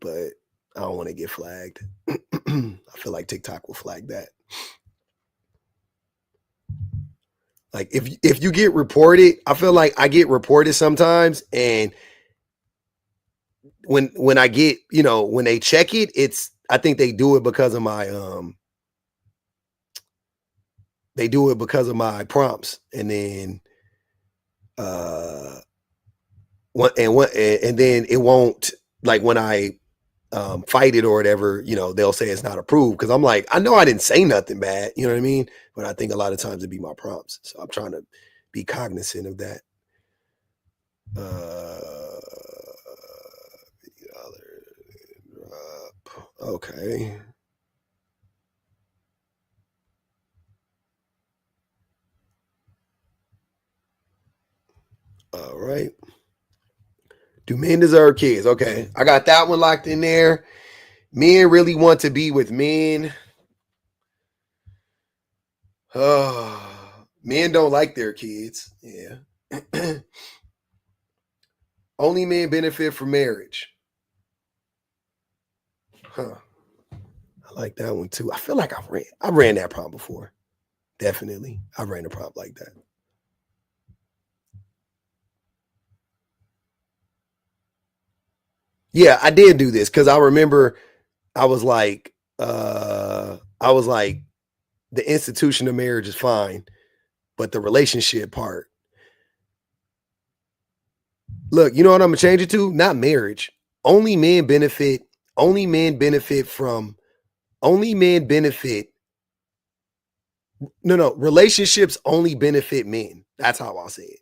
but I don't want to get flagged. I feel like TikTok will flag that. Like if you get reported, I feel like I get reported sometimes, and when I get, when they check it, I think they do it because of my prompts, and then and then it won't, like when I fight it or whatever, they'll say it's not approved, because I'm like, I know I didn't say nothing bad, you know what I mean? But I think a lot of times it'd be my prompts, so I'm trying to be cognizant of that. Okay. All right. Do men deserve kids? Okay. I got that one locked in there. Men really want to be with men. Men don't like their kids. Yeah. Only men benefit from marriage. Huh. I like that one too. I feel like I ran that prompt before. Definitely. I ran a prompt like that. Yeah, I did do this because I remember I was like, the institution of marriage is fine, but the relationship part. Look, you know what I'm gonna change it to? Not marriage. Only men benefit from. No, relationships only benefit men. That's how I'll say it.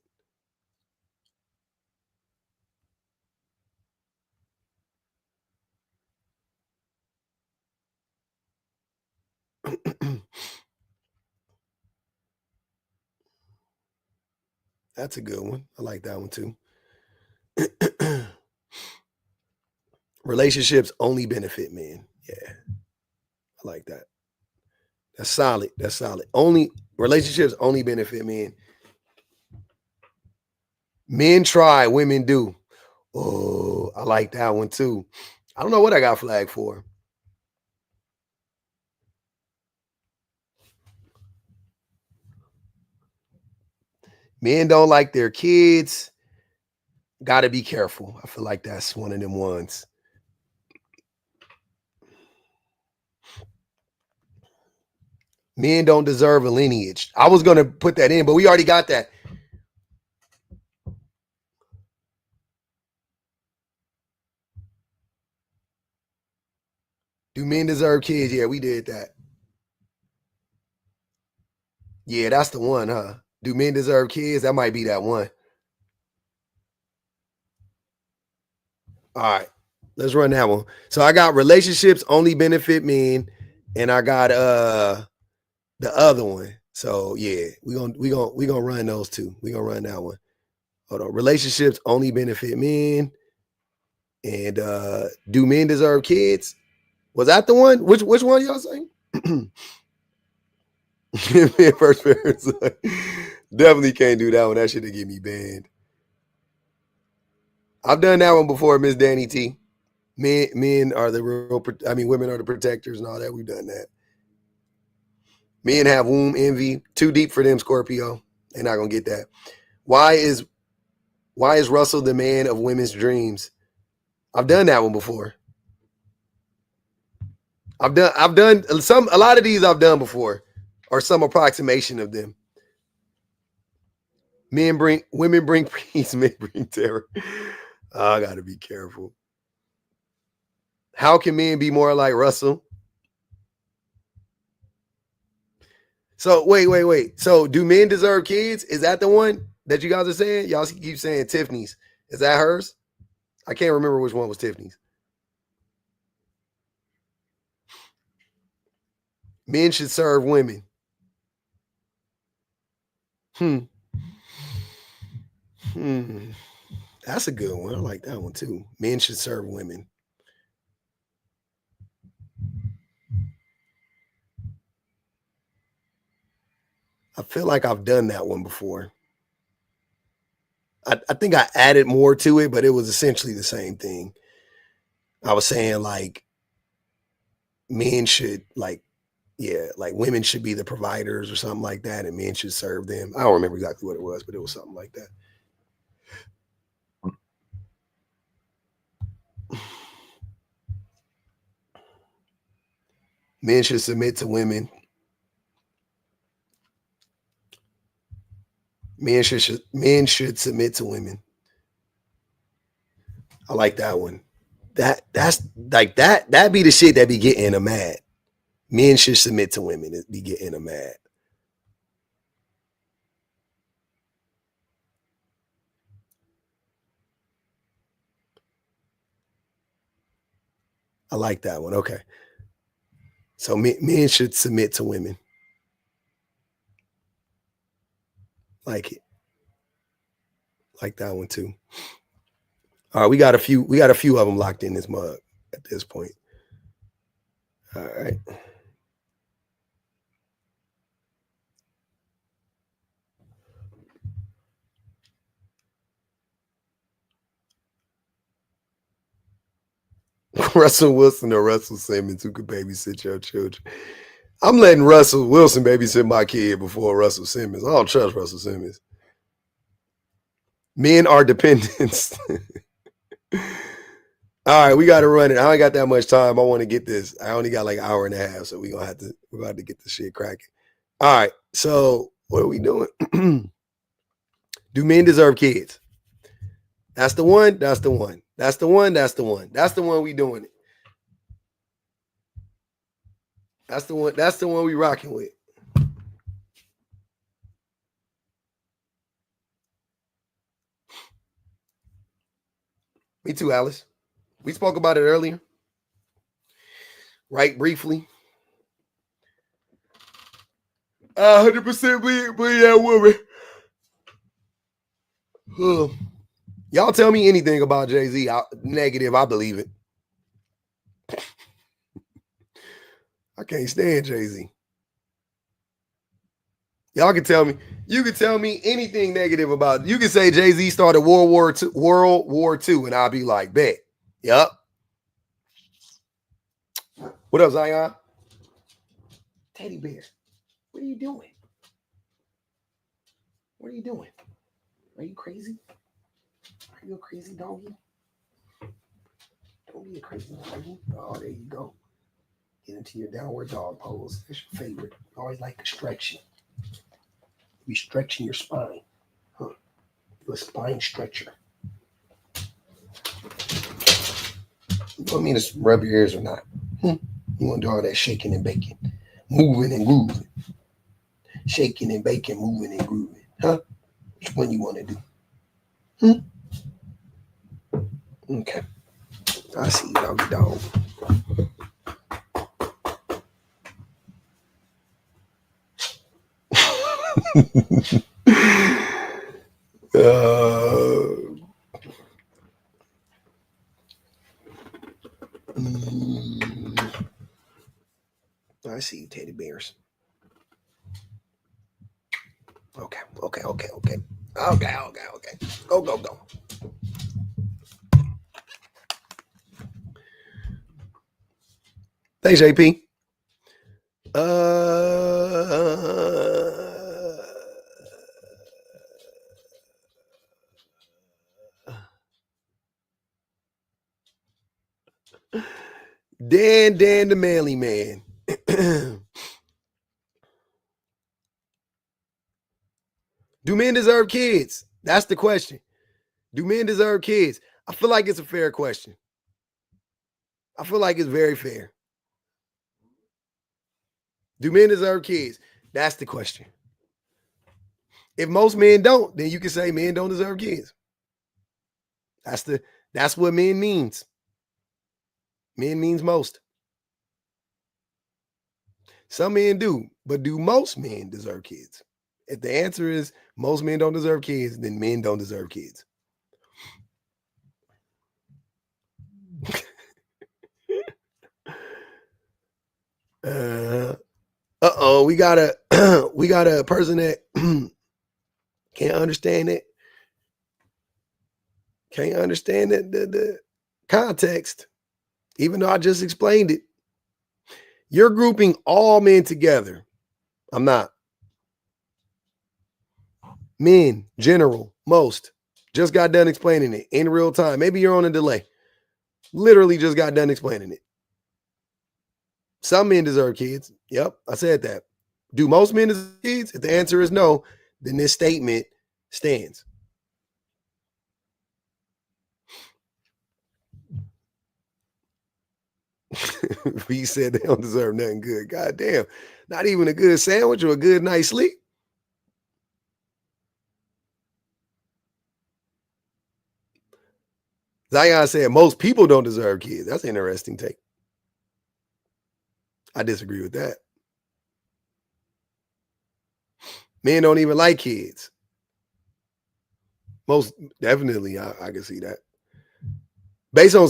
That's a good one. I like that one too. Relationships only benefit men. Yeah. I like that. That's solid. Relationships only benefit men. Men try, women do. Oh, I like that one too. I don't know what I got flagged for. Men don't like their kids. Got to be careful. I feel like that's one of them ones. Men don't deserve a lineage. I was going to put that in, but we already got that. Do men deserve kids? Yeah, we did that. Yeah, that's the one, huh? Do men deserve kids? That might be that one. All right, let's run that one. So I got relationships only benefit men, and I got the other one. So yeah, we gonna run those two. We gonna run that one. Hold on. Relationships only benefit men, and do men deserve kids? Was that the one? Which one y'all saying? First parents. Definitely can't do that one. That shit'll get me banned. I've done that one before, Miss Danny T. Men are the real, women are the protectors and all that. We've done that. Men have womb envy. Too deep for them, Scorpio. They're not gonna get that. Why is Russell the man of women's dreams? I've done that one before. I've done a lot of these I've done before, or some approximation of them. Women bring peace, men bring terror. I gotta be careful. How can men be more like Russell? So wait. So do men deserve kids? Is that the one that you guys are saying? Y'all keep saying Tiffany's. Is that hers? I can't remember which one was Tiffany's. Men should serve women. That's a good one. I like that one too. Men should serve women. I feel like I've done that one before. I think I added more to it, but it was essentially the same thing. I was saying like men should women should be the providers or something like that, and men should serve them. I don't remember exactly what it was, but it was something like that. Men should submit to women. Men should submit to women. I like that one. That's like that be the shit that be getting them mad. Men should submit to women. It be getting them mad. I like that one. Okay. So men should submit to women. Like it. Like that one too. All right, we got a few of them locked in this mug at this point. All right. Russell Wilson or Russell Simmons, who could babysit your children? I'm letting Russell Wilson babysit my kid before Russell Simmons. I don't trust Russell Simmons. Men are dependents. All right, we got to run it. I ain't got that much time. I want to get this. I only got like an hour and a half, so we're gonna have to get this shit cracking. All right, so what are we doing? Do men deserve kids? That's the one. That's the one. That's the one. That's the one. That's the one we doing it. That's the one. That's the one we rocking with. Me too, Alice. We spoke about it earlier. Right, briefly. 100% believe that woman. Y'all tell me anything about Jay-Z. Negative, I believe it. I can't stand Jay-Z. Y'all can tell me. You can tell me anything negative about it. You can say Jay-Z started World War II, and I'll be like, bet. Yep. What up, Zion? Teddy bear. What are you doing? What are you doing? Are you crazy? Are you a crazy doggy? Don't be a crazy doggy. Oh, there you go. Get into your downward dog pose. That's your favorite. You always like to stretch it. You be stretching your spine. Huh. You're a spine stretcher. You want me to rub your ears or not? You want to do all that shaking and baking? Moving and grooving. Shaking and baking, moving and grooving. Huh? Which one you want to do? Okay. I see you, doggy dog. I see you, teddy bears. Okay. Go. Thanks, JP. Dan the manly man. Do men deserve kids? That's the question. Do men deserve kids? I feel like it's a fair question. I feel like it's very fair. Do men deserve kids? That's the question. If most men don't, then you can say men don't deserve kids. That's what men means. Men means most. Some men do, but do most men deserve kids? If the answer is most men don't deserve kids, then men don't deserve kids. We got a person that can't understand it. Can't understand the context, even though I just explained it. You're grouping all men together. I'm not. Men, general, most. Just got done explaining it in real time. Maybe you're on a delay. Literally just got done explaining it. Some men deserve kids. Yep, I said that. Do most men deserve kids? If the answer is no, then this statement stands. We said they don't deserve nothing good. God damn. Not even a good sandwich or a good night's sleep. Zion said most people don't deserve kids. That's an interesting take. I disagree with that. Men don't even like kids. Most definitely, I can see that. Based on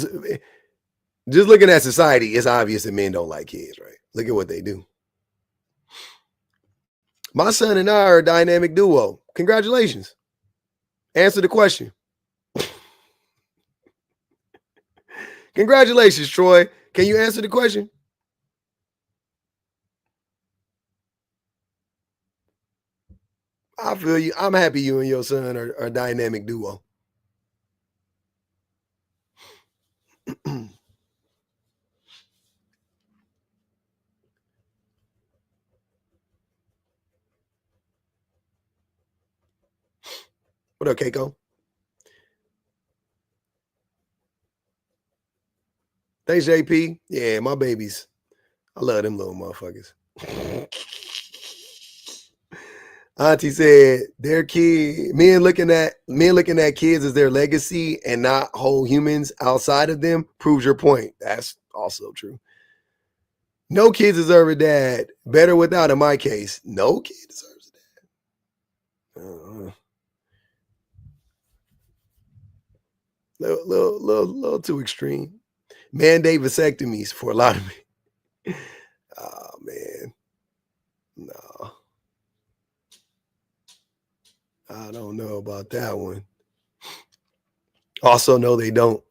just looking at society, it's obvious that men don't like kids, right? Look at what they do. My son and I are a dynamic duo. Congratulations. Answer the question. Congratulations, Troy. Can you answer the question? I feel you. I'm happy you and your son are a dynamic duo. What up, Keiko? Thanks, JP. Yeah, my babies. I love them little motherfuckers. Auntie said their kid, men looking at kids as their legacy and not whole humans outside of them proves your point. That's also true. No kid deserve a dad. Better without, in my case. No kid deserves a dad. Little too extreme. Mandate vasectomies for a lot of men. Oh man. No. I don't know about that one. Also, no, they don't.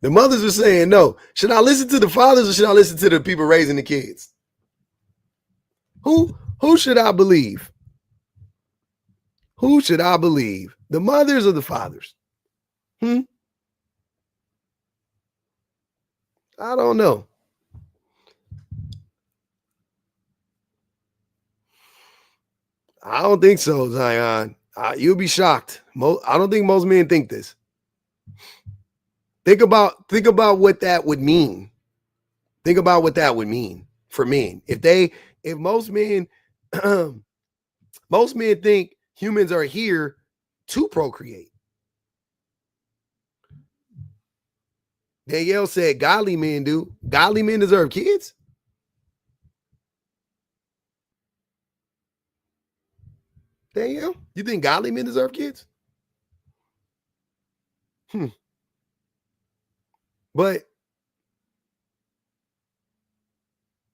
The mothers are saying no. Should I listen to the fathers or should I listen to the people raising the kids? Who should I believe? Who should I believe? The mothers or the fathers? I don't know. I don't think so, Zion. You'll be shocked. I don't think most men think this. Think about what that would mean. Think about what that would mean for men. If most men most men think humans are here to procreate. Danielle said godly men do. Godly men deserve kids? Danielle, you think godly men deserve kids? But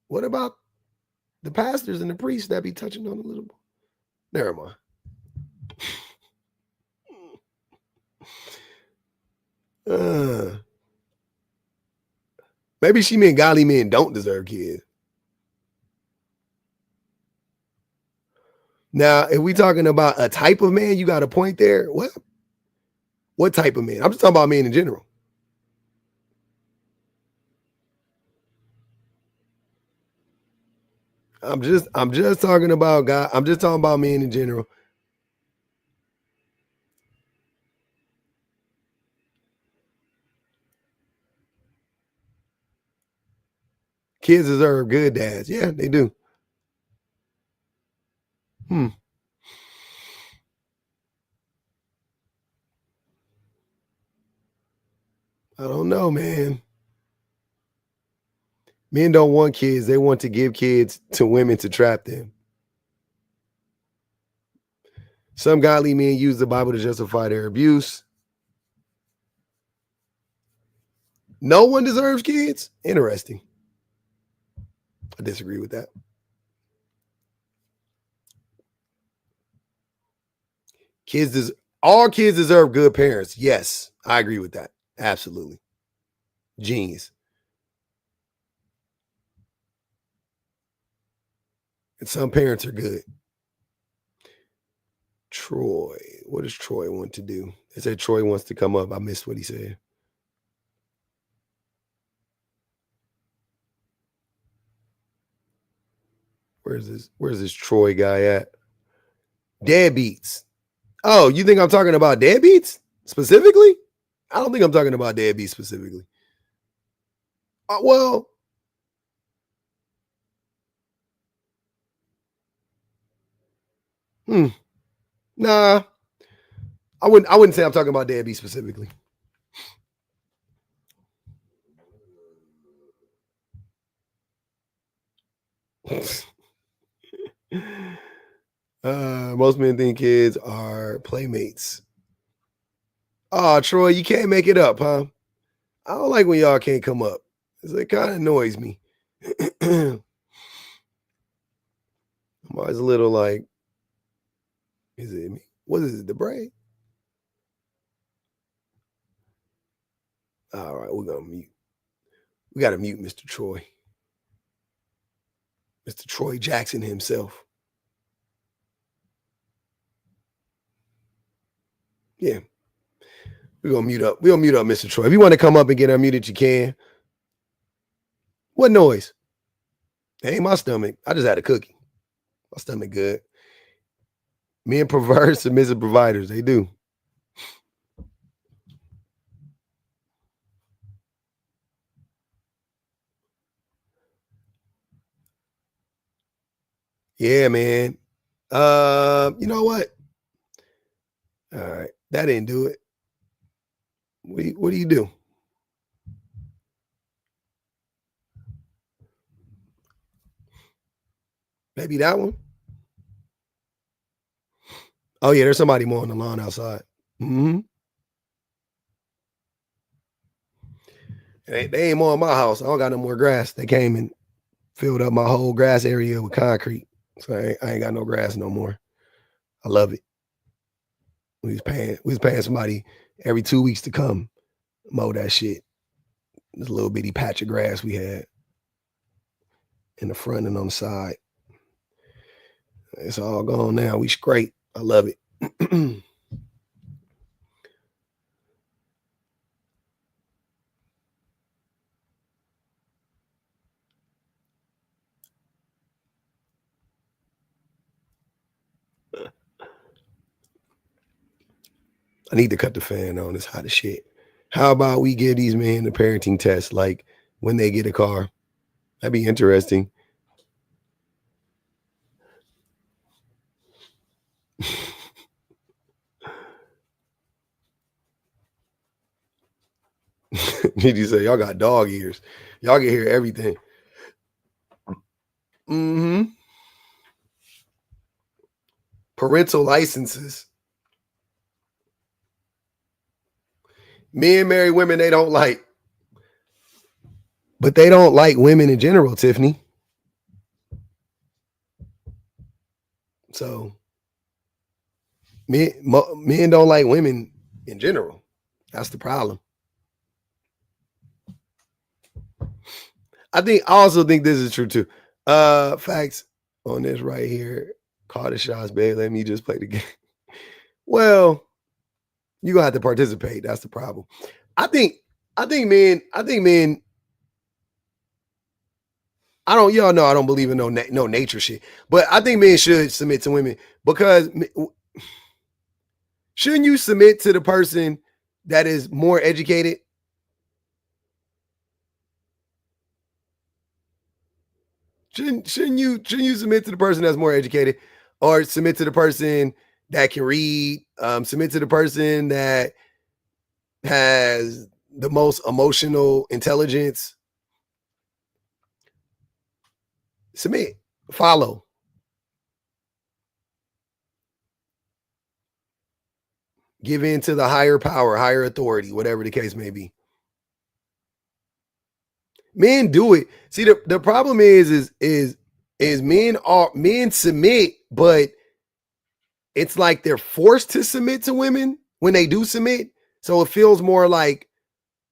what about The pastors and the priests that be touching on a little bit. Never mind. Maybe she meant godly men don't deserve kids. Now, if we talking about a type of man, you got a point there. What type of man? I'm just talking about men in general. I'm just talking about God. I'm just talking about men in general. Kids deserve good dads. Yeah, they do. I don't know, man. Men don't want kids. They want to give kids to women to trap them. Some godly men use the Bible to justify their abuse. No one deserves kids? Interesting. I disagree with that. All kids deserve good parents. Yes, I agree with that. Absolutely. Genius. And some parents are good. Troy. What does Troy want to do? They said Troy wants to come up. I missed what he said. Where's this Troy guy at? Deadbeats. Oh, you think I'm talking about deadbeats specifically? I don't think I'm talking about deadbeats specifically. Well, nah. I wouldn't say I'm talking about deadbeats specifically. Most men think kids are playmates. Oh, Troy, you can't make it up, huh? I don't like when y'all can't come up. It kind of annoys me. I'm always a little like, is it me? What is it, the brain? All right, we're going to mute. We got to mute Mr. Troy. Mr. Troy Jackson himself. Yeah. We're going to mute up. We're going to mute up Mr. Troy. If you want to come up and get unmuted, you can. What noise? It ain't my stomach. I just had a cookie. My stomach good. Men perverse, submissive providers. They do. Yeah, man. You know what? All right. That didn't do it. What do you do? Maybe that one? Oh, yeah, there's somebody mowing the lawn outside. Mm-hmm. They ain't mowing my house. I don't got no more grass. They came and filled up my whole grass area with concrete. So I ain't got no grass no more. I love it. We was paying somebody every 2 weeks to come mow that shit. This little bitty patch of grass we had in the front and on the side. It's all gone now. We straight. I love it. I need to cut the fan on. It's hot as shit. How about we give these men the parenting test, like when they get a car? That'd be interesting. Did you say y'all got dog ears? Y'all can hear everything. Mm-hmm. Parental licenses. Men marry women they don't like. But they don't like women in general, Tiffany. So men don't like women in general. That's the problem. I also think this is true too. Facts on this right here. Call the shots, babe. Let me just play the game. Well, you're gonna have to participate. That's the problem. I think men, y'all know I don't believe in no nature shit. But I think men should submit to women because shouldn't you submit to the person that is more educated? Shouldn't you submit to the person that's more educated, or submit to the person that can read, submit to the person that has the most emotional intelligence? Submit, follow. Give in to the higher power, higher authority, whatever the case may be. Men do it. See, the problem is men submit, but it's like they're forced to submit to women when they do submit. So it feels more like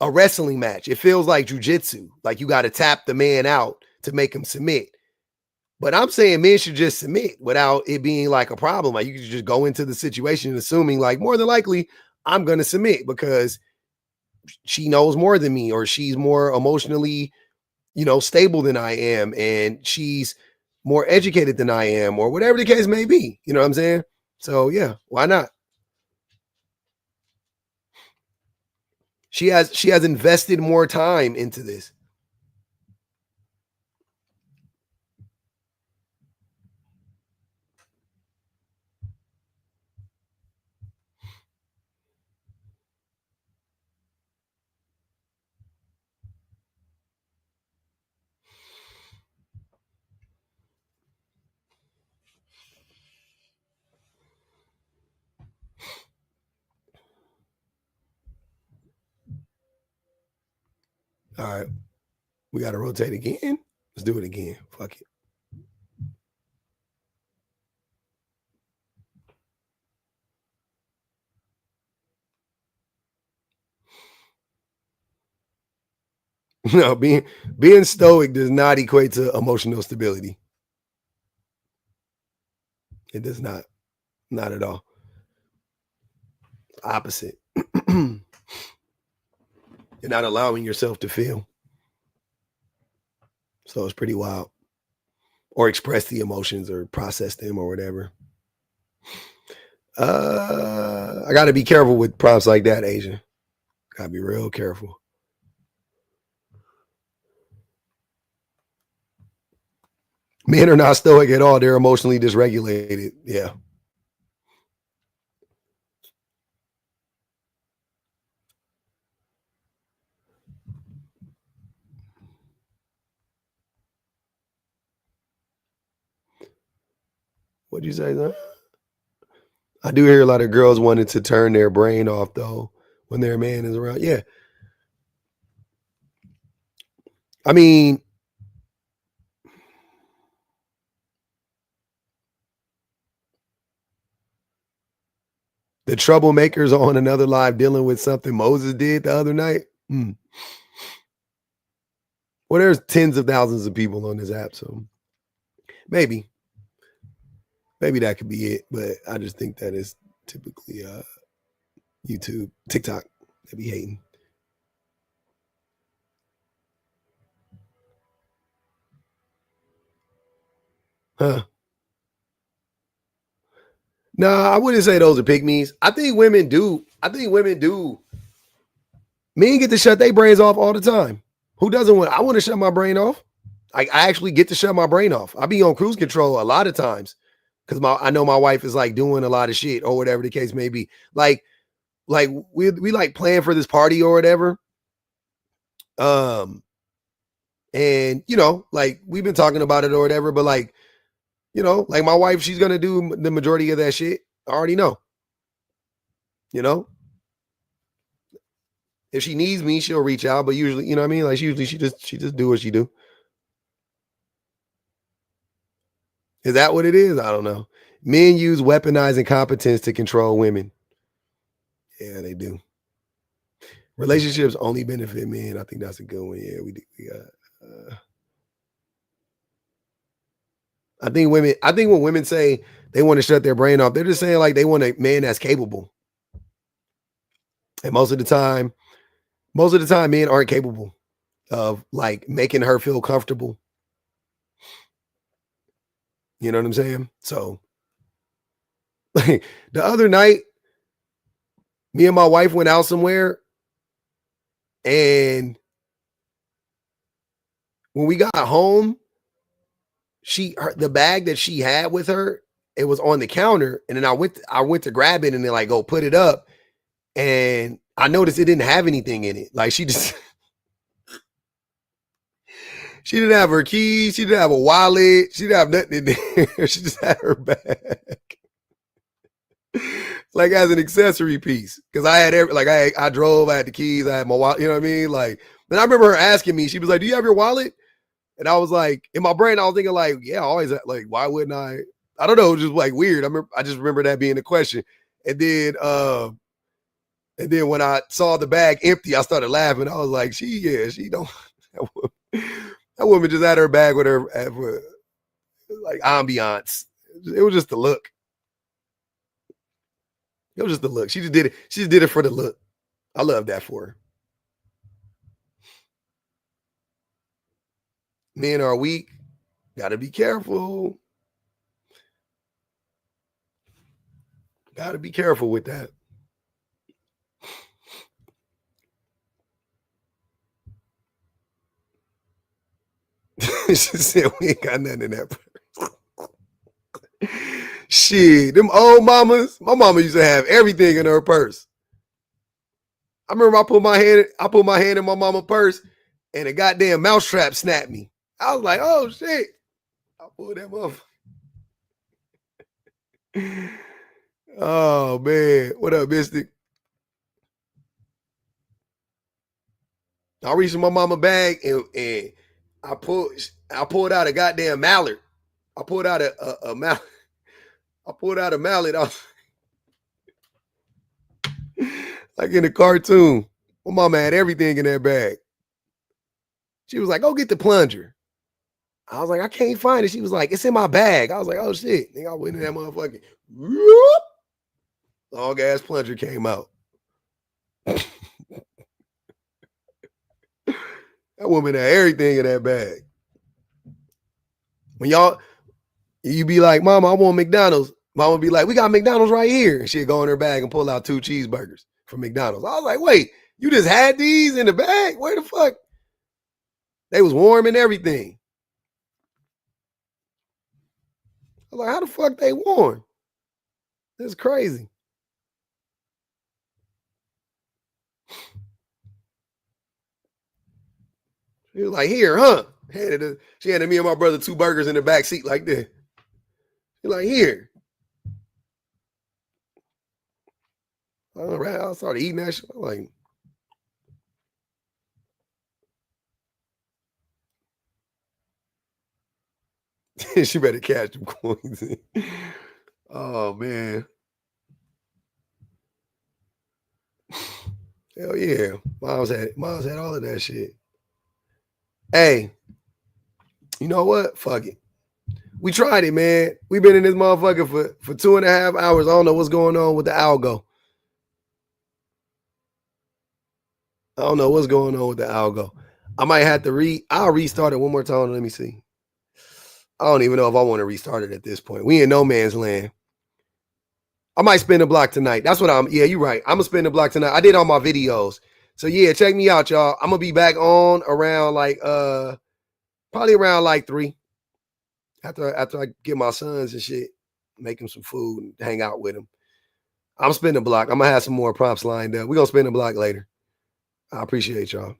a wrestling match. It feels like jujitsu. Like you got to tap the man out to make him submit. But I'm saying men should just submit without it being like a problem. Like you could just go into the situation assuming like more than likely I'm going to submit because she knows more than me, or she's more emotionally, stable than I am, and she's more educated than I am, or whatever the case may be. You know what I'm saying? So yeah, why not? She has invested more time into this. All right. We got to rotate again. Let's do it again. Fuck it. No, being stoic does not equate to emotional stability. It does not. Not at all. Opposite. You're not allowing yourself to feel. So it's pretty wild. Or express the emotions or process them or whatever. I got to be careful with prompts like that, Asia. Got to be real careful. Men are not stoic at all. They're emotionally dysregulated. Yeah. What'd you say, though? I do hear a lot of girls wanting to turn their brain off, though, when their man is around. Yeah. I mean, the troublemakers on another live dealing with something Moses did the other night. Well, there's tens of thousands of people on this app, so maybe that could be it. But I just think that is typically YouTube, TikTok, they be hating. Huh. No, I wouldn't say those are pygmies. I think women do. Men get to shut their brains off all the time. Who doesn't want? I want to shut my brain off. I actually get to shut my brain off. I be on cruise control a lot of times because I know my wife is like doing a lot of shit or whatever the case may be. Like we like plan for this party or whatever. And like we've been talking about it or whatever, but like, like my wife, she's gonna do the majority of that shit. I already know. If she needs me, she'll reach out, but usually, you know what I mean? Like usually she just do what she do. Is that what it is? I don't know. Men use weaponized incompetence to control women. Yeah, they do. Relationships only benefit men. I think that's a good one. Yeah, we got. I think when women say they want to shut their brain off, they're just saying like they want a man that's capable. And most of the time, men aren't capable of like making her feel comfortable. You know what I'm saying? So the other night, me and my wife went out somewhere, and when we got home, the bag that she had with her, it was on the counter, and then I went to grab it and then like go put it up, and I noticed it didn't have anything in it. Like she didn't have her keys, she didn't have a wallet, she didn't have nothing in there. She just had her bag. Like as an accessory piece. Because I had I drove, I had the keys, I had my wallet, you know what I mean? Like, then I remember her asking me, she was like, "Do you have your wallet?" And I was like, in my brain, I was thinking like, yeah, I always like, why wouldn't I? I don't know, just like weird. I just remember that being the question. And then when I saw the bag empty, I started laughing. I was like, she don't. That woman just had her bag with her like ambiance. It was just the look. It was just the look. She just did it. She just did it for the look. I love that for her. Men are weak. Gotta be careful. Gotta be careful with that. She said we ain't got nothing in that purse. Shit, them old mamas. My mama used to have everything in her purse. I remember I put my hand in my mama's purse, and a goddamn mousetrap snapped me. I was like, "Oh shit!" I pulled that motherfucker. Oh man, what up, Mystic? I reached in my mama bag and I pulled out a goddamn mallard. I pulled out a mallet. I pulled out a mallet. I was like in the cartoon. My mama had everything in that bag. She was like, "Go get the plunger." I was like, "I can't find it." She was like, "It's in my bag." I was like, "Oh shit." Then I went in that motherfucking whoop, long ass plunger came out. That woman had everything in that bag. When you be like, "Mama, I want McDonald's." Mama be like, "We got McDonald's right here." And she'd go in her bag and pull out 2 cheeseburgers from McDonald's. I was like, "Wait, you just had these in the bag? Where the fuck?" They was warm and everything. I was like, "How the fuck they warm?" That's crazy. She was like, "Here, huh?" She handed me and my brother 2 burgers in the back seat like that. She's like, "Here." All right, I started eating that shit. I'm like, she better catch them coins. Oh man. Hell yeah. Mom's had all of that shit. Hey, you know what? Fuck it. We tried it, man. We've been in this motherfucker for 2.5 hours. I don't know what's going on with the algo. I don't know what's going on with the algo. I might have to I'll restart it one more time. Let me see. I don't even know if I want to restart it at this point. We in no man's land. I might spin the block tonight. That's what yeah, you're right. I'm gonna spin the block tonight. I did all my videos. So yeah, check me out, y'all. I'm gonna be back on around like probably around like 3. After I get my sons and shit, make them some food and hang out with them. I'm spinning the block. I'm gonna have some more prompts lined up. We're gonna spin the block later. I appreciate y'all.